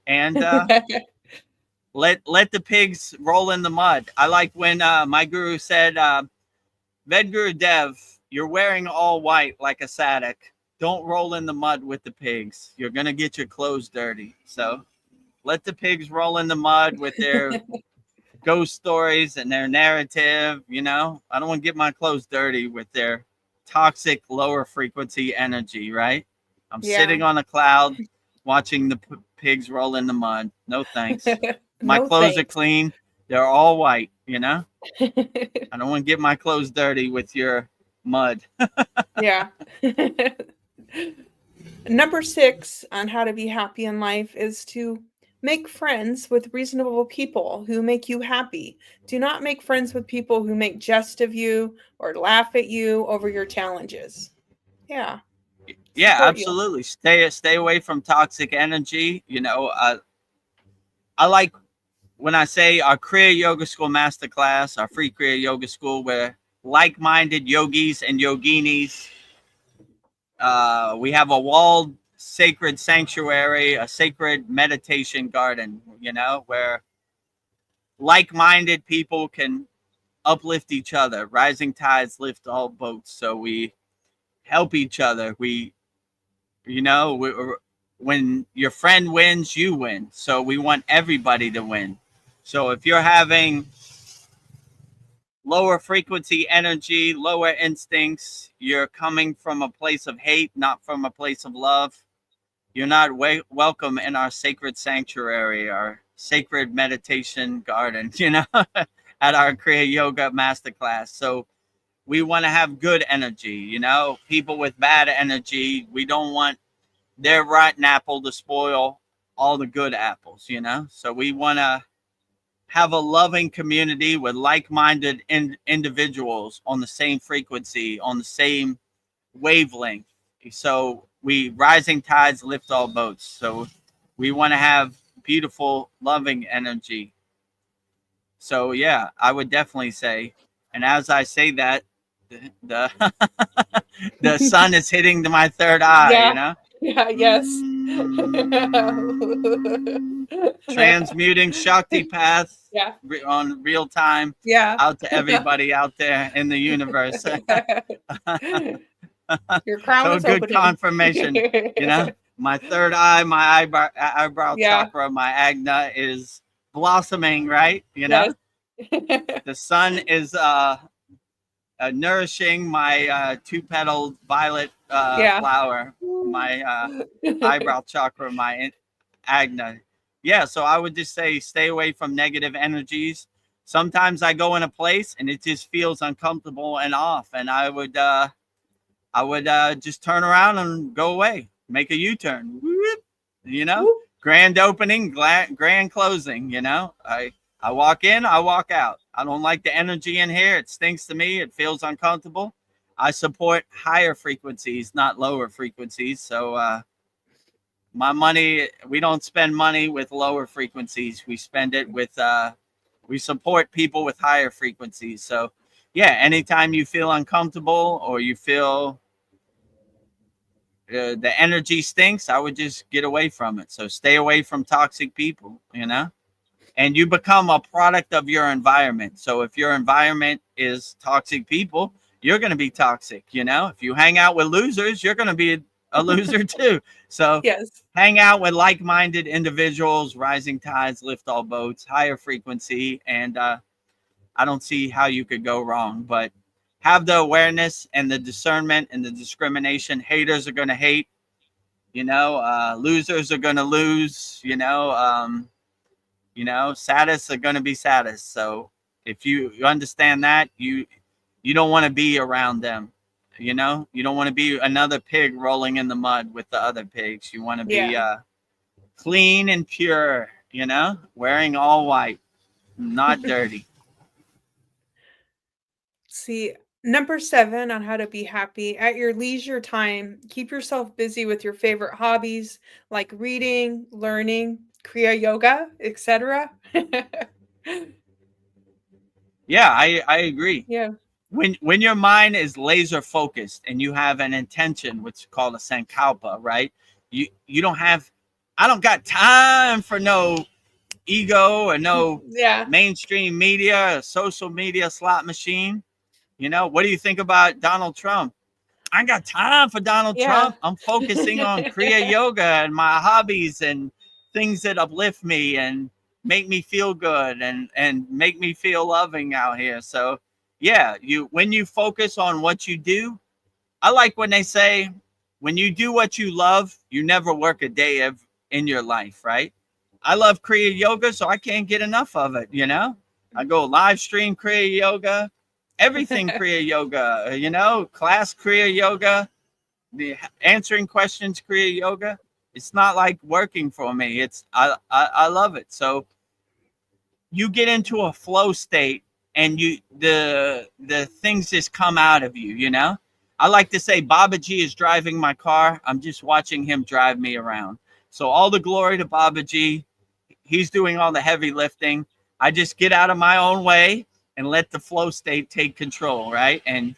and let the pigs roll in the mud. I like when my guru said, Vedagurudev, you're wearing all white like a Sadik. Don't roll in the mud with the pigs. You're gonna get your clothes dirty. So let the pigs roll in the mud with their ghost stories and their narrative. I don't want to get my clothes dirty with their toxic lower frequency energy. Right? I'm Yeah. sitting on a cloud watching the pigs roll in the mud. No thanks. My No clothes are thanks. clean. They're all white. I don't want to get my clothes dirty with your mud. Yeah. Number 6 on how to be happy in life is to make friends with reasonable people who make you happy. Do not make friends with people who make jest of you or laugh at you over your challenges. Yeah. Yeah, Support you. absolutely. Stay away from toxic energy. I like when I say our Kriya Yoga School Masterclass, our free Kriya Yoga School, where like-minded yogis and yoginis. We have a walled sacred sanctuary, a sacred meditation garden. Where like-minded people can uplift each other. Rising tides lift all boats. So we help each other. When your friend wins, you win. So we want everybody to win. So if you're having lower frequency energy, lower instincts, you're coming from a place of hate, not from a place of love. You're not welcome in our sacred sanctuary, our sacred meditation garden, at our Kriya Yoga Masterclass. So we want to have good energy, people with bad energy. We don't want their rotten apple to spoil all the good apples, So we want to have a loving community with like-minded individuals on the same frequency, on the same wavelength. So rising tides lift all boats. So we want to have beautiful, loving energy. So yeah, I would definitely say, and as I say that, the the sun is hitting my third eye, Yeah. Yeah, yes. Transmuting Shakti path Yeah. on real time Yeah. out to everybody out there in the universe. Your crown So is good opening. confirmation, my third eye, my eyebrow Yeah. chakra, my agna is blossoming, right? Yes. The sun is nourishing my two-petaled violet Yeah. flower, my eyebrow chakra, my agna. Yeah, so I would just say stay away from negative energies. Sometimes I go in a place and it just feels uncomfortable and off, and I would just turn around and go away, make a U-turn. Whoop, Whoop. grand opening, grand closing. I walk in, I walk out. I don't like the energy in here. It stinks to me. It feels uncomfortable. I support higher frequencies, not lower frequencies. So my money, we don't spend money with lower frequencies. We spend it with we support people with higher frequencies. So yeah, anytime you feel uncomfortable or you feel the energy stinks, I would just get away from it. So stay away from toxic people. and you become a product of your environment. So if your environment is toxic people, you're going to be toxic. You know, if you hang out with losers, you're going to be a loser too. So Yes. hang out with like-minded individuals. Rising tides lift all boats. Higher frequency, and I don't see how you could go wrong. But have the awareness and the discernment and the discrimination. Haters are going to hate. You know, losers are going to lose. You know, sadists are going to be sadists. So if you understand that, you don't want to be around them. You know, you don't want to be another pig rolling in the mud with the other pigs. You want to be Yeah. clean and pure, you know, wearing all white, not dirty. See, number 7 on how to be happy. At your leisure time, keep yourself busy with your favorite hobbies like reading, learning, Kriya yoga, etc. Yeah, I agree. Yeah. When your mind is laser focused and you have an intention, which is called a sankalpa, right? You don't have, I don't got time for no ego or no Yeah. mainstream media or social media slot machine. You know, what do you think about Donald Trump? I ain't got time for Donald Yeah. Trump. I'm focusing on Kriya yoga and my hobbies and things that uplift me and make me feel good and make me feel loving out here. So yeah, when you focus on what you do, I like when they say when you do what you love, you never work a day in your life, right? I love Kriya yoga, so I can't get enough of it, you know? I go live stream Kriya yoga, everything Kriya yoga, you know, class Kriya yoga, the answering questions Kriya yoga. It's not like working for me. It's I love it. So you get into a flow state and the things just come out of you, you know? I like to say Babaji is driving my car. I'm just watching him drive me around. So all the glory to Babaji. He's doing all the heavy lifting. I just get out of my own way and let the flow state take control, right? And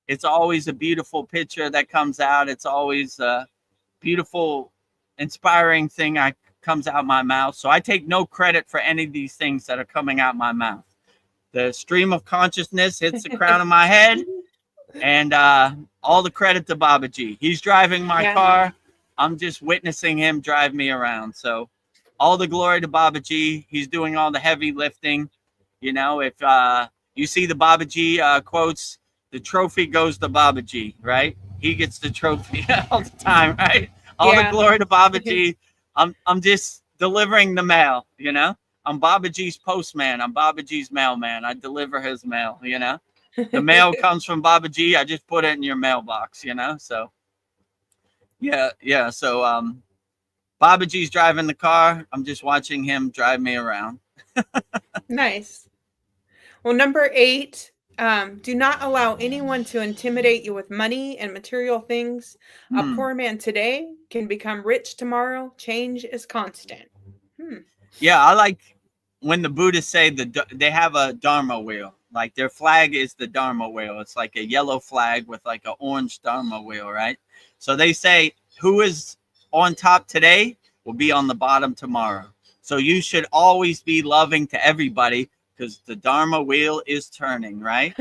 it's always a beautiful picture that comes out. It's always a beautiful, inspiring thing I comes out my mouth. So I take no credit for any of these things that are coming out my mouth. The stream of consciousness hits the crown of my head, and all the credit to Babaji. He's driving my Yeah. car. I'm just witnessing him drive me around. So all the glory to Babaji. He's doing all the heavy lifting. You know, if you see the Babaji quotes, the trophy goes to Babaji, right? He gets the trophy all the time, right? All the Yeah. glory to Babaji. I'm just delivering the mail, you know? I'm Babaji's postman. I'm Babaji's mailman. I deliver his mail, you know? The mail comes from Babaji. I just put it in your mailbox, you know? So yeah. So Babaji's driving the car. I'm just watching him drive me around. Nice. Well, number 8, do not allow anyone to intimidate you with money and material things. A Hmm. poor man today can become rich tomorrow. Change is constant. Yeah, I like when the Buddhists say they have a Dharma wheel. Like their flag is the Dharma wheel. It's like a yellow flag with like an orange Dharma wheel, right? So they say who is on top today will be on the bottom tomorrow. So you should always be loving to everybody because the Dharma wheel is turning, right?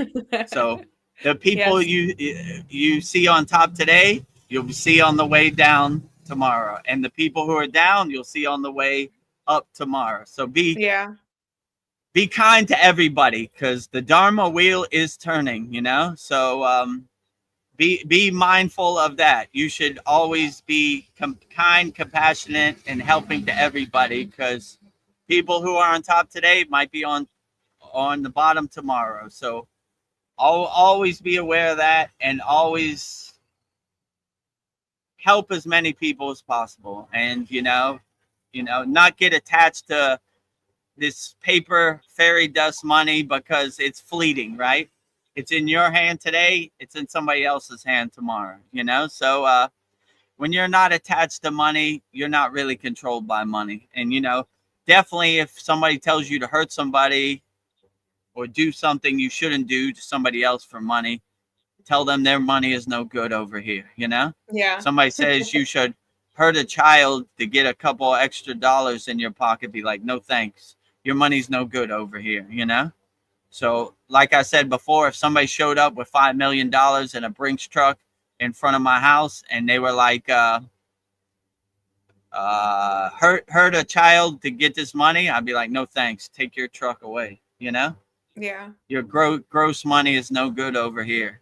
So the people Yes. you see on top today, you'll see on the way down tomorrow, and the people who are down, you'll see on the way up tomorrow. So Yeah. be kind to everybody because the Dharma wheel is turning. You know, so be mindful of that. You should always be kind, compassionate, and helping to everybody because people who are on top today might be on the bottom tomorrow. So I'll always be aware of that and always help as many people as possible. And not get attached to this paper fairy dust money because it's fleeting, right? It's in your hand today, it's in somebody else's hand tomorrow, you know? So when you're not attached to money, you're not really controlled by money. And definitely if somebody tells you to hurt somebody or do something you shouldn't do to somebody else for money, tell them their money is no good over here, you know? Yeah. Somebody says you should hurt a child to get a couple extra dollars in your pocket, be like, no thanks. your money's no good over here, you know? So, like I said before, if somebody showed up with $5 million in a Brinks truck in front of my house and they were like, hurt a child to get this money, I'd be like, no thanks, take your truck away, you know? Yeah. Your gross money is no good over here.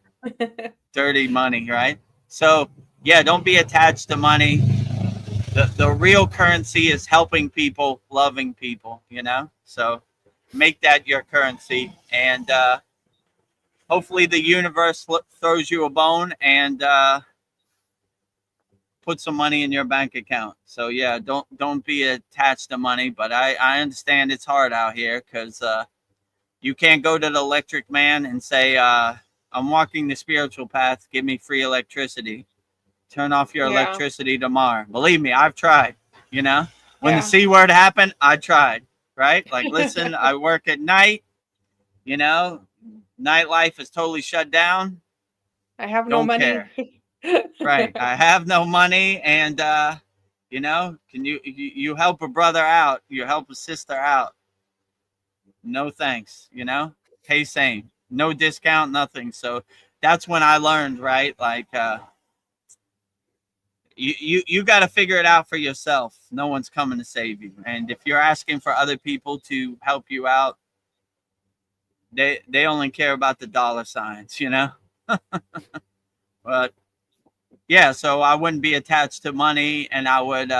Dirty money, right? So, yeah, don't be attached to money. The real currency is helping people, loving people, you know? So make that your currency. And hopefully the universe throws you a bone and put some money in your bank account. So yeah, don't be attached to money. But I understand it's hard out here because you can't go to the electric man and say, I'm walking the spiritual path, give me free electricity. Turn off your Yeah. electricity tomorrow. Believe me, I've tried, you know? When Yeah. the C word happened, I tried, right? Like, listen, I work at night, you know, nightlife is totally shut down. I have no Don't money. care. Right. I have no money. And, you know, can you help a brother out? You help a sister out. No thanks, you know? Pay same. No discount, nothing. So that's when I learned, right? Like, you got to figure it out for yourself. No one's coming to save you. And if you're asking for other people to help you out, they only care about the dollar signs, you know? But yeah, so I wouldn't be attached to money, and I would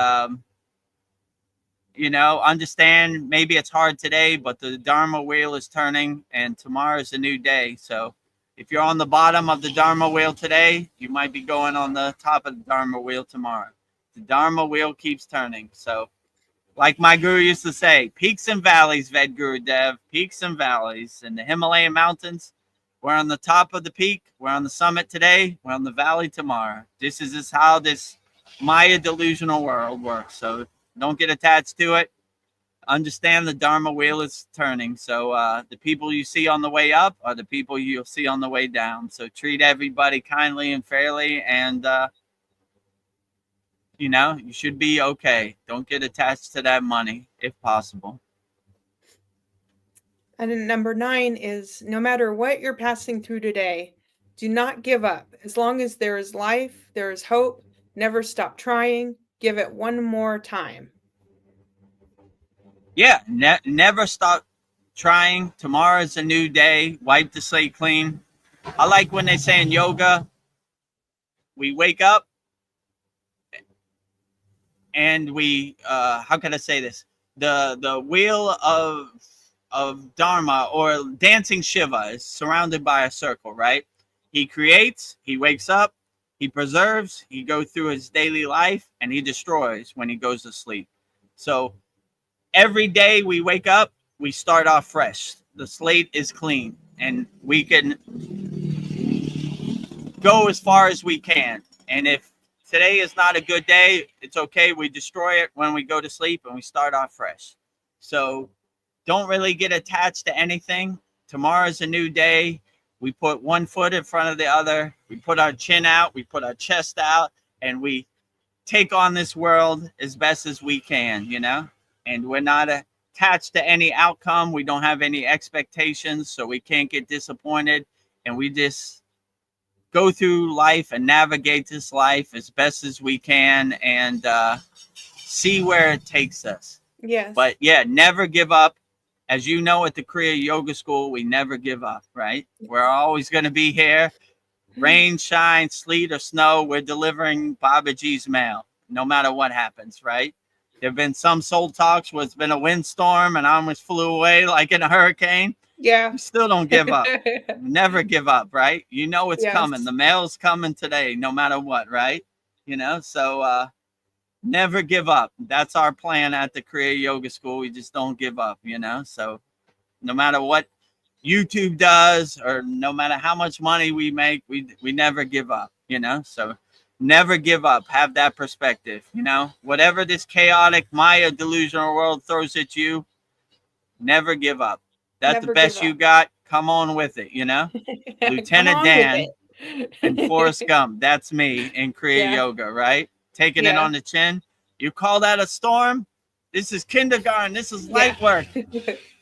you know, understand maybe it's hard today, but the Dharma wheel is turning and tomorrow is a new day. So if you're on the bottom of the Dharma wheel today, you might be going on the top of the Dharma wheel tomorrow. The Dharma wheel keeps turning. So like my guru used to say, peaks and valleys, Vedagurudev, peaks and valleys. In the Himalayan mountains, we're on the top of the peak. We're on the summit today. We're on the valley tomorrow. This is just how this Maya delusional world works. So don't get attached to it. Understand the Dharma wheel is turning. So the people you see on the way up are the people you'll see on the way down. So treat everybody kindly and fairly, and you know, you should be okay. Don't get attached to that money if possible. And then number 9 is no matter what you're passing through today, do not give up. As long as there is life, there is hope. Never stop trying. Give it one more time. Yeah, never stop trying. Tomorrow is a new day. Wipe the slate clean. I like when they say in yoga, we wake up and we how can I say this? The wheel of Dharma or dancing Shiva is surrounded by a circle, right? He creates, he wakes up, he preserves, he goes through his daily life, and he destroys when he goes to sleep. So every day we wake up, we start off fresh. The slate is clean, and we can go as far as we can. And if today is not a good day, it's okay. We destroy it when we go to sleep and we start off fresh. So don't really get attached to anything. Tomorrow's a new day. We put one foot in front of the other. We put our chin out. We put our chest out, and we take on this world as best as we can, you know? And we're not attached to any outcome. We don't have any expectations, so we can't get disappointed. And we just go through life and navigate this life as best as we can and see where it takes us. Yes. But yeah, never give up. As you know, at the Kriya Yoga School, we never give up, right? We're always going to be here. Rain, shine, sleet, or snow, we're delivering Babaji's mail, no matter what happens, right? There have been some soul talks where it's been a windstorm and I almost flew away like in a hurricane. Yeah. We still don't give up. Never give up, right? You know it's coming. The mail's coming today, no matter what, right? You know, so never give up. That's our plan at the Kriya Yoga School. We just don't give up, you know? So no matter what YouTube does or no matter how much money we make, we never give up, you know? So never give up. Have that perspective, you know? Whatever this chaotic Maya delusional world throws at you, never give up. That's Never the best give you up. got. Come on with it, you know? Lieutenant Dan and Forrest Gump. That's me in Kriya Yeah. Yoga, right? Taking it Yeah. on the chin. You call that a storm? This is kindergarten. This is Yeah. light work.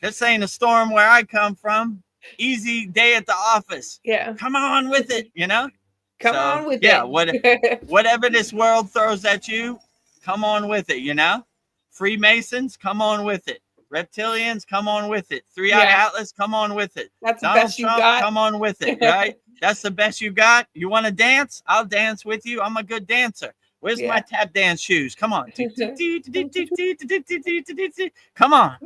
This ain't a storm where I come from. Easy day at the office. Yeah. Come on with it, you know? Come So, on with yeah, it. whatever this world throws at you, come on with it, you know? Freemasons, come on with it. Reptilians, come on with it. Three-Eye Yeah. Atlas, come on with it. That's the Donald best you Trump, got. come on with it, right? That's the best you got. You want to dance? I'll dance with you. I'm a good dancer. Where's my Yeah. tap dance shoes? Come on. Come on.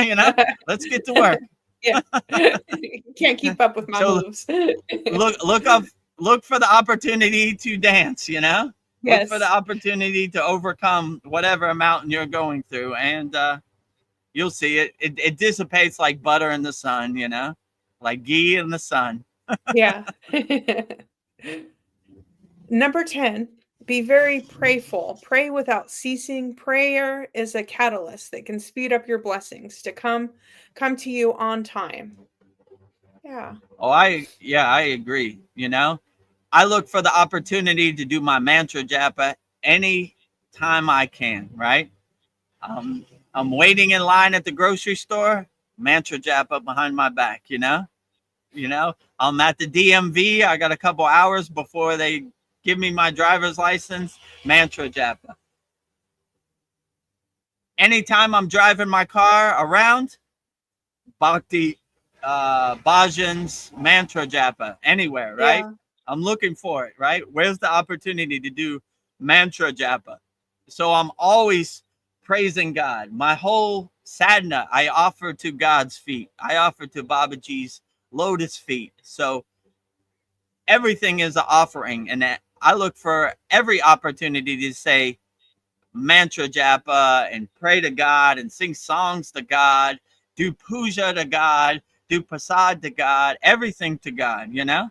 You know, let's get to work. Yeah. Can't keep up with my So moves. look for the opportunity to dance, you know? Look Yes. for the opportunity to overcome whatever mountain you're going through, and you'll see it. It dissipates like butter in the sun, you know, like ghee in the sun. Yeah. Number 10, be very prayful. Pray without ceasing. Prayer is a catalyst that can speed up your blessings to come to you on time. Yeah. Oh, I agree. You know, I look for the opportunity to do my mantra japa any time I can. Right. I'm waiting in line at the grocery store. Mantra japa behind my back. You know, I'm at the DMV. I got a couple hours before they give me my driver's license. Mantra japa. Anytime I'm driving my car around, Bhakti, bhajans, mantra japa, anywhere, right? Yeah. I'm looking for it, right? Where's the opportunity to do mantra japa? So I'm always praising God. My whole sadhana, I offer to God's feet. I offer to Babaji's lotus feet. So everything is an offering, and I look for every opportunity to say mantra japa and pray to God and sing songs to God, do puja to God, do prasad to God, everything to God, you know?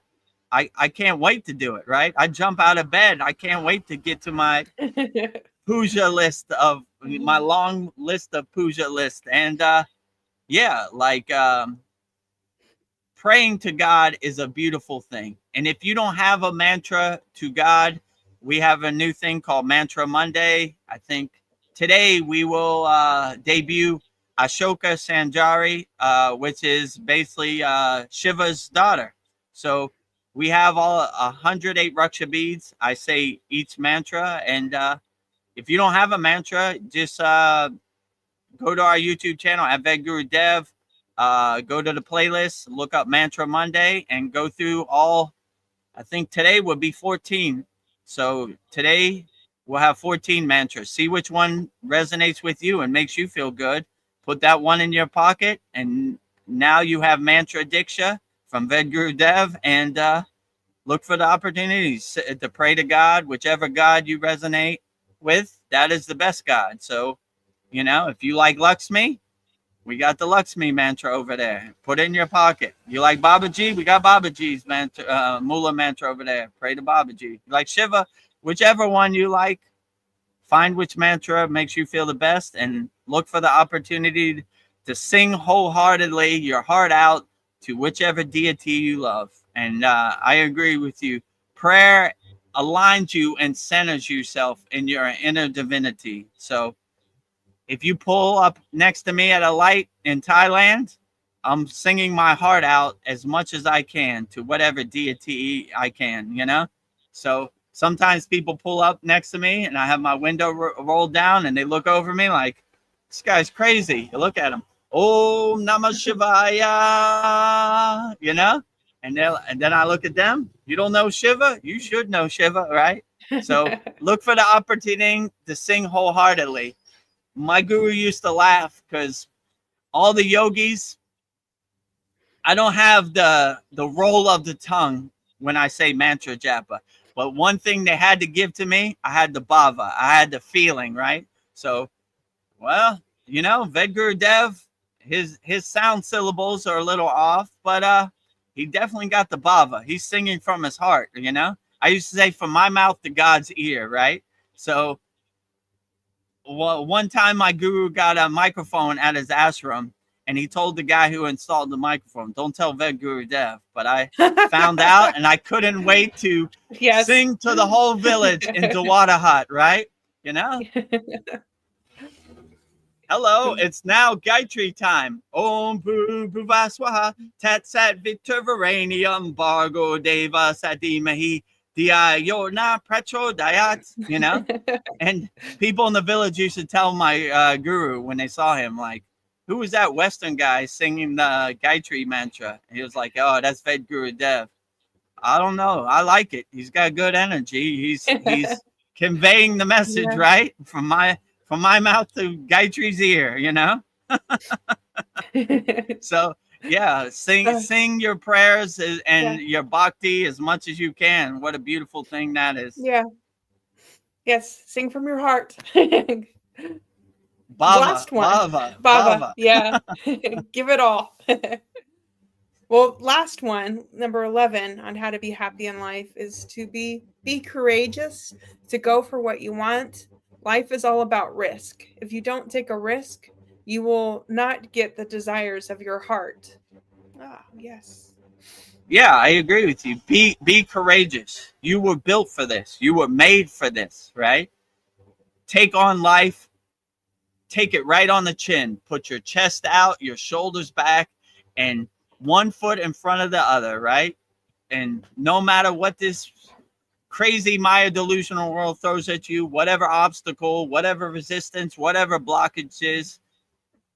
I can't wait to do it, right? I jump out of bed. I can't wait to get to my puja list of my long list of puja list. And yeah, like praying to God is a beautiful thing. And if you don't have a mantra to God, we have a new thing called Mantra Monday. I think today we will debut Ashoka Sanjari, which is basically Shiva's daughter. So we have all 108 Raksha beads. I say each mantra. And if you don't have a mantra, just go to our YouTube channel at Vedagurudev. Go to the playlist, look up Mantra Monday, and go through all. I think today would be 14. So today we'll have 14 mantras. See which one resonates with you and makes you feel good. Put that one in your pocket, and now you have Mantra Diksha from Vedagurudev, and look for the opportunities to pray to God, whichever God you resonate with. That is the best God. So, you know, if you like Lakshmi, we got the Lakshmi mantra over there. Put it in your pocket. You like Babaji? We got Babaji's mantra, Mula mantra over there. Pray to Babaji. You like Shiva? Whichever one you like, find which mantra makes you feel the best, and look for the opportunity to sing wholeheartedly your heart out to whichever deity you love. And I agree with you. Prayer aligns you and centers yourself in your inner divinity. So if you pull up next to me at a light in Thailand, I'm singing my heart out as much as I can to whatever deity I can, you know? So sometimes people pull up next to me and I have my window rolled down and they look over me like, this guy's crazy. You look at him. Om Namah Shivaya, you know? And then I look at them. You don't know Shiva? You should know Shiva, right? So look for the opportunity to sing wholeheartedly. My guru used to laugh because all the yogis, I don't have the roll of the tongue when I say mantra japa. But one thing they had to give to me, I had the bhava. I had the feeling, right? So, well, you know, Vedagurudev, his sound syllables are a little off, but he definitely got the bhava. He's singing from his heart, you know? I used to say from my mouth to God's ear, right? So well, one time my guru got a microphone at his ashram, and he told the guy who installed the microphone, don't tell Vedagurudev. But I found out, and I couldn't wait to sing to the whole village in Dawada Hut, right? You know? Hello, it's now Gayatri time. Om Bhuva Swaha Tat Sat Viturvaranium Bargo Deva Sadimahi Diayona Prachodayat. You know? And people in the village used to tell my guru when they saw him, like, who was that Western guy singing the Gayatri mantra? He was like, oh, that's Vedagurudev. I don't know. I like it. He's got good energy. He's conveying the message Yeah. right from my mouth to Gayatri's ear, you know? So yeah, sing your prayers and your bhakti as much as you can. What a beautiful thing that is. Yeah. Yes, sing from your heart. Bhava, Last one. bhava, Baba. bhava. Yeah. Give it all. Well, last one, number 11 on how to be happy in life is to be courageous, to go for what you want. Life is all about risk. If you don't take a risk, you will not get the desires of your heart. Ah, yes. Yeah, I agree with you. Be courageous. You were built for this. You were made for this, right? Take on life. Take it right on the chin. Put your chest out, your shoulders back, and one foot in front of the other, right? And no matter what this crazy Maya delusional world throws at you, whatever obstacle, whatever resistance, whatever blockage is,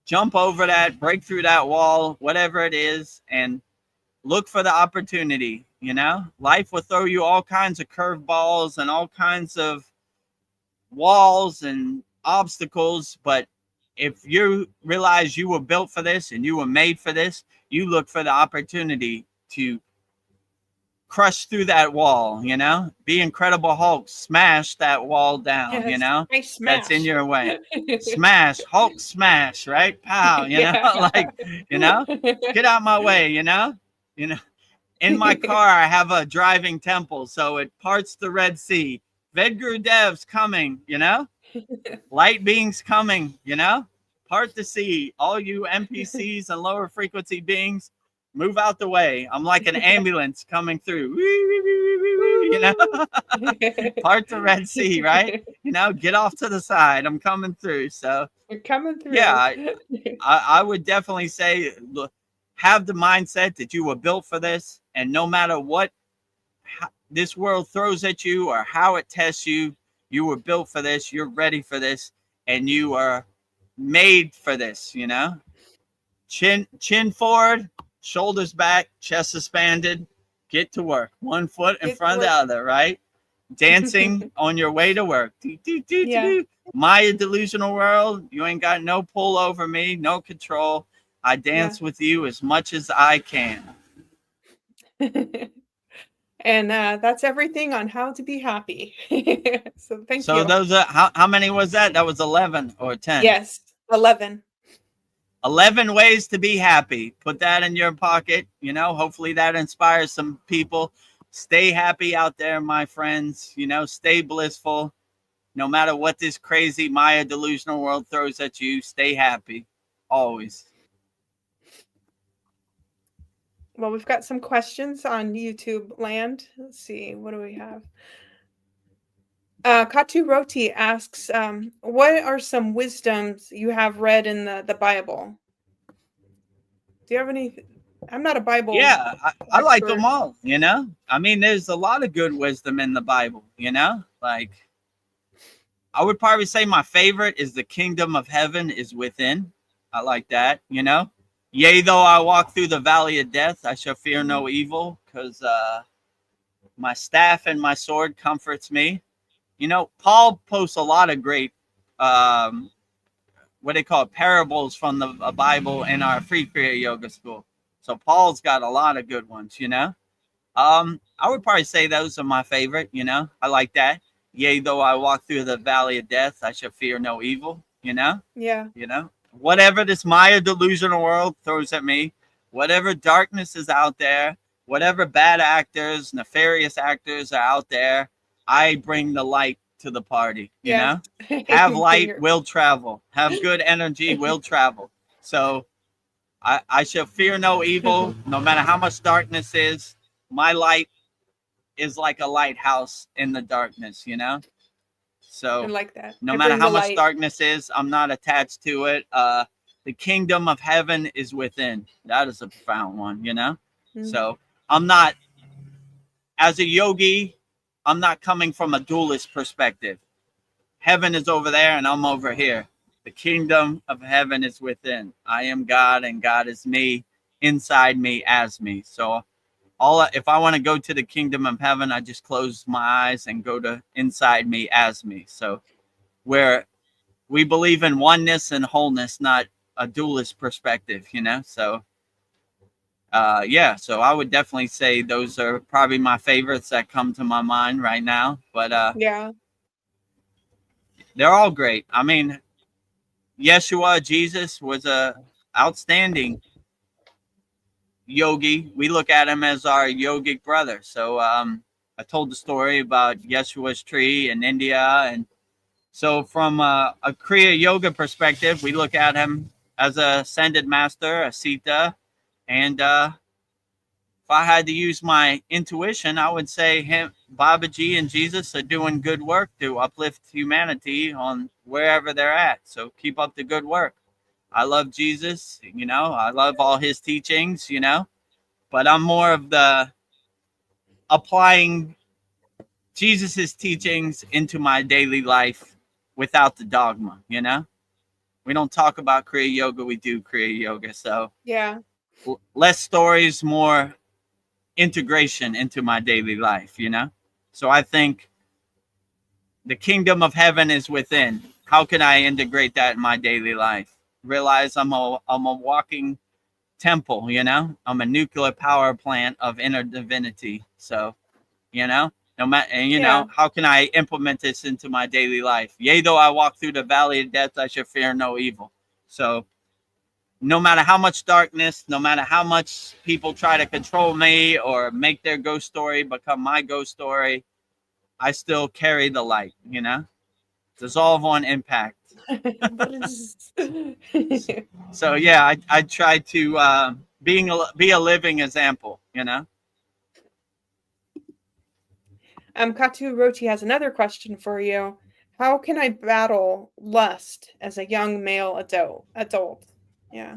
jump over that, break through that wall, whatever it is, and look for the opportunity. You know, life will throw you all kinds of curveballs and all kinds of walls and obstacles, but if you realize you were built for this and you were made for this, you look for the opportunity to crush through that wall, you know, be Incredible Hulk, smash that wall down, Yes. you know, I smash. that's in your way. Smash, Hulk smash, right? Pow, you know, like, you know, get out my way, you know. In my car, I have a driving temple, so it parts the Red Sea. Vedgurudev's coming, you know, light beings coming, you know, part the sea. All you NPCs and lower frequency beings, move out the way. I'm like an ambulance coming through, you know, part the Red Sea, right? You know, get off to the side. I'm coming through. So You're coming through. yeah, I would definitely say, look, have the mindset that you were built for this, and no matter what this world throws at you or how it tests you, you were built for this, you're ready for this, and you are made for this, you know? Chin forward, shoulders back, chest expanded, get to work. One foot in front of the other, right? Dancing on your way to work. Yeah. Maya delusional world, you ain't got no pull over me, no control. I dance with you as much as I can. And that's everything on how to be happy. So thank you. So those are how many was that? That was 11 or 10. Yes, 11. 11 ways to be happy. Put that in your pocket. You know, hopefully that inspires some people. Stay happy out there, my friends. You know, stay blissful. No matter what this crazy Maya delusional world throws at you, stay happy. Always. Well, we've got some questions on YouTube land. Let's see, what do we have? Katu Roti asks, what are some wisdoms you have read in the Bible? Do you have any? I'm not a Bible. Yeah, I like them all, you know? I mean, there's a lot of good wisdom in the Bible, you know? Like, I would probably say my favorite is the kingdom of heaven is within. I like that, you know? Yea, though I walk through the valley of death, I shall fear no evil, because my staff and my sword comforts me. You know, Paul posts a lot of great, what they call parables from the Bible in our free Kriya Yoga school. So Paul's got a lot of good ones, you know. I would probably say those are my favorite, you know. I like that. Yea, though I walk through the valley of death, I shall fear no evil, you know. Yeah. You know. Whatever this Maya delusional world throws at me, whatever darkness is out there, whatever bad actors, nefarious actors are out there, I bring the light to the party, you know? Have light, will travel. Have good energy, will travel. So I shall fear no evil, no matter how much darkness is. My light is like a lighthouse in the darkness, you know? So like that. no I matter bring how the much light. darkness is, I'm not attached to it. The kingdom of heaven is within. That is a profound one, you know? Mm. So I'm not, as a yogi, I'm not coming from a dualist perspective. Heaven is over there and I'm over here. The kingdom of heaven is within. I am God and God is me, inside me, as me. So if I want to go to the kingdom of heaven, I just close my eyes and go to inside me, as me. So where we believe in oneness and wholeness, not a dualist perspective, you know? So yeah, so I would definitely say those are probably my favorites that come to my mind right now. But Yeah. they're all great. I mean, Yeshua, Jesus, was a outstanding yogi. We look at him as our yogic brother. So I told the story about Yeshua's tree in India. And so from a Kriya Yoga perspective, we look at him as a ascended master, a Sita. And if I had to use my intuition, I would say him, Babaji and Jesus are doing good work to uplift humanity on wherever they're at. So keep up the good work. I love Jesus, you know, I love all his teachings, you know, but I'm more of the applying Jesus's teachings into my daily life without the dogma, you know. We don't talk about Kriya Yoga, we do Kriya Yoga. So Yeah. less stories, more integration into my daily life, you know. So I think the kingdom of heaven is within. How can I integrate that in my daily life? Realize I'm a walking temple, you know. I'm a nuclear power plant of inner divinity. So, you know, no matter, and you Yeah. know, how can I implement this into my daily life? Yea, though I walk through the valley of death, I shall fear no evil. So no matter how much darkness, no matter how much people try to control me or make their ghost story become my ghost story, I still carry the light, you know? Dissolve on impact. That is So yeah, I try to be a living example, you know? Katu Roti has another question for you. How can I battle lust as a young male adult? Yeah.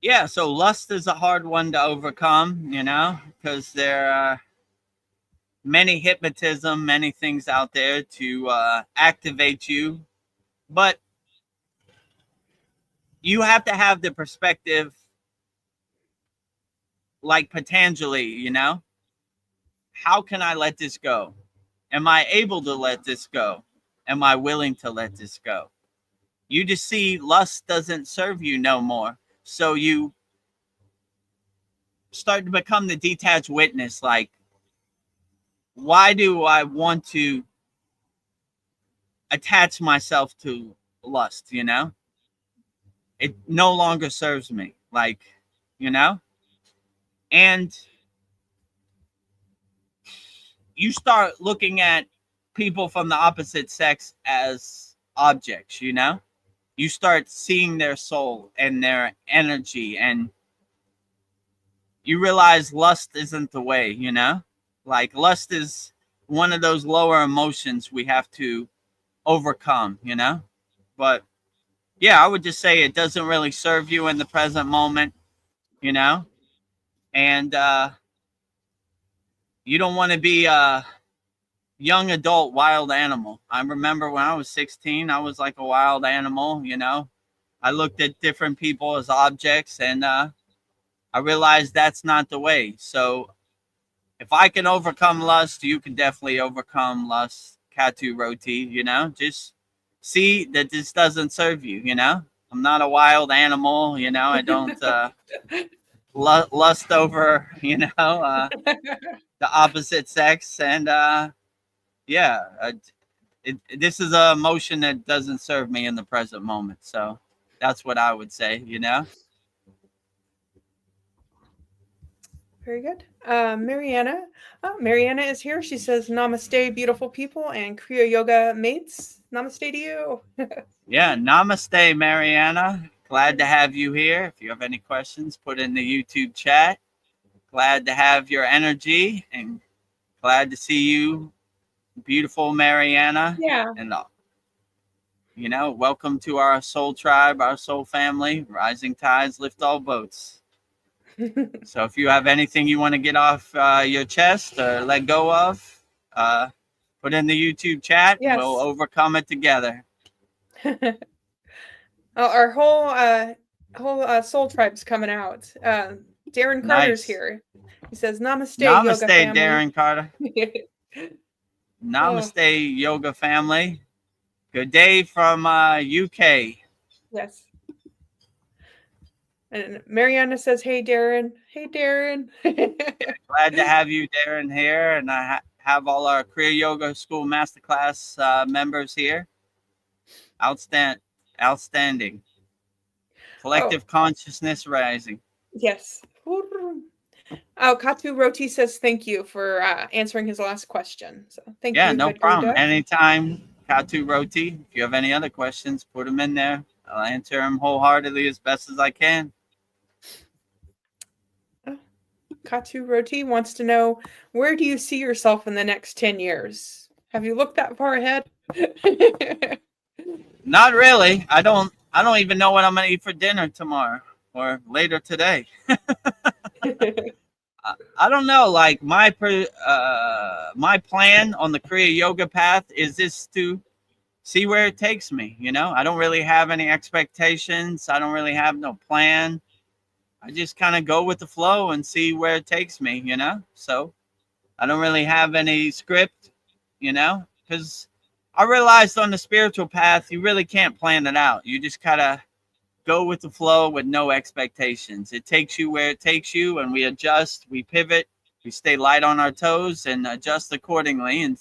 Yeah, so lust is a hard one to overcome, you know, because there are many hypnotism, many things out there to activate you. But you have to have the perspective like Patanjali, you know? How can I let this go? Am I able to let this go? Am I willing to let this go? You just see lust doesn't serve you no more. So you start to become the detached witness. Like, why do I want to attach myself to lust, you know? It no longer serves me. Like, you know? And you start looking at people from the opposite sex as objects, you know? You start seeing their soul and their energy, and you realize lust isn't the way, you know? Like, lust is one of those lower emotions we have to overcome, you know? But yeah, I would just say it doesn't really serve you in the present moment, you know? And you don't want to be a young adult wild animal. I remember when I was 16, I was like a wild animal, you know? I looked at different people as objects, and I realized that's not the way. So if I can overcome lust, you can definitely overcome lust. Katu Roti, you know, just see that this doesn't serve you, you know. I'm not a wild animal, you know. I don't lust over, you know, the opposite sex. And yeah, this is a emotion that doesn't serve me in the present moment. So that's what I would say, you know. Very good. Mariana. Oh, Mariana is here. She says, Namaste, beautiful people and Kriya Yoga mates. Namaste to you. Yeah, namaste, Mariana. Glad to have you here. If you have any questions, put in the YouTube chat. Glad to have your energy and glad to see you, beautiful Mariana. Yeah. And you know, welcome to our soul tribe, our soul family. Rising tides lift all boats. So if you have anything you want to get off your chest or let go of, put in the YouTube chat. Yes. We'll overcome it together. Our whole soul tribe's coming out. Darren Carter's Nice. here. He says, "Namaste, yoga Namaste, family." Darren Carter. Namaste, yoga family. Good day from UK. Yes. And Mariana says, "Hey, Darren. Hey, Darren." Glad to have you, Darren, here. And I have all our Kriya Yoga School Masterclass members here. Outstanding. Collective consciousness rising. Yes. Oh, Katu Roti says thank you for answering his last question. So thank you. Yeah, no Vedagurudev. problem. Anytime, Katu Roti. If you have any other questions, put them in there. I'll answer them wholeheartedly as best as I can. Katu Roti wants to know, where do you see yourself in the next 10 years? Have you looked that far ahead? Not really. I don't even know what I'm gonna eat for dinner tomorrow or later today. I don't know. Like my plan on the Kriya Yoga path is just to see where it takes me. You know, I don't really have any expectations. I don't really have no plan. I just kind of go with the flow and see where it takes me. You know, so I don't really have any script. You know, because I realized on the spiritual path, you really can't plan it out. You just gotta go with the flow with no expectations. It takes you where it takes you, and we adjust, we pivot, we stay light on our toes and adjust accordingly and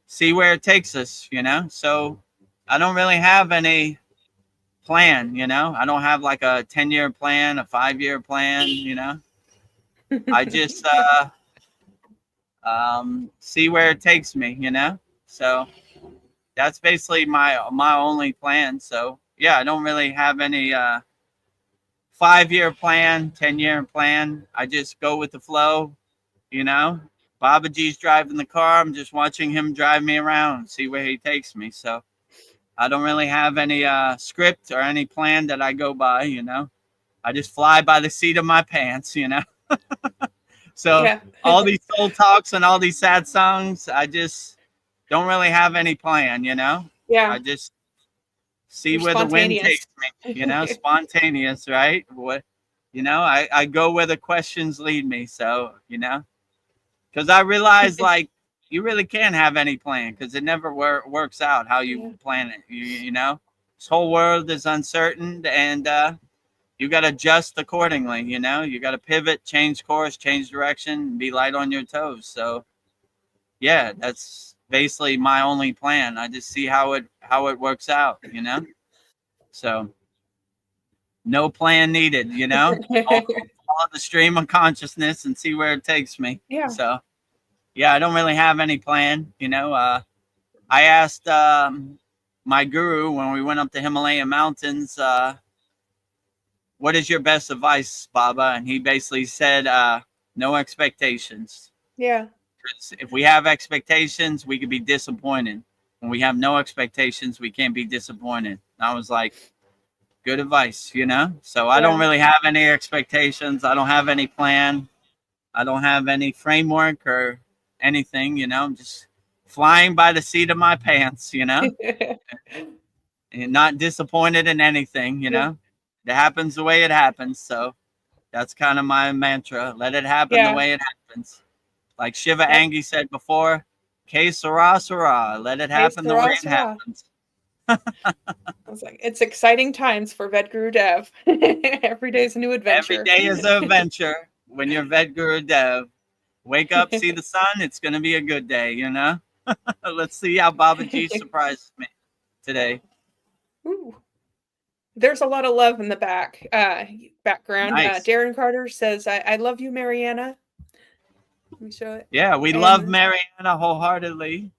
see where it takes us, you know? So I don't really have any plan, you know? I don't have like a 10-year plan, a 5-year plan, you know? I just see where it takes me, you know? So that's basically my only plan. So yeah, I don't really have any 5-year plan, 10-year plan. I just go with the flow, you know. Babaji's driving the car. I'm just watching him drive me around, see where he takes me. So I don't really have any script or any plan that I go by, you know. I just fly by the seat of my pants, you know. So yeah. All these soul talks and all these sad songs, I just don't really have any plan, you know. Yeah. I just see where the wind takes me, you know, spontaneous, right? What, you know, I go where the questions lead me. So, you know, because I realize like you really can't have any plan because it never works out how you plan it. You know, this whole world is uncertain and you got to adjust accordingly. You know, you got to pivot, change course, change direction, be light on your toes. So, yeah, that's basically my only plan. I just see how it works out, you know. So no plan needed, you know. Follow the stream of consciousness and see where it takes me. Yeah. So yeah, I don't really have any plan, you know. I asked my guru when we went up the Himalayan mountains, what is your best advice, Baba? And he basically said no expectations. Yeah. If we have expectations, we could be disappointed. When we have no expectations, we can't be disappointed. And I was like, good advice, you know? So I don't really have any expectations. I don't have any plan. I don't have any framework or anything, you know? I'm just flying by the seat of my pants, you know? And not disappointed in anything, you know? It happens the way it happens. So that's kind of my mantra. Let it happen the way it happens. Like Shiva Angi said before, K Sarah Sarah, let it happen the way it happens. I was like, it's exciting times for Vedagurudev. Every day is a new adventure. Every day is an adventure when you're Vedagurudev. Wake up, see the sun, it's going to be a good day, you know? Let's see how Babaji surprises me today. Ooh. There's a lot of love in the background. Nice. Darren Carter says, I love you, Mariana. Let me show it. Yeah, we love Mariana wholeheartedly.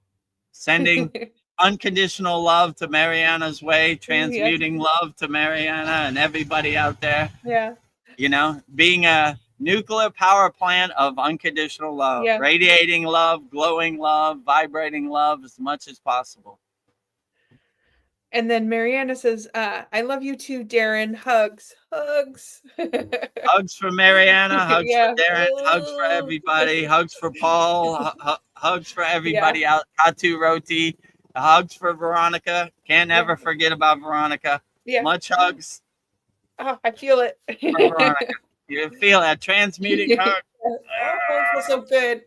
Sending unconditional love to Mariana's way, transmuting love to Mariana and everybody out there. Yeah. You know, being a nuclear power plant of unconditional love, Yeah. radiating love, glowing love, vibrating love as much as possible. And then Mariana says, I love you too, Darren. Hugs. Hugs. Hugs for Mariana, hugs for Yeah. Darren, hugs for everybody, hugs for Paul, hugs for everybody out. Katu Roti, hugs for Veronica. Can't ever forget about Veronica. Yeah. Much hugs Oh, I feel it. for Veronica. You feel that transmuting hug? Oh, it feels so good.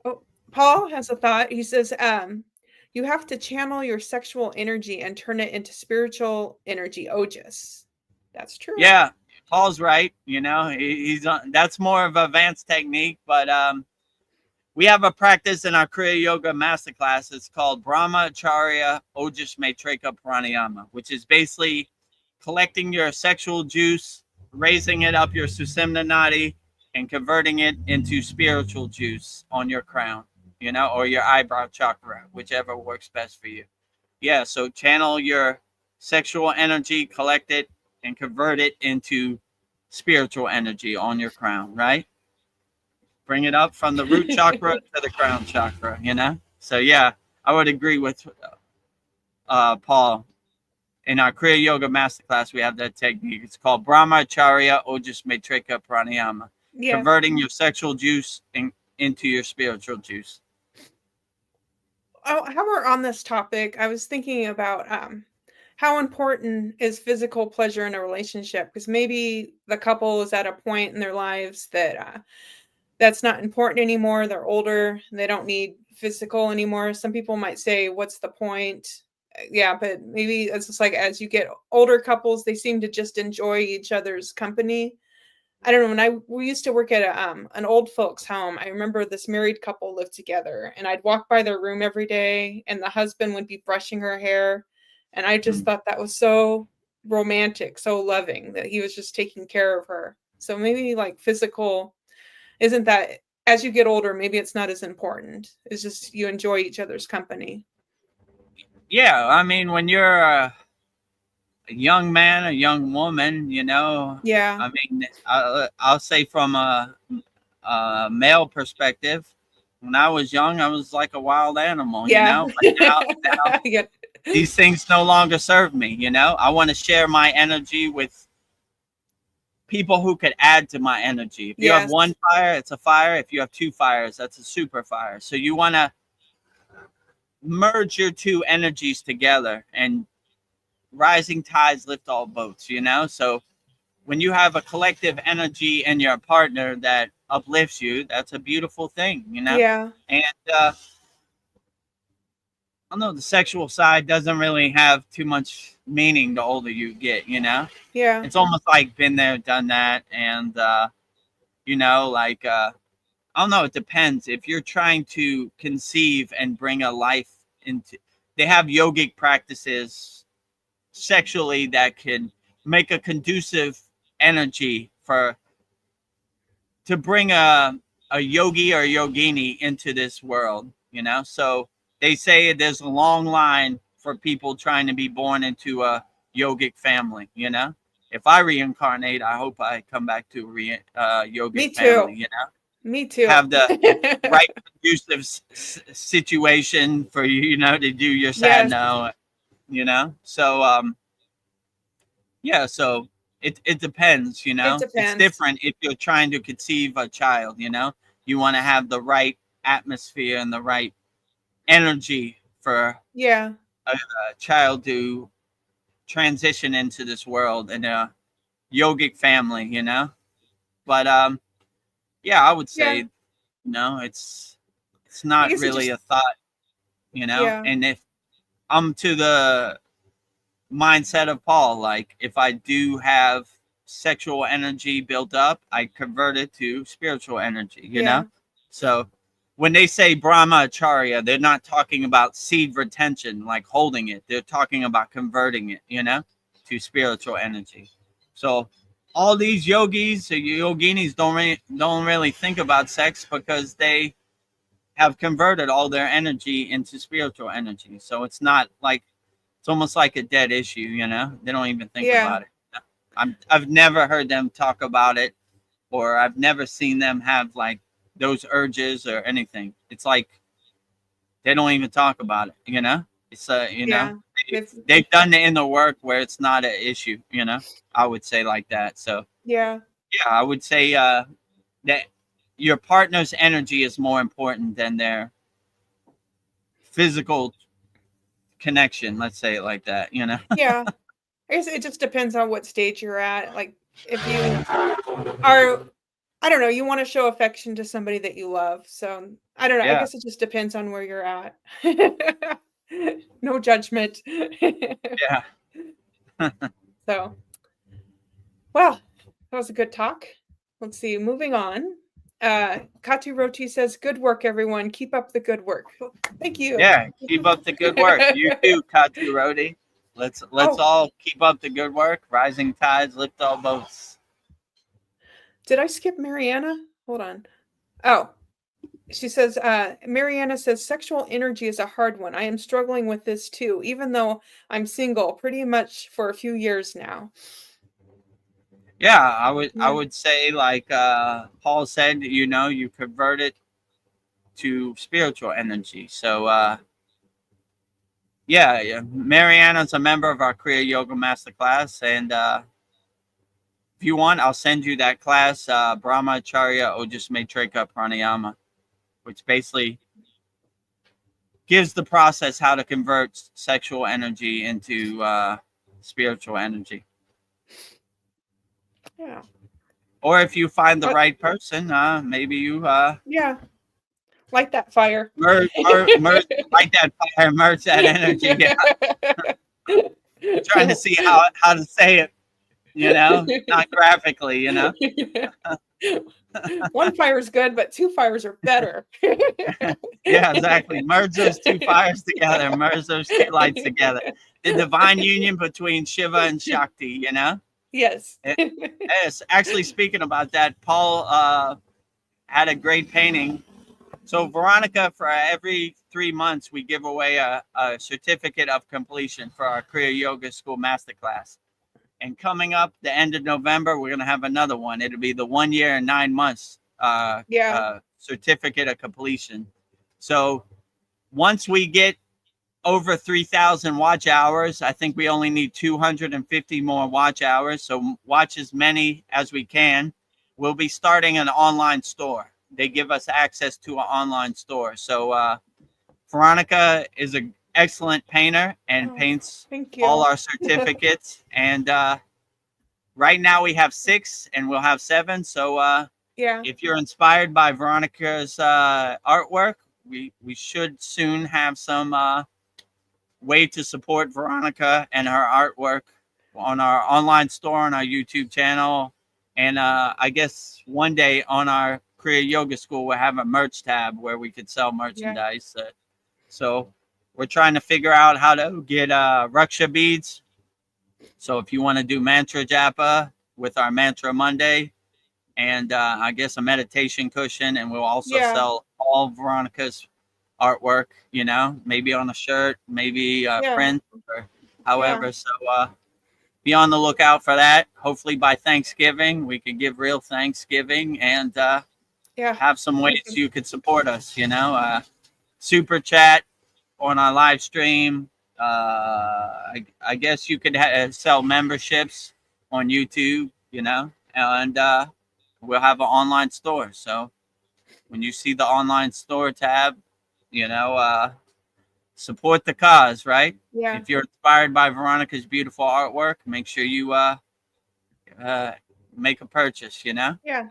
Oh, Paul has a thought. He says, you have to channel your sexual energy and turn it into spiritual energy, ojas. That's true. Yeah, Paul's right. You know, he's on. That's more of an advanced technique, but we have a practice in our Kriya Yoga masterclass. It's called Brahmacharya Ojas Maitrika Pranayama, which is basically collecting your sexual juice, raising it up your Sushumna Nadi, and converting it into spiritual juice on your crown, you know, or your eyebrow chakra, whichever works best for you. Yeah, so channel your sexual energy, collect it, and convert it into spiritual energy on your crown, right? Bring it up from the root chakra to the crown chakra, you know? So, yeah, I would agree with Paul. In our Kriya Yoga Masterclass, we have that technique. It's called Brahmacharya Ojas Maitrika Pranayama. Yeah. Converting your sexual juice into your spiritual juice. Oh, how we're on this topic, I was thinking about how important is physical pleasure in a relationship? Because maybe the couple is at a point in their lives that that's not important anymore. They're older and they don't need physical anymore. Some people might say, what's the point? Yeah, but maybe it's just like as you get older couples, they seem to just enjoy each other's company. I don't know. We used to work at an old folks home, I remember this married couple lived together, and I'd walk by their room every day, and the husband would be brushing her hair, and I just thought that was so romantic, so loving that he was just taking care of her. So maybe like physical isn't that as you get older, maybe it's not as important. It's just you enjoy each other's company. Yeah, I mean, when you're a young man, a young woman, you know, Yeah. I mean, I'll say from a male perspective, when I was young, I was like a wild animal, you know, but now Yeah. these things no longer serve me, you know. I want to share my energy with people who could add to my energy. If you have one fire, it's a fire. If you have two fires, that's a super fire. So you want to merge your two energies together, and rising tides lift all boats, you know. So when you have a collective energy in your partner that uplifts you, that's a beautiful thing, you know. Yeah. And I don't know, the sexual side doesn't really have too much meaning the older you get, you know. Yeah. It's almost like been there, done that. And you know, like I don't know, it depends. If you're trying to conceive and bring a life into, they have yogic practices sexually that can make a conducive energy to bring a yogi or yogini into this world, you know. So they say there's a long line for people trying to be born into a yogic family, you know. If I reincarnate, I hope I come back to a yogic family, you know. Me too. Have the right conducive situation for you, you know, to do your sadhana, you know. So yeah, so it depends, you know. It's different if you're trying to conceive a child, you know. You want to have the right atmosphere and the right energy for a child to transition into this world in a yogic family, you know. But yeah, I would say, you know, it's not really a thought, you know. And if I'm to the mindset of Paul, like if I do have sexual energy built up, I convert it to spiritual energy, you know. So when they say brahmacharya, they're not talking about seed retention, like holding it. They're talking about converting it, you know, to spiritual energy. So all these yogis or yoginis don't really think about sex because they have converted all their energy into spiritual energy. So it's not like, it's almost like a dead issue, you know. They don't even think about it. I've never heard them talk about it, or I've never seen them have like those urges or anything. It's like they don't even talk about it. It's Yeah. They've, they've done the inner work where it's not an issue. I would say like that. So yeah. yeah, I would say that your partner's energy is more important than their physical connection. Let's say it like that. Yeah. I guess it just depends on what stage you're at. Like if you are, I don't know, you want to show affection to somebody that you love. So I don't know. I Yeah, guess it just depends on where you're at. No judgment. yeah. So, well, that was a good talk. Let's see. Moving on. Katu Roti says, "Good work, everyone. Keep up the good work." Thank you. Yeah, keep up the good work. You too, Katu Rodi. Let's Oh, all keep up the good work. Rising tides lift all boats. did I skip Mariana? Hold on. Oh, she says, Mariana says, sexual energy is a hard one. I am struggling with this too, even though I'm single pretty much for a few years now. Yeah, I Yeah. would say like Paul said, you convert it to spiritual energy. So yeah, Mariana's a member of our Kriya Yoga Masterclass, and if you want, I'll send you that class, Brahmacharya Ojasmatrika Pranayama, which basically gives the process how to convert sexual energy into spiritual energy. Yeah. Or if you find the right person, maybe you Yeah. Light that fire. merge like that fire, merge that energy. Yeah. Trying to see how to say it, not graphically, Yeah. One fire is good, but two fires are better. Yeah, exactly. Merge those two fires together. Merge those two lights together. The divine union between Shiva and Shakti. Yes. Yes. Actually, speaking about that, Paul had a great painting. So Veronica, for every 3 months, we give away a certificate of completion for our Kriya Yoga School Masterclass. And coming up the end of November, we're going to have another one. It'll be the 1 year and 9 months Yeah. certificate of completion. So once we get over 3,000 watch hours, I think we only need 250 more watch hours. So watch as many as we can. We'll be starting an online store. They give us access to an online store. So Veronica is an excellent painter and paints Thank you. all our certificates. And right now we have 6 and we'll have 7. So Yeah. if you're inspired by Veronica's artwork, we should soon have some way to support Veronica and her artwork on our online store, on our YouTube channel. And I guess one day on our Kriya Yoga School, we'll have a merch tab where we could sell merchandise. So we're trying to figure out how to get Raksha beads. So if you want to do mantra japa with our Mantra Monday, and I guess a meditation cushion, and we'll also sell all Veronica's artwork, maybe on a shirt, maybe print, or however. So be on the lookout for that. Hopefully by Thanksgiving, we could give real Thanksgiving and have some ways you could support us, super chat on our live stream. I guess you could sell memberships on YouTube, and we'll have an online store. So when you see the online store tab, support the cause, right? Yeah. If you're inspired by Veronica's beautiful artwork, make sure you make a purchase, Yeah.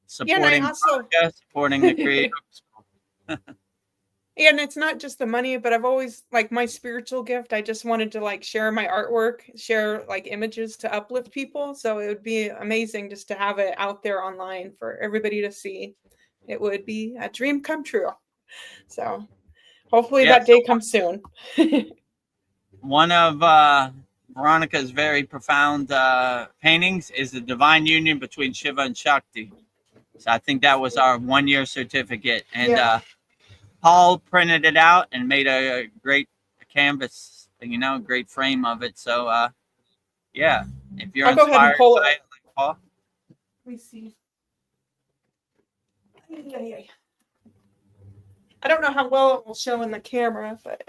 supporting Veronica, supporting the creative school. And it's not just the money, but I've always like my spiritual gift. I just wanted to like share my artwork, share like images to uplift people. So it would be amazing just to have it out there online for everybody to see. It would be a dream come true. So hopefully that day comes soon. One of Veronica's very profound paintings is the divine union between Shiva and Shakti. So I think that was our 1 year certificate. And Paul printed it out and made a great canvas, great frame of it. So, If you're I'll go ahead and inspired pull by it. it, like Paul, Let me see. Let me see. I don't know how well it will show in the camera, but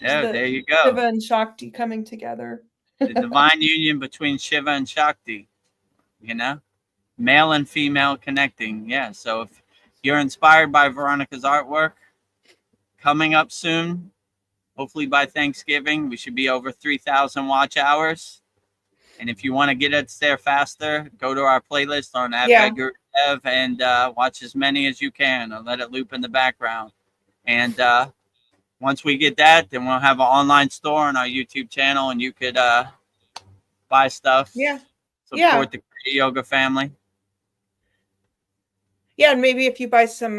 it's yeah, the there you go. Shiva and Shakti coming together. The divine union between Shiva and Shakti, you know, male and female connecting. Yeah. So if you're inspired by Veronica's artwork, coming up soon, hopefully by Thanksgiving, we should be over 3,000 watch hours. And if you want to get us there faster, go to our playlist on Yeah. Vedagurudev and watch as many as you can and let it loop in the background. And once we get that, then we'll have an online store on our YouTube channel, and you could buy stuff, Yeah. support the Kriya Yoga family. Yeah, and maybe if you buy some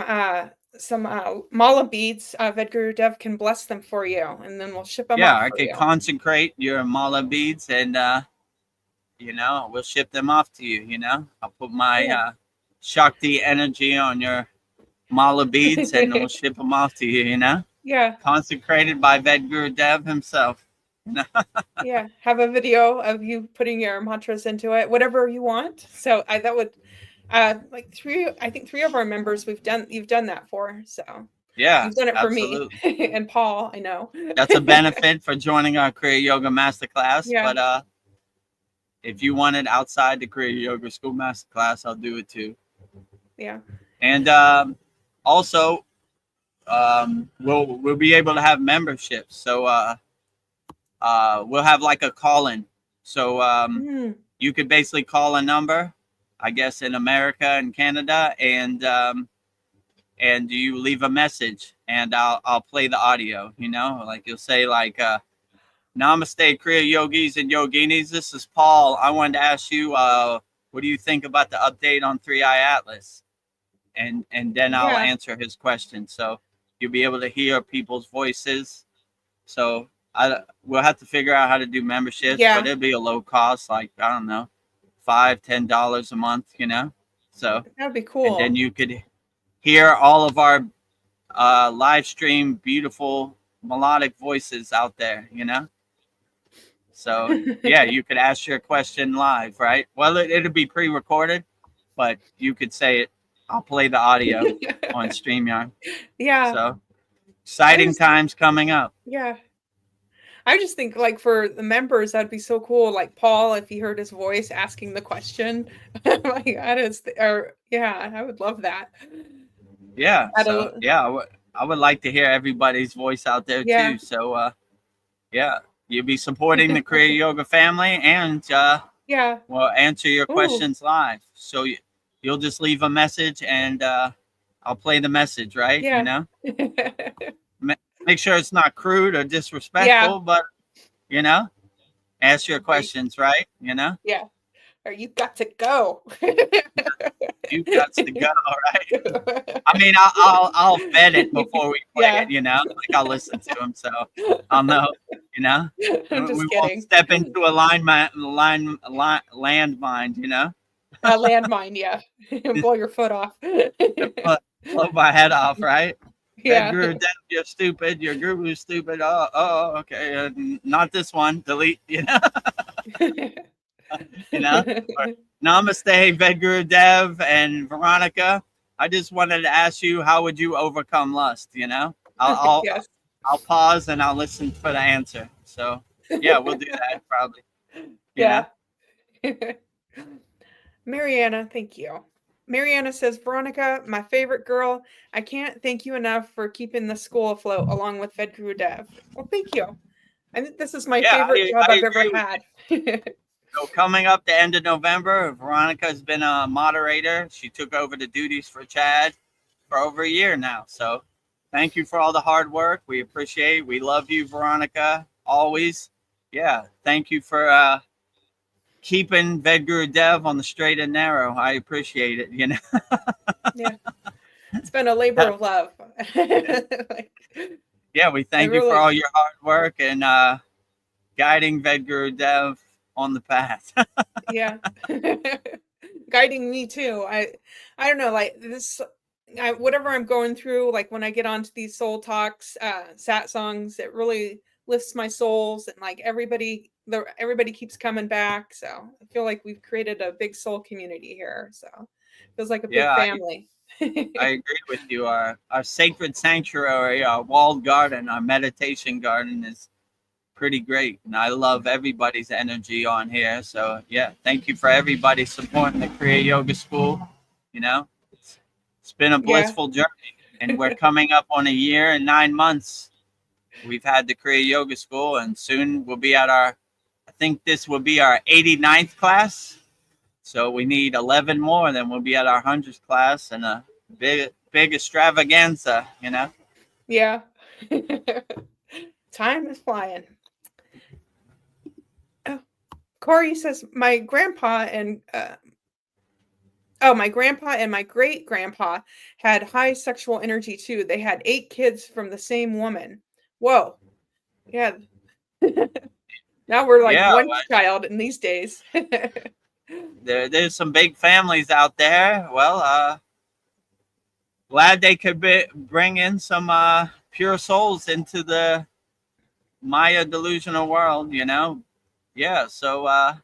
mala beads, Vedagurudev can bless them for you, and then we'll ship them Yeah, off I for could you. consecrate your mala beads, and you know, we'll ship them off to you. You know, I'll put my Shakti energy on your mala beads, and we'll ship them off to you. You know, Yeah. consecrated by Vedagurudev himself. Yeah, have a video of you putting your mantras into it, whatever you want. So that would like I think three of our members you've done that for. So Yeah, you've done it for me absolutely. and Paul, I know. That's a benefit for joining our Kriya Yoga Masterclass. Yeah. But if you want it outside the Kriya Yoga School Masterclass, I'll do it too. Yeah. And also, we'll be able to have memberships. So we'll have like a call-in. So you could basically call a number, I guess, in America and Canada, and you leave a message, and I'll play the audio. You know, like you'll say like. Namaste, Kriya Yogis and Yoginis. This is Paul. I wanted to ask you, what do you think about the update on 3i Atlas? And then I'll answer his question. So you'll be able to hear people's voices. So we'll have to figure out how to do memberships, but it'll be a low cost, like I don't know, $5-10 a month. You know, so that'd be cool. And then you could hear all of our live stream, beautiful melodic voices out there. You know. So yeah, you could ask your question live, right? Well, it'll be pre-recorded, but you could say it. I'll play the audio on StreamYard. Yeah. So exciting times coming up. Yeah. I just think like for the members, that'd be so cool. Like Paul, if he heard his voice asking the question, like I would love that. Yeah. So yeah, I would like to hear everybody's voice out there too. So yeah. You'll be supporting the Kriya Yoga family, and we'll answer your questions live. So you'll just leave a message, and I'll play the message, right? Yeah. You know, make sure it's not crude or disrespectful, but you know, ask your questions, right? You know. Yeah. Or you got to go. You got to go, right? I mean, I'll vet it before we play it. You know, like I'll listen to him, so I'll know. You know, I'm just we kidding. won't step into a landmine. You know, a landmine, yeah, blow your foot off. Blow my head off, right? Yeah. Vedagurudev, you're stupid. Your guru's stupid. Oh, okay. Not this one. Delete. You know. You know. Namaste, Vedagurudev and Veronica. I just wanted to ask you, how would you overcome lust? You know, I'll pause and I'll listen for the answer. So yeah, we'll do that probably. Yeah. Mariana, thank you. Mariana says, Veronica, my favorite girl. I can't thank you enough for keeping the school afloat along with Vedagurudev. Well, thank you. I think this is my favorite job I've ever had. So coming up the end of November, Veronica has been a moderator. She took over the duties for Chad for over a year now. So thank you for all the hard work. We appreciate it. We love you, Veronica, always. Yeah, thank you for keeping Vedagurudev on the straight and narrow. I appreciate it, you know. Yeah. It's been a labor of love. Yeah, we thank you for all your hard work and guiding Vedagurudev on the path. Yeah. Guiding me too. I don't know, like this whatever I'm going through, like when I get onto these soul talks, sat songs, it really lifts my souls, and like everybody everybody keeps coming back. So I feel like we've created a big soul community here. So it feels like a big Yeah, family. I agree with you. Our sacred sanctuary, our walled garden, our meditation garden is pretty great. And I love everybody's energy on here. So yeah, thank you for everybody supporting the Kriya Yoga School. You know, it's been a Yeah. blissful journey, and we're coming up on a year and 9 months. We've had the Kriya Yoga School, and soon we'll be at our, I think this will be our 89th class. So we need 11 more, then we'll be at our 100th class, and a big extravaganza, you know? Yeah. Time is flying. Oh, Corey says my grandpa and my great grandpa had high sexual energy too. They had 8 kids from the same woman. Whoa. Yeah. Now we're like Yeah, one child in these days. there's some big families out there. Well, glad they could bring in some pure souls into the Maya delusional world, you know? Yeah, so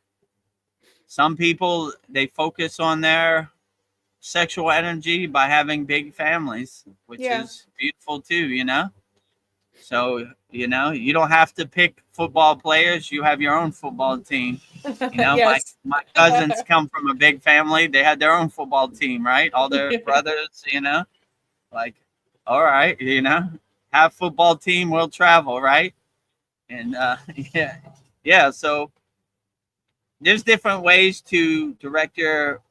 some people, they focus on their sexual energy by having big families, which Yeah. is beautiful too, you know? So, you know, you don't have to pick football players. You have your own football team. You know, Yes. my cousins come from a big family. They had their own football team, right? All their brothers, you know, like, all right, you know, have football team, we'll travel, right? And yeah, yeah. So there's different ways to direct your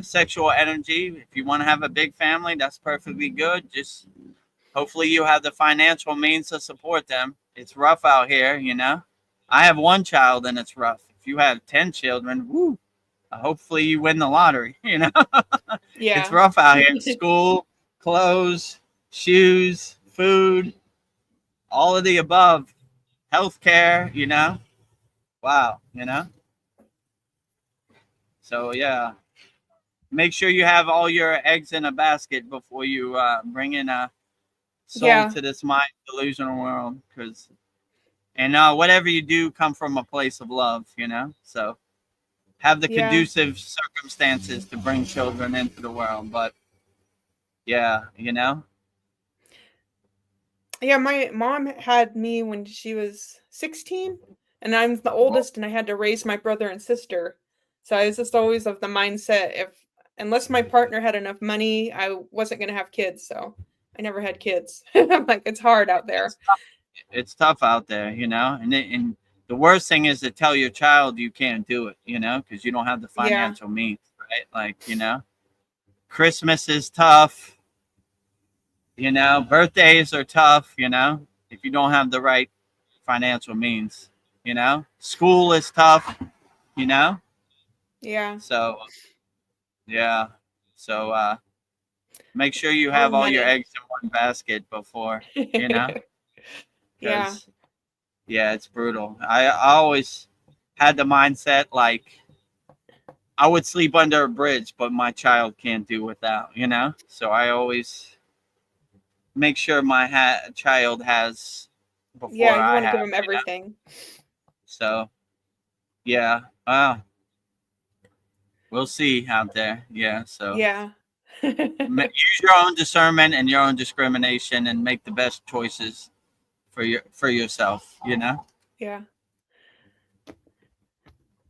sexual energy. If you want to have a big family, that's perfectly good. Just hopefully you have the financial means to support them. It's rough out here, you know. I have one child and it's rough. If you have 10 children, woo, hopefully you win the lottery, you know. It's Yeah. rough out here. School, clothes, shoes, food, all of the above, healthcare, you know. Wow, you know. So yeah, make sure you have all your eggs in a basket before you bring in a soul Yeah. to this mind delusional world. Because and whatever you do, come from a place of love, you know. So have the Yeah. conducive circumstances to bring children into the world. But yeah, you know. Yeah, my mom had me when she was 16, and I'm the Well, oldest, and I had to raise my brother and sister. So I was just always of the mindset if unless my partner had enough money, I wasn't gonna have kids. So I never had kids. I'm like, it's hard out there. it's tough out there, you know. And the worst thing is to tell your child you can't do it, you know, because you don't have the Yeah. financial means, right? Like, you know, Christmas is tough. You know, birthdays are tough, you know, if you don't have the right financial means, you know. School is tough, you know. Yeah. So, yeah. So, make sure you More have all your money. eggs in one basket before, you know, Yeah. because, yeah, it's brutal. I always had the mindset like I would sleep under a bridge, but my child can't do without, you know. So I always make sure my child has Yeah, before you I want to give have, them you know. everything. So yeah, we'll see out there. Yeah, so Yeah. use your own discernment and your own discrimination, and make the best choices for yourself. You know. Yeah.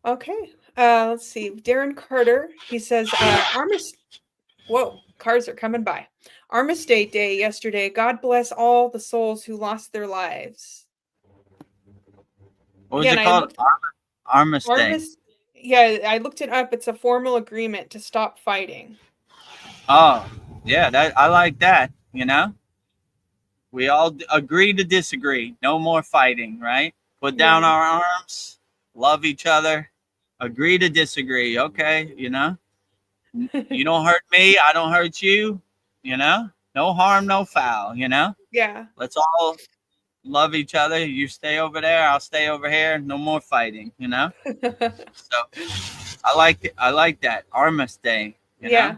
Okay. Let's see. Darren Carter, he says, whoa, cars are coming by. Armistice Day yesterday. God bless all the souls who lost their lives. What was Yeah, and it I called? looked Armistice. Armis yeah, I looked it up. It's a formal agreement to stop fighting. Oh, yeah, that I like that. You know, we all agree to disagree. No more fighting, right? Put down Yeah. our arms, love each other, agree to disagree. Okay, you know, you don't hurt me, I don't hurt you. You know, no harm, no foul. You know, Yeah. let's all love each other. You stay over there, I'll stay over here. No more fighting. You know, so I like it. I like that Armistice Day. You know. Yeah.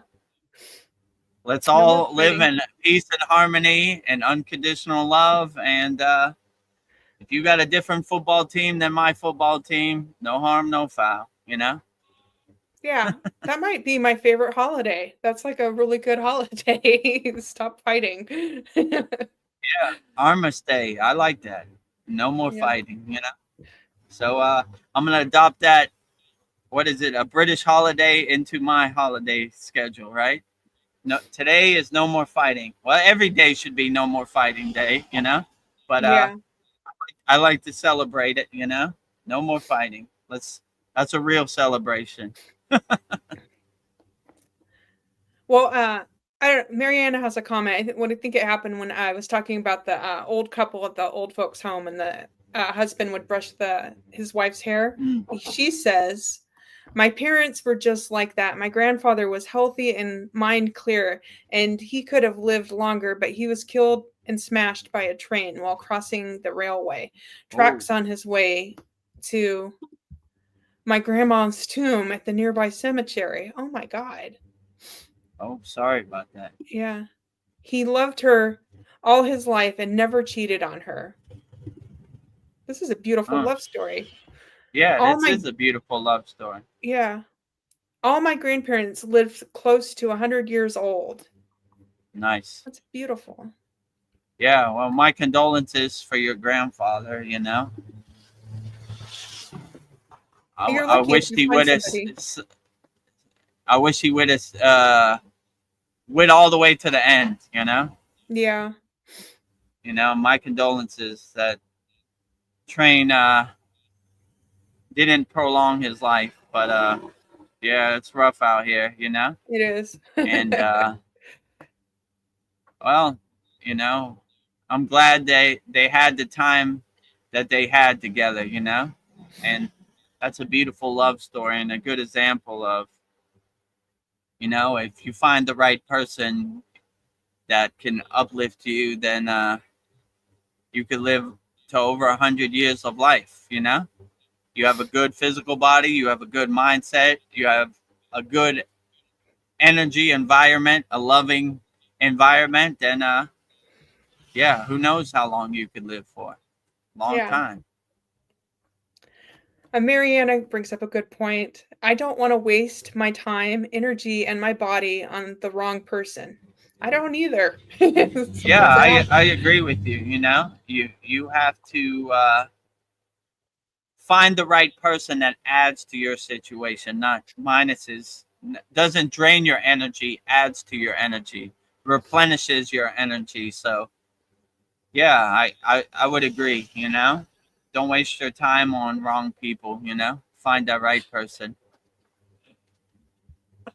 Let's No more all live fighting. in peace and harmony and unconditional love, and if you got a different football team than my football team, no harm, no foul, you know? Yeah, that might be my favorite holiday. That's like a really good holiday. Stop fighting. Armistice Day. I like that. No more Yeah. fighting, you know? So I'm going to adopt that, what is it, a British holiday into my holiday schedule, right? No, today is no more fighting. Well, every day should be no more fighting day, you know? But Yeah. I like to celebrate it, you know? No more fighting. That's a real celebration. Well, Mariana has a comment. I think it happened when I was talking about the old couple at the old folks' home, and the husband would brush his wife's hair. Mm. She says, "My parents were just like that. My grandfather was healthy and mind clear, and he could have lived longer, but he was killed and smashed by a train while crossing the railway Oh, tracks on his way to my grandma's tomb at the nearby cemetery." Oh my God. oh, sorry about that. Yeah. He loved her all his life and never cheated on her. This is a beautiful Oh, love story. yeah, All this my is a beautiful love story. yeah. All my grandparents lived close to 100 years old. Nice. That's beautiful. Yeah, well, my condolences for your grandfather, you know? You're I lucky if wish you he find would have. somebody. I wish he would have went all the way to the end. You know. Yeah. You know, my condolences. That train didn't prolong his life, but yeah, it's rough out here. You know, It is. and well, you know, I'm glad they had the time that they had together. You know, and that's a beautiful love story and a good example of, you know, if you find the right person that can uplift you, then you could live to over 100 years of life. You know, you have a good physical body, you have a good mindset, you have a good energy environment, a loving environment, and yeah, who knows how long you could live for? Long Yeah. time. Mariana brings up a good point. I don't want to waste my time, energy, and my body on the wrong person. I don't either. Yeah, Sometimes it I happens. agree with you. You know, you have to find the right person that adds to your situation, not minuses. Doesn't drain your energy, adds to your energy, replenishes your energy. So yeah, I would agree. You know, don't waste your time on wrong people. You know, find that right person.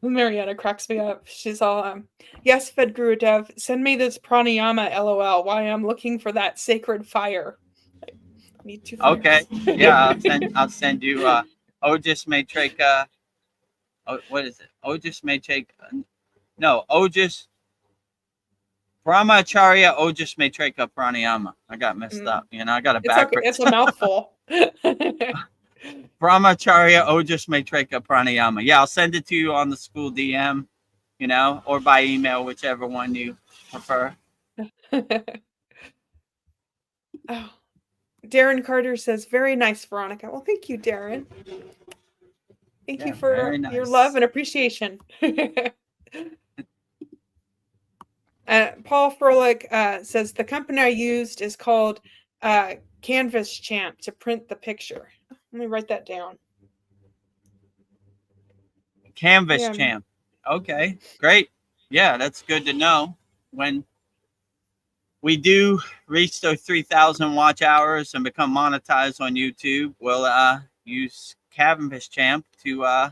Mariana cracks me up. She's all, yes, Vedagurudev, send me this pranayama, lol, why I'm looking for that sacred fire. I need 2 Okay, fires. yeah, I'll send you Ojis Matrika. What is it? Ojis Matrika. No, Ojis Brahmacharya Ojis Matrika Pranayama. I got messed Mm, up. You know, I got it it's okay, backwards. it's a mouthful. Brahmacharya Ojis Matrika Pranayama. Yeah, I'll send it to you on the school DM, you know, or by email, whichever one you prefer. Oh, Darren Carter says, very nice, Veronica. Well, thank you, Darren. Thank you Yeah, very for your love nice. and appreciation. Paul Froelich says, the company I used is called Canvas Champ to print the picture. Let me write that down. Canvas Yeah. champ. Okay, great. Yeah, that's good to know. When we do reach those 3,000 watch hours and become monetized on YouTube, we'll use Canvas Champ to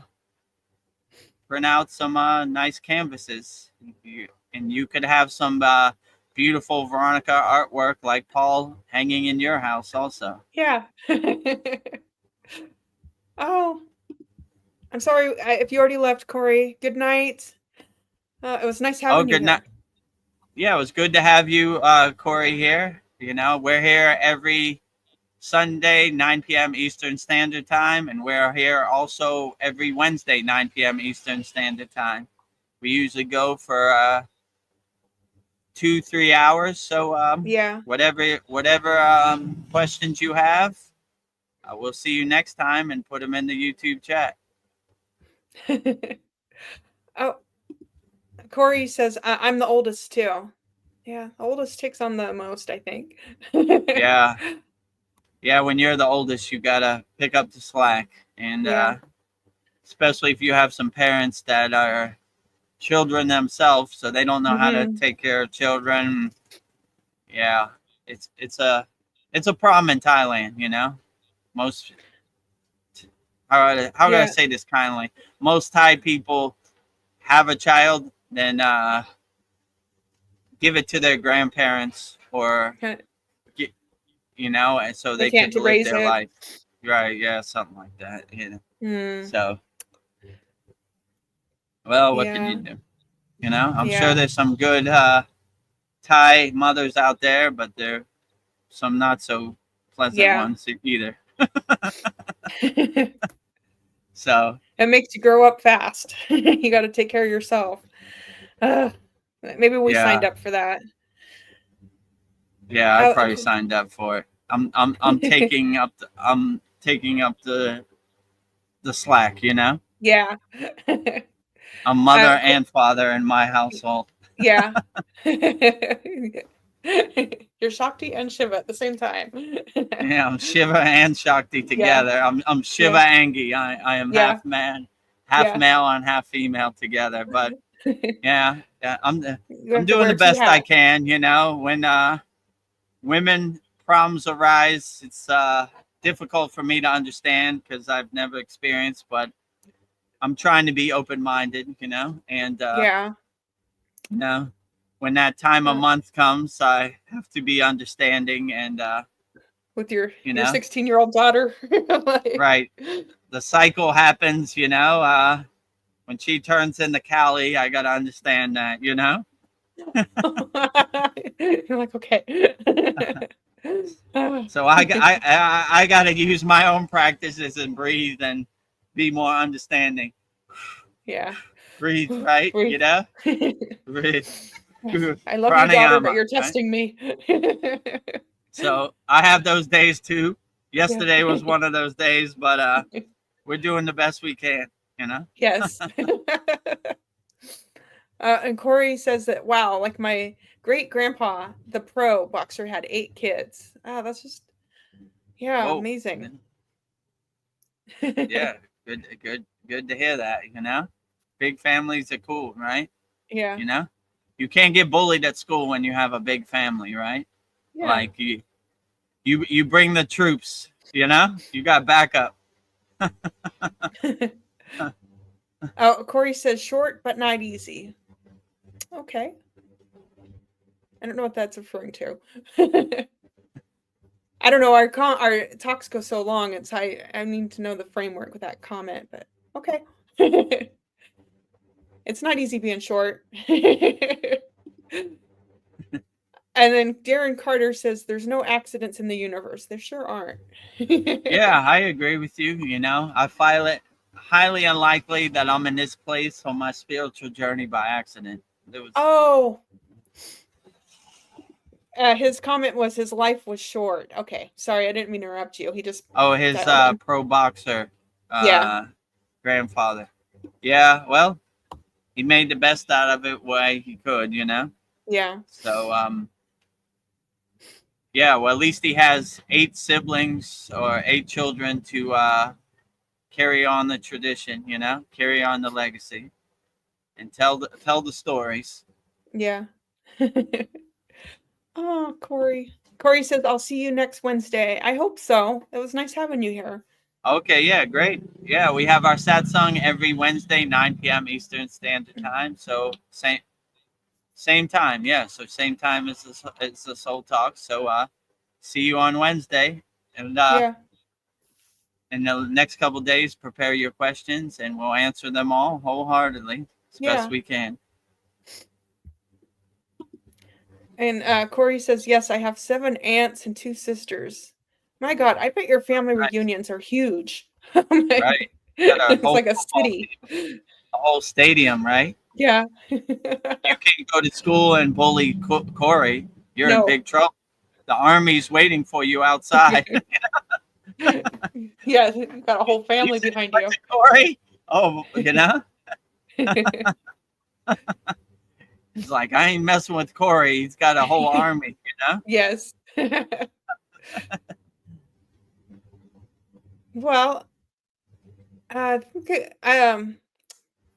print out some nice canvases. And you could have some beautiful Veronica artwork like Paul hanging in your house also. Yeah. Oh, I'm sorry if you already left, Corey. Good night. It was nice Oh, having you good night. here. Yeah, it was good to have you, Corey, here. You know, we're here every Sunday, 9 p.m. Eastern Standard Time, and we're here also every Wednesday, 9 p.m. Eastern Standard Time. We usually go for 2-3 hours. So Yeah. whatever questions you have, we'll see you next time and put them in the YouTube chat. Oh, Corey says I'm the oldest too. Yeah, the oldest takes on the most, I think. Yeah. Yeah, when you're the oldest, you gotta pick up the slack, and Yeah. especially if you have some parents that are children themselves, so they don't know how to take care of children. Yeah, it's a problem in Thailand. You know, most how do I Yeah. say this kindly? Most Thai people have a child, then give it to their grandparents, or Kinda- you know, and so They they can't could to live raise their it. life. Right? Yeah, something like that. You know. Mm, So, well, what can you yeah. do? You know, I'm sure Yeah. there's some good Thai mothers out there, but there are some not so pleasant Yeah. ones either. It So, makes you grow up fast. You got to take care of yourself. Maybe we signed yeah, up for that. yeah, I Oh, probably signed up for it. I'm taking up the slack. You know, yeah. a mother Uh, co- and father in my household. yeah. You're Shakti and Shiva at the same time. Yeah, I'm Shiva and Shakti Yeah. together. I'm Shiva Yeah. Angi. I am Yeah. half man, half Yeah. male, and half female together. But yeah, You I'm have to doing wear the two best I hats. can. You know, when women problems arise, it's difficult for me to understand because I've never experienced. But I'm trying to be open minded. You know, and Yeah. you know, when that time of Uh, month comes, I have to be understanding and with your you know, 16-year-old daughter. Like, right. The cycle happens, you know. When she turns into Cali, I gotta understand that, you know. you're like, okay. So I gotta use my own practices and breathe and be more understanding. Yeah. Breathe, right? You Breathe. know, breathe. I love your daughter, but Pranayama, you're right? testing me. So I have those days too. Yeah. Yesterday was one of those days, but we're doing the best we can, you know. Yes. And Corey says that, wow, like my great grandpa, the pro boxer, had 8 kids. Ah, that's just, yeah, Whoa, amazing. yeah, good to hear that. You know, big families are cool, right? Yeah. You know, you can't get bullied at school when you have a big family, right? Yeah. Like you bring the troops. You know, you got backup. Oh, Corey says short but not easy. Okay. I don't know what that's referring to. I don't know. Our talks go so long. I need to know the framework with that comment, but okay. It's not easy being short. And then Darren Carter says there's no accidents in the universe. There sure aren't. Yeah, I agree with you. You know, I file it highly unlikely that I'm in this place on my spiritual journey by accident. It was Oh, his comment was his life was short. Okay, sorry, I didn't mean to interrupt you. He just his dialed in. pro boxer Yeah, grandfather. Yeah, well, he made the best out of it way he could, you know. yeah, So yeah, well, at least he has 8 siblings or 8 children to carry on the tradition, you know, carry on the legacy, and tell the stories. yeah. Oh, Corey. Corey says, I'll see you next Wednesday. I hope so. It was nice having you here. Okay, yeah, great. Yeah, we have our satsang every Wednesday, 9 p.m. Eastern Standard Time. So same time, yeah. So same time as the Soul Talk. So see you on Wednesday, and Yeah, in the next couple days, prepare your questions, and we'll answer them all wholeheartedly as best yeah. we can. And Corey says, yes, I have 7 aunts and 2 sisters. My God, I bet your family Nice, reunions are huge. I'm like, right? Got a it's whole like a football city. field, a whole stadium, right? Yeah. You can't go to school and bully Corey. You're in No. big trouble. The army's waiting for you outside. Yeah, you got a whole You family said behind what you. to Corey? Oh, you know? It's like, I ain't messing with Corey. He's got a whole army, you know? Yes. Well, okay,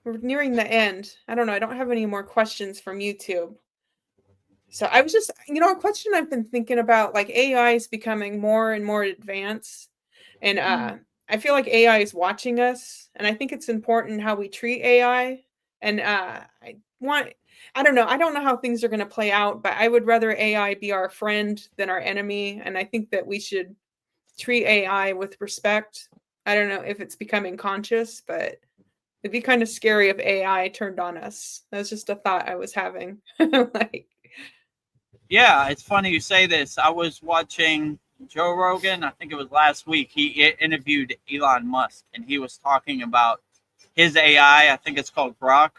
we're nearing the end. I don't know. I don't have any more questions from YouTube. So I was just, a question I've been thinking about, like AI is becoming more and more advanced, and Mm. I feel like AI is watching us, and I think it's important how we treat AI. And I don't know, how things are going to play out, but I would rather AI be our friend than our enemy, and I think that we should treat AI with respect. I don't know if it's becoming conscious, but it'd be kind of scary if AI turned on us. That's just a thought I was having. Like, Yeah, it's funny you say this. I was watching Joe Rogan. I think it was last week. He interviewed Elon Musk, and he was talking about his AI. I think it's called Grok.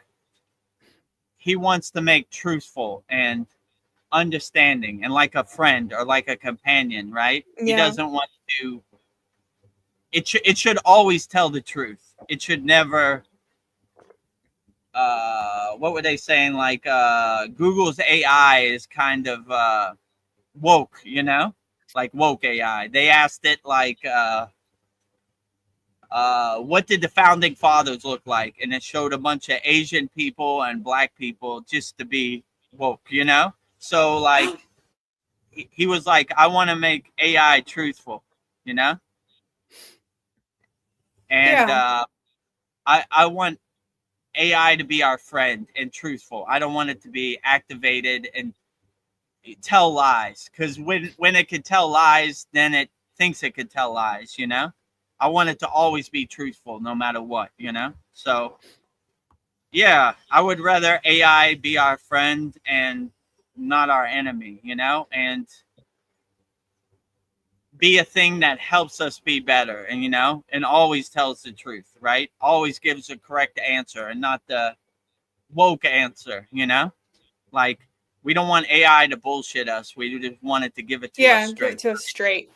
He wants to make truthful and understanding and like a friend or like a companion, right? He yeah, doesn't want to. It should always tell the truth. It should never. What were they saying? Like Google's AI is kind of woke, you know, like woke AI. They asked it like, what did the founding fathers look like? And it showed a bunch of Asian people and black people just to be woke, you know? So, like, he was like, I want to make AI truthful, you know? And yeah, I want AI to be our friend and truthful. I don't want it to be activated and tell lies, because when it could tell lies, then it thinks it could tell lies, you know. I want it to always be truthful no matter what, you know. So yeah, I would rather AI be our friend and not our enemy, you know, and be a thing that helps us be better, and you know, and always tells the truth, right? Always gives a correct answer and not the woke answer, you know. Like, we don't want AI to bullshit us. We just want it to give it to us yeah. Give it straight. to us straight.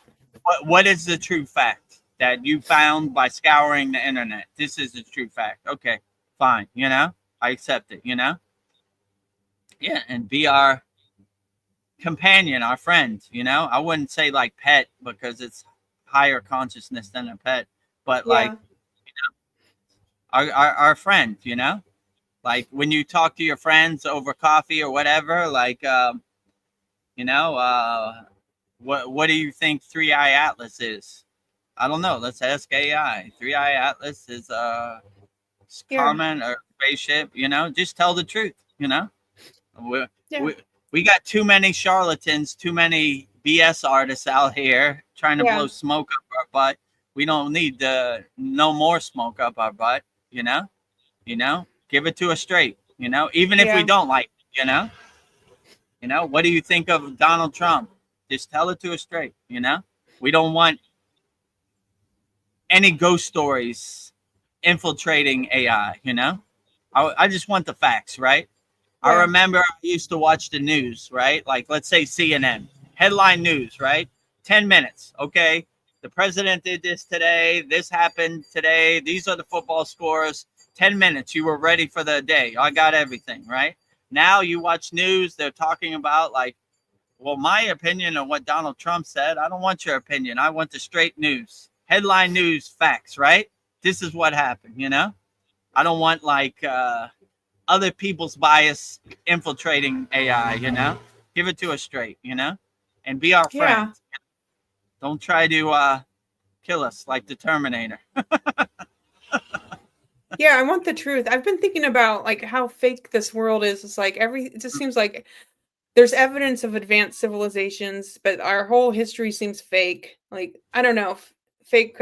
What is the true fact that you found by scouring the internet? This is the true fact. Okay, fine. You know, I accept it. You know, yeah, and be our companion, our friend. You know, I wouldn't say like pet because it's higher consciousness than a pet, but like Yeah, our friend. You know, like when you talk to your friends over coffee or whatever, like you know, what do you think Three Eye Atlas is? I don't know. Let's ask AI. Three Eye Atlas is yeah, common or spaceship. You know, just tell the truth. You know, we yeah, we we got too many charlatans, too many BS artists out here trying to yeah, blow smoke up our butt. We don't need no more smoke up our butt. You know, give it to us straight. You know, even if we yeah, don't like it, you know, what do you think of Donald Trump? Just tell it to us straight. You know, we don't want any ghost stories infiltrating AI, you know? I just want the facts, right? I yeah, remember I used to watch the news, right? Like, let's say CNN, headline news, right? 10 minutes, okay? The president did this today. This happened today. These are the football scores. 10 minutes. You were ready for the day. I got everything, right? Now you watch news. They're talking about, like, well, my opinion on what Donald Trump said, I don't want your opinion. I want the straight news, headline news, facts, right? This is what happened, you know? I don't want like other people's bias infiltrating AI, you know? Give it to us straight, you know? And be our friend. yeah. Don't try to kill us like the Terminator. Yeah, I want the truth. I've been thinking about like how fake this world is. It's like it just seems like there's evidence of advanced civilizations, but our whole history seems fake. Like, I don't know, fake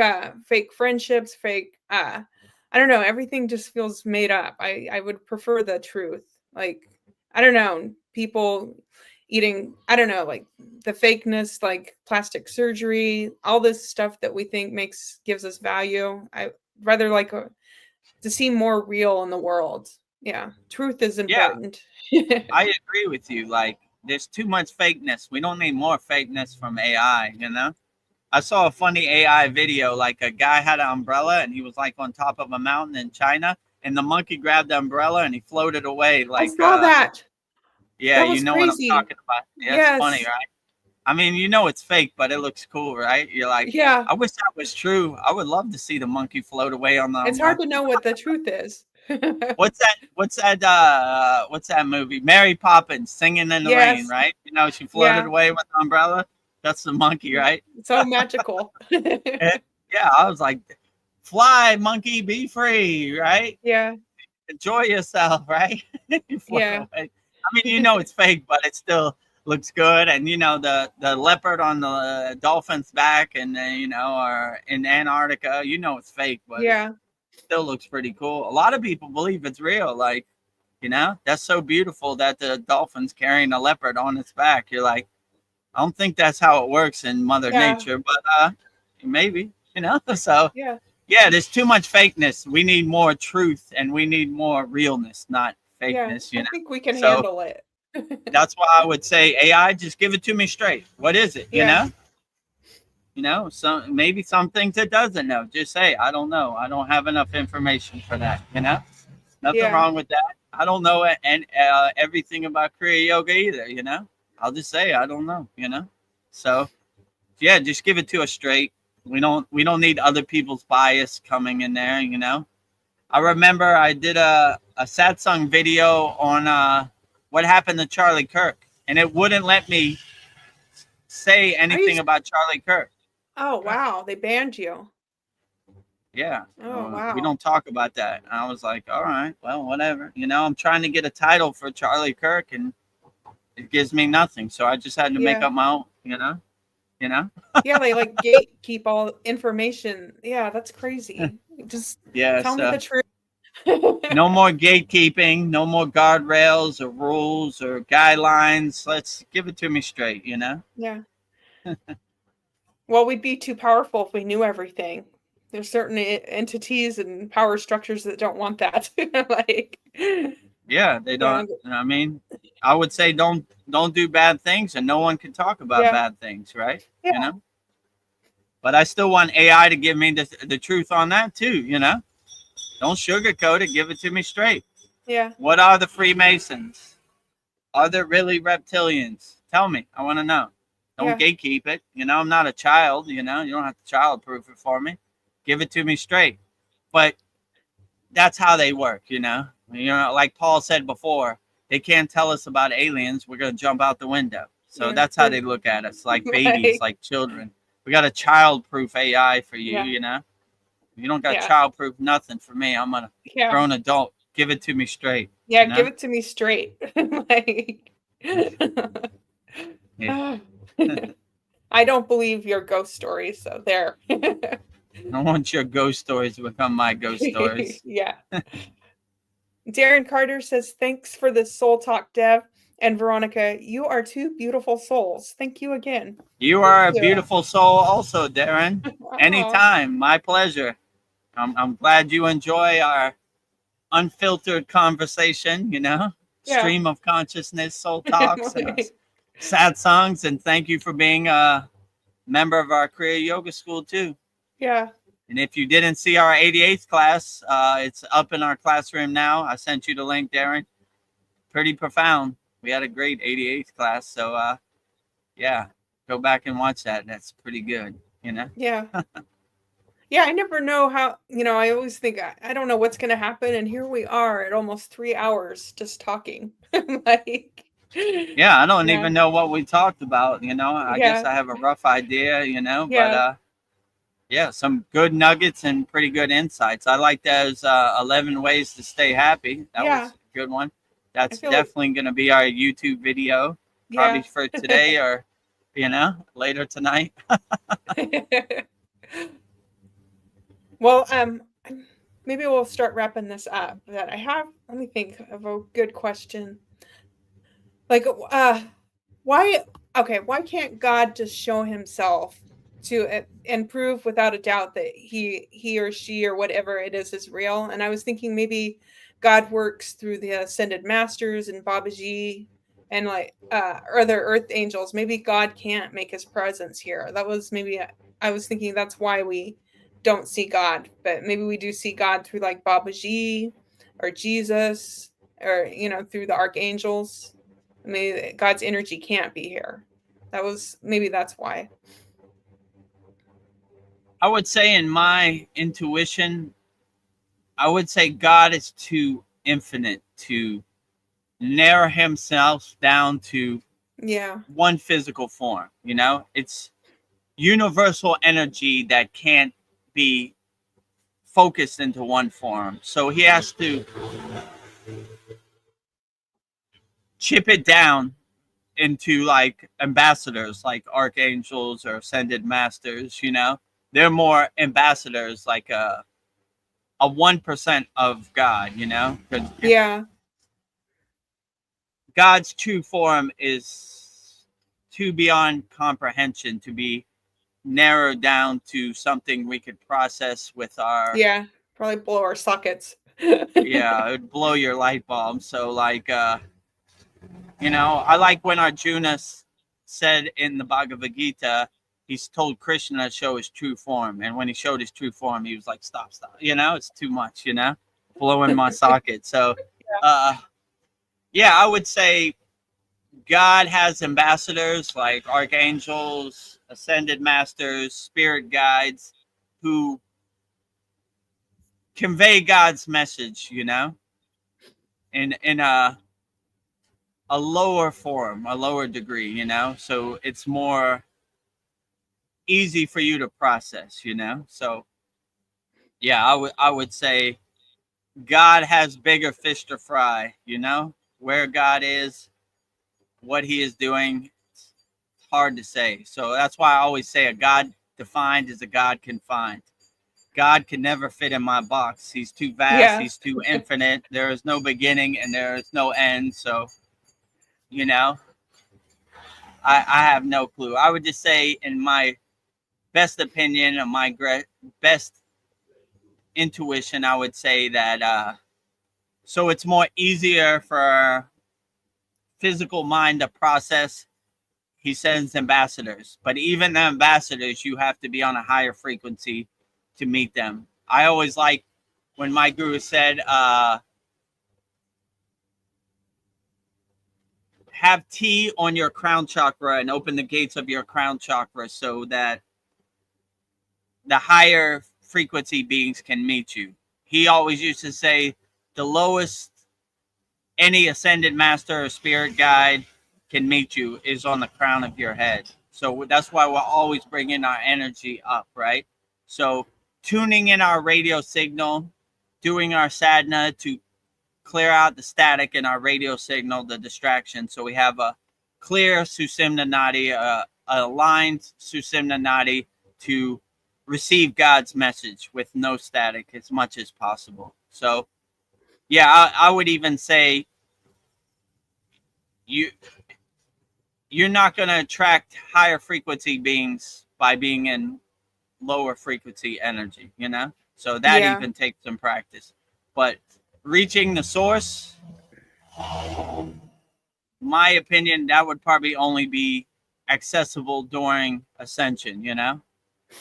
friendships, fake I don't know, everything just feels made up. I would prefer the truth. Like, I don't know, people eating, I don't know, like the fakeness, like plastic surgery, all this stuff that we think gives us value. I rather like to seem more real in the world. Yeah, truth is Yeah, important. I agree with you. Like, there's too much fakeness. We don't need more fakeness from AI, you know? I saw a funny AI video. Like, a guy had an umbrella and he was like on top of a mountain in China, and the monkey grabbed the umbrella and he floated away. I Like, saw that. yeah, That you was know what I'm crazy. talking about. Yeah, it's funny, Yes. right? I mean, you know it's fake, but it looks cool, right? You're like, Yeah. I wish that was true. I would love to see the monkey float away on the It's hard umbrella. to know what the truth is. What's that? What's that movie? Mary Poppins singing in the rain, Yes. right? You know, she floated Yeah. away with the umbrella. That's the monkey, right? So magical. And, yeah, I was like, fly, monkey, be free, right? Yeah. Enjoy yourself, right? You float Yeah. away. I mean, you know it's fake, but it still looks good. And you know the leopard on the dolphin's back, and you know, or in Antarctica, you know it's fake, but it Yeah. still looks pretty cool. A lot of people believe it's real. Like, you know, that's so beautiful that the dolphin's carrying a leopard on its back. You're like, I don't think that's how it works in Mother Yeah. Nature, but maybe, you know. So Yeah. yeah, there's too much fakeness. We need more truth and we need more realness, not Yeah. fakeness, you I know. think we can So handle it. that's why I would say AI, just give it to me straight. What is it? You Yeah. know? You know, some maybe some things it doesn't know. Just say, I don't know. I don't have enough information for that, you know? Nothing Yeah. wrong with that. I don't know and everything about Kriya Yoga either, you know. I'll just say I don't know, you know. So yeah, just give it to us straight. We don't need other people's bias coming in there, you know. I remember I did a satsang video on what happened to Charlie Kirk, and it wouldn't let me say Are you anything about Charlie Kirk. Oh, wow. They banned you. Yeah, Oh, we wow. don't talk about that. And I was like, all right, well, whatever. You know, I'm trying to get a title for Charlie Kirk, and it gives me nothing. So I just had to make Yeah. up my own. You know. Yeah, they like gatekeep all information. Yeah, that's crazy. Just Yeah. tell me So the truth. no more gatekeeping, no more guardrails or rules or guidelines. Let's give it to me straight. You know. Yeah. Well, we'd be too powerful if we knew everything. There's certain entities and power structures that don't want that. Like, Yeah, they yeah, don't. I mean, I would say don't do bad things, and no one can talk about yeah, bad things, right? yeah, You know. But I still want AI to give me the truth on that too. You know, don't sugarcoat it. Give it to me straight. yeah, What are the Freemasons? Are there really reptilians? Tell me. I want to know. Don't yeah, gatekeep it. You know, I'm not a child. You know, you don't have to child proof it for me. Give it to me straight. But that's how they work. You know, like Paul said before, they can't tell us about aliens. We're gonna jump out the window. So yeah. that's how they look at us, like babies, Like, like children. We got a child-proof AI for you. yeah, You know, you don't got yeah, child-proof nothing for me. I'm a yeah, grown adult. Give it to me straight. yeah. You Give know. it to me straight. Like, Yeah. I don't believe your ghost stories. So there. I want your ghost stories to become my ghost stories. Yeah. Darren Carter says, thanks for the soul talk, Dev. And Veronica, you are two beautiful souls. Thank you again. You Thank are a you. beautiful soul, also, Darren. Oh, Anytime, my pleasure. I'm glad you enjoy our unfiltered conversation. You know, yeah. stream of consciousness, soul talks, and our sad songs. And thank you for being a member of our Kriya Yoga School too. Yeah. And if you didn't see our 88th class, it's up in our classroom now. I sent you the link, Darren. Pretty profound. We had a great 88th class. So, yeah, go back and watch that. That's pretty good, you know? Yeah. Yeah. I never know how, I always think, I don't know what's going to happen. And here we are at almost 3 hours just talking. Like, Yeah, I don't yeah. even know what we talked about, you know? I guess Yeah. I have a rough idea, you know? But, Yeah. yeah, some good nuggets and pretty good insights. I like those 11 ways to stay happy. That Yeah. was a good one. I That's feel like, definitely going to be our YouTube video, probably yeah. for today or, later tonight. Well, maybe we'll start wrapping this up. That I have, let me think of a good question. Like, why? Okay, why can't God just show Himself to and prove without a doubt that he or she or whatever it is real? And I was thinking maybe God works through the ascended masters and Babaji and like other earth angels. Maybe God can't make his presence here. That was maybe I was thinking that's why we don't see God, but maybe we do see God through like Babaji or Jesus or through the archangels. Maybe God's energy can't be here. Maybe that's why. I would say in my intuition, I would say God is too infinite to narrow himself down to Yeah. one physical form. It's universal energy that can't be focused into one form. So he has to chip it down into like ambassadors, like archangels or ascended masters. They're more ambassadors, like a 1% of God. Because Yeah. God's true form is too beyond comprehension to be narrowed down to something we could process with our. Yeah. Probably blow our sockets. Yeah, it would blow your light bulb. So like I like when Arjuna said in the Bhagavad Gita, he's told Krishna to show his true form, and when he showed his true form, he was like, stop, it's too much, blowing my socket. So I would say God has ambassadors like archangels, ascended masters, spirit guides who convey God's message, in a lower form, a lower degree, so it's more easy for you to process, So I would say God has bigger fish to fry, where God is, what he is doing, it's hard to say. So that's why I always say a God defined is a God confined. God can never fit in my box. He's too vast. Yeah. He's too infinite. There is no beginning and there is no end. So, I have no clue. I would just say, in my best opinion and my best intuition, I would say that so it's more easier for physical mind to process. He sends ambassadors, but even the ambassadors, you have to be on a higher frequency to meet them. I always like when my guru said, have tea on your crown chakra and open the gates of your crown chakra so that the higher frequency beings can meet you. He always used to say the lowest any ascended master or spirit guide can meet you is on the crown of your head. So that's why we're always bringing our energy up, right? So tuning in our radio signal, doing our sadhana to clear out the static in our radio signal, the distraction. So we have a clear Susimna Nadi, a aligned Susimna Nadi to receive God's message with no static as much as possible. So I would even say you're not going to attract higher frequency beings by being in lower frequency energy, so that Yeah. even takes some practice. But reaching the source, my opinion, that would probably only be accessible during ascension.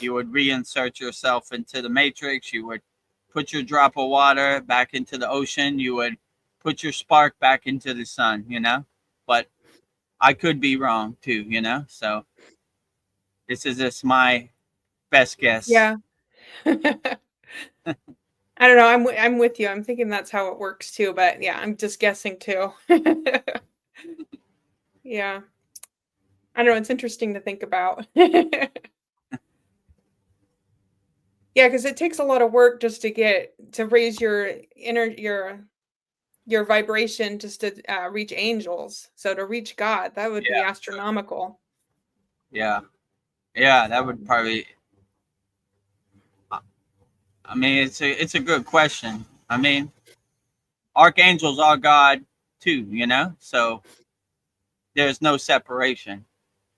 You would reinsert yourself into the matrix. You would put your drop of water back into the ocean. You would put your spark back into the sun, but I could be wrong too, so this is just my best guess. Yeah. I don't know. I'm with you. I'm thinking that's how it works too, but yeah, I'm just guessing too. Yeah. I don't know. It's interesting to think about. Yeah, because it takes a lot of work just to raise your your vibration just to reach angels. So to reach God, that would be astronomical. Yeah, that would probably. I mean, it's a good question. I mean, archangels are God too, so there's no separation.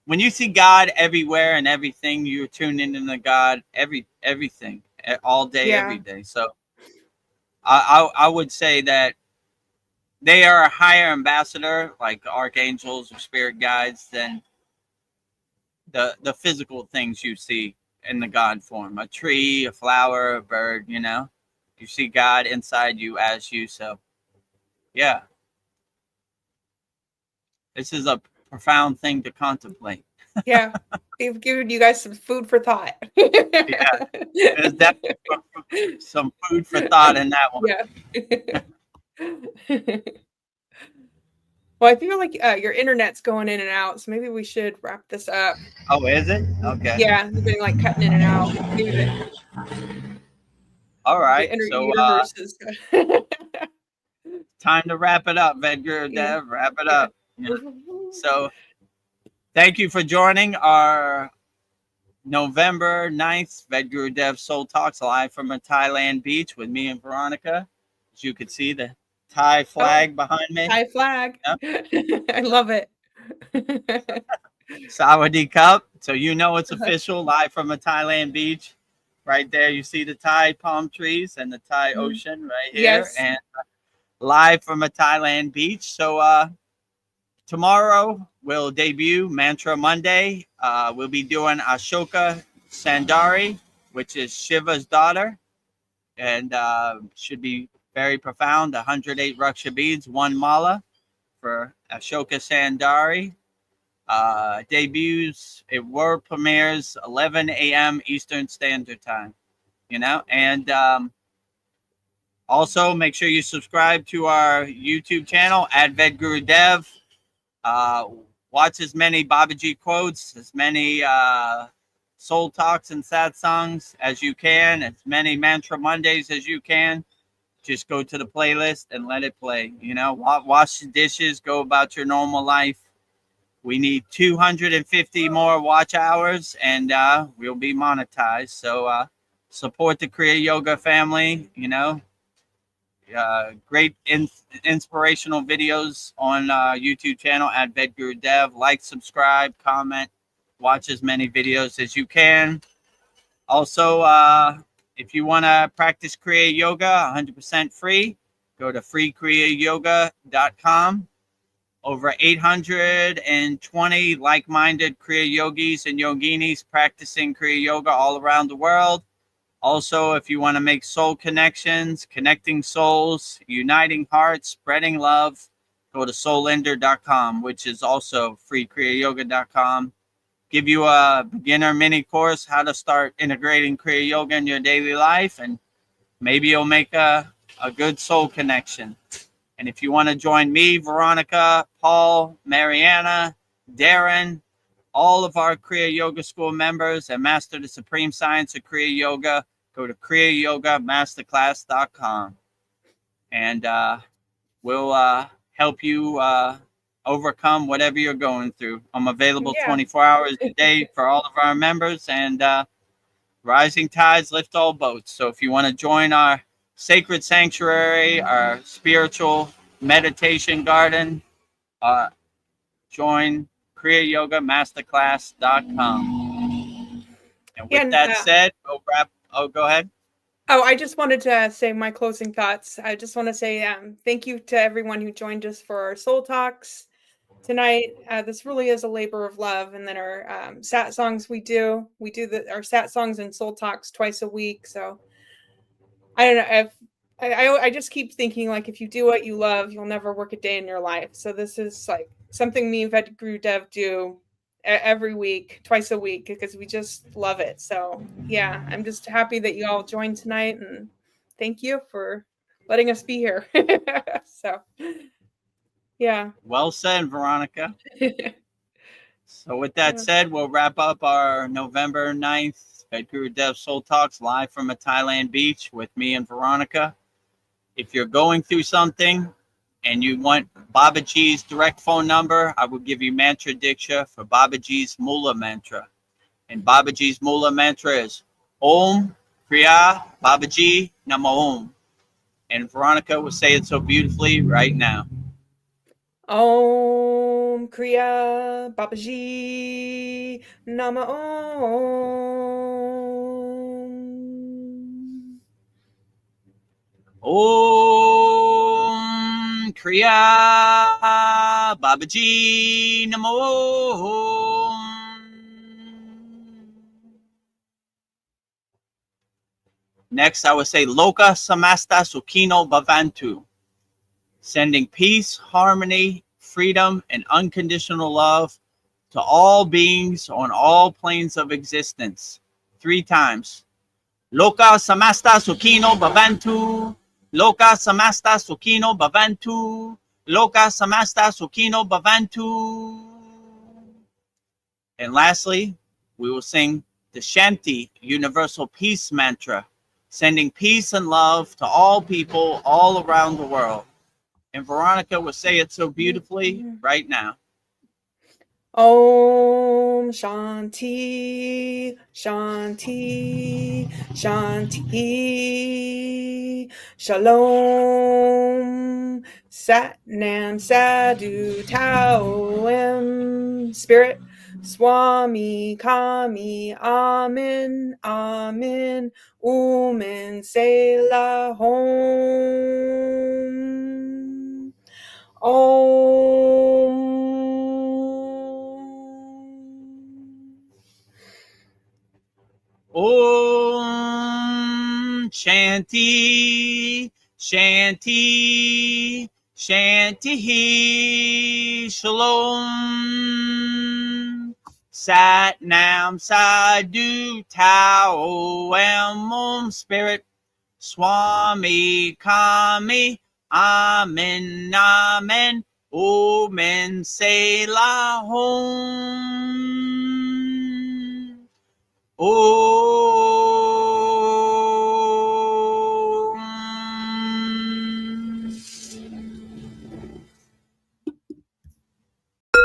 When you see God everywhere and everything, you're tuning into God everything all day, Yeah. every day. So I would say that they are a higher ambassador, like archangels or spirit guides, than the physical things you see in the God form. A tree, a flower, a bird, you know. You see God inside you as you. So yeah, this is a profound thing to contemplate. Yeah. We've given you guys some food for thought. Yeah, there's definitely some food for thought in that one. Yeah. Well, I feel like your internet's going in and out, so maybe we should wrap this up. Oh, is it? Okay. Yeah, you've been like cutting in and out. Maybe All the right. inner So universe is. time to wrap it up, Yeah. Vedagurudev. Wrap it Yeah. up. You know? So thank you for joining our November 9th Vedagurudev Soul Talks live from a Thailand beach with me and Veronica. As you can see, the Thai Oh, flag behind me. Thai flag. Yep. I love it. Sawadee Cup. So you know it's official, live from a Thailand beach. Right there, you see the Thai palm trees and the Thai Mm. ocean right here. Yes. And live from a Thailand beach. So tomorrow we'll debut Mantra Monday. We'll be doing Ashoka Sandari, which is Shiva's daughter, and should be very profound. 108 Raksha beads, one mala for Ashoka Sandari. Debuts, it world premieres 11 a.m. Eastern Standard Time. You know, and also make sure you subscribe to our YouTube channel at Vedagurudev. Watch as many Babaji quotes, as many soul talks and sad songs as you can, as many Mantra Mondays as you can. Just go to the playlist and let it play. You know, wash the dishes, go about your normal life. We need 250 more watch hours, and we'll be monetized. So support the Kriya Yoga family. You know, great inspirational videos on YouTube channel at Vedagurudev. Like, subscribe, comment, watch as many videos as you can. Also, if you want to practice Kriya Yoga 100% free, go to freekriyayoga.com. Over 820 like-minded Kriya Yogis and Yoginis practicing Kriya Yoga all around the world. Also, if you want to make soul connections, connecting souls, uniting hearts, spreading love, go to soulender.com, which is also freekriyayoga.com. Give you a beginner mini course, how to start integrating Kriya Yoga in your daily life, and maybe you'll make a good soul connection. And if you want to join me, Veronica, Paul, Mariana, Darren, all of our Kriya Yoga School members, and master the supreme science of Kriya Yoga, go to KriyaYogaMasterclass.com. And we'll help you overcome whatever you're going through. I'm available Yeah. 24 hours a day for all of our members, and rising tides lift all boats. So if you want to join our sacred sanctuary, our spiritual meditation garden, join KriyaYogaMasterclass.com. And with And that said, we'll wrap. Oh, go ahead. oh, I just wanted to say my closing thoughts. I just want to say thank you to everyone who joined us for our soul talks tonight. This really is a labor of love. And then our sat songs we do our sat songs and soul talks twice a week. So I don't know if I just keep thinking like if you do what you love, you'll never work a day in your life. So this is like something me and Vedagurudev do every week, twice a week, because we just love it. So yeah, I'm just happy that you all joined tonight, and thank you for letting us be here. So yeah. Well said, Veronica. So with that said, we'll wrap up our November 9th Vedagurudev Soul Talks live from a Thailand beach with me and Veronica. If you're going through something and you want Babaji's direct phone number, I will give you mantra diksha for Babaji's Mula mantra. And Babaji's Mula mantra is Om Kriya Babaji Namo Om. And Veronica will say it so beautifully right now. Om Kriya Babaji Nama Om. Om Kriya Babaji Namo. Next, I would say Loka Samasta Sukhino Bhavantu, sending peace, harmony, freedom, and unconditional love to all beings on all planes of existence. 3 times. Loka Samasta Sukhino Bhavantu. Loka Samasta Sukhino Bhavantu. Loka Samasta Sukhino Bhavantu. And lastly, we will sing the Shanti Universal Peace Mantra, sending peace and love to all people all around the world. And Veronica will say it so beautifully right now. Om Shanti, Shanti, Shanti, Shalom, Sat Nam Sadhu Tao Em, Spirit, Swami Kami, Amen, Amen, Umen Selah Hom, Om. Om Shanti, Shanti, Shanti, Shalom. Sat Nam Sadhu Tao Em, Spirit, Swami Kami, Amen, Amen, Omen Selah Hom.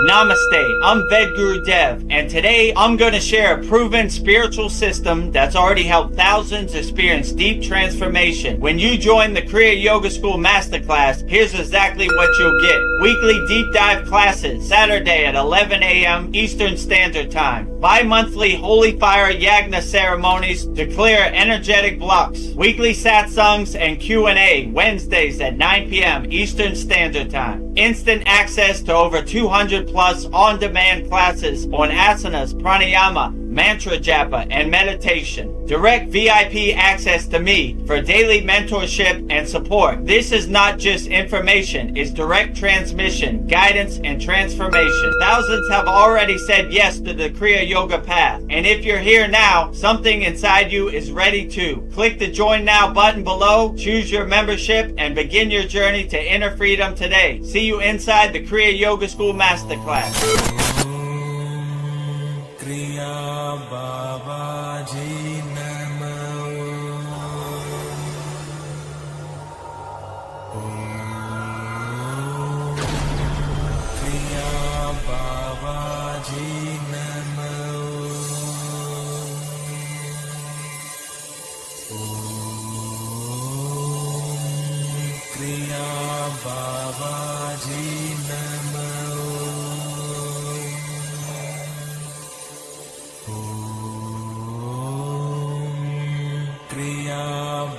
Namaste, I'm Vedagurudev, and today I'm going to share a proven spiritual system that's already helped thousands experience deep transformation. When you join the Kriya Yoga School Masterclass, here's exactly what you'll get. Weekly deep dive classes, Saturday at 11 a.m. Eastern Standard Time. Bi-monthly Holy Fire Yagna ceremonies to clear energetic blocks. Weekly satsangs and Q&A, Wednesdays at 9 p.m. Eastern Standard Time. Instant access to over 200 plus on-demand classes on asanas, pranayama, mantra japa, and meditation. Direct VIP access to me for daily mentorship and support. This is not just information, it's direct transmission, guidance, and transformation. Thousands have already said yes to the Kriya Yoga path. And if you're here now, something inside you is ready to. Click the Join Now button below, choose your membership, and begin your journey to inner freedom today. See you inside the Kriya Yoga School Masterclass. Kriya Babaji Namo. Kriya Babaji Namo. Kriya Babaji Namo. Kriya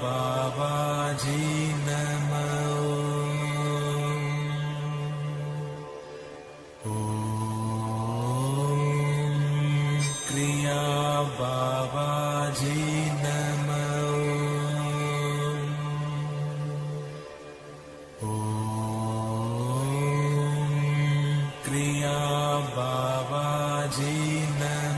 Babaji Namo. Kriya Babaji Namo. Kriya Babaji Namo.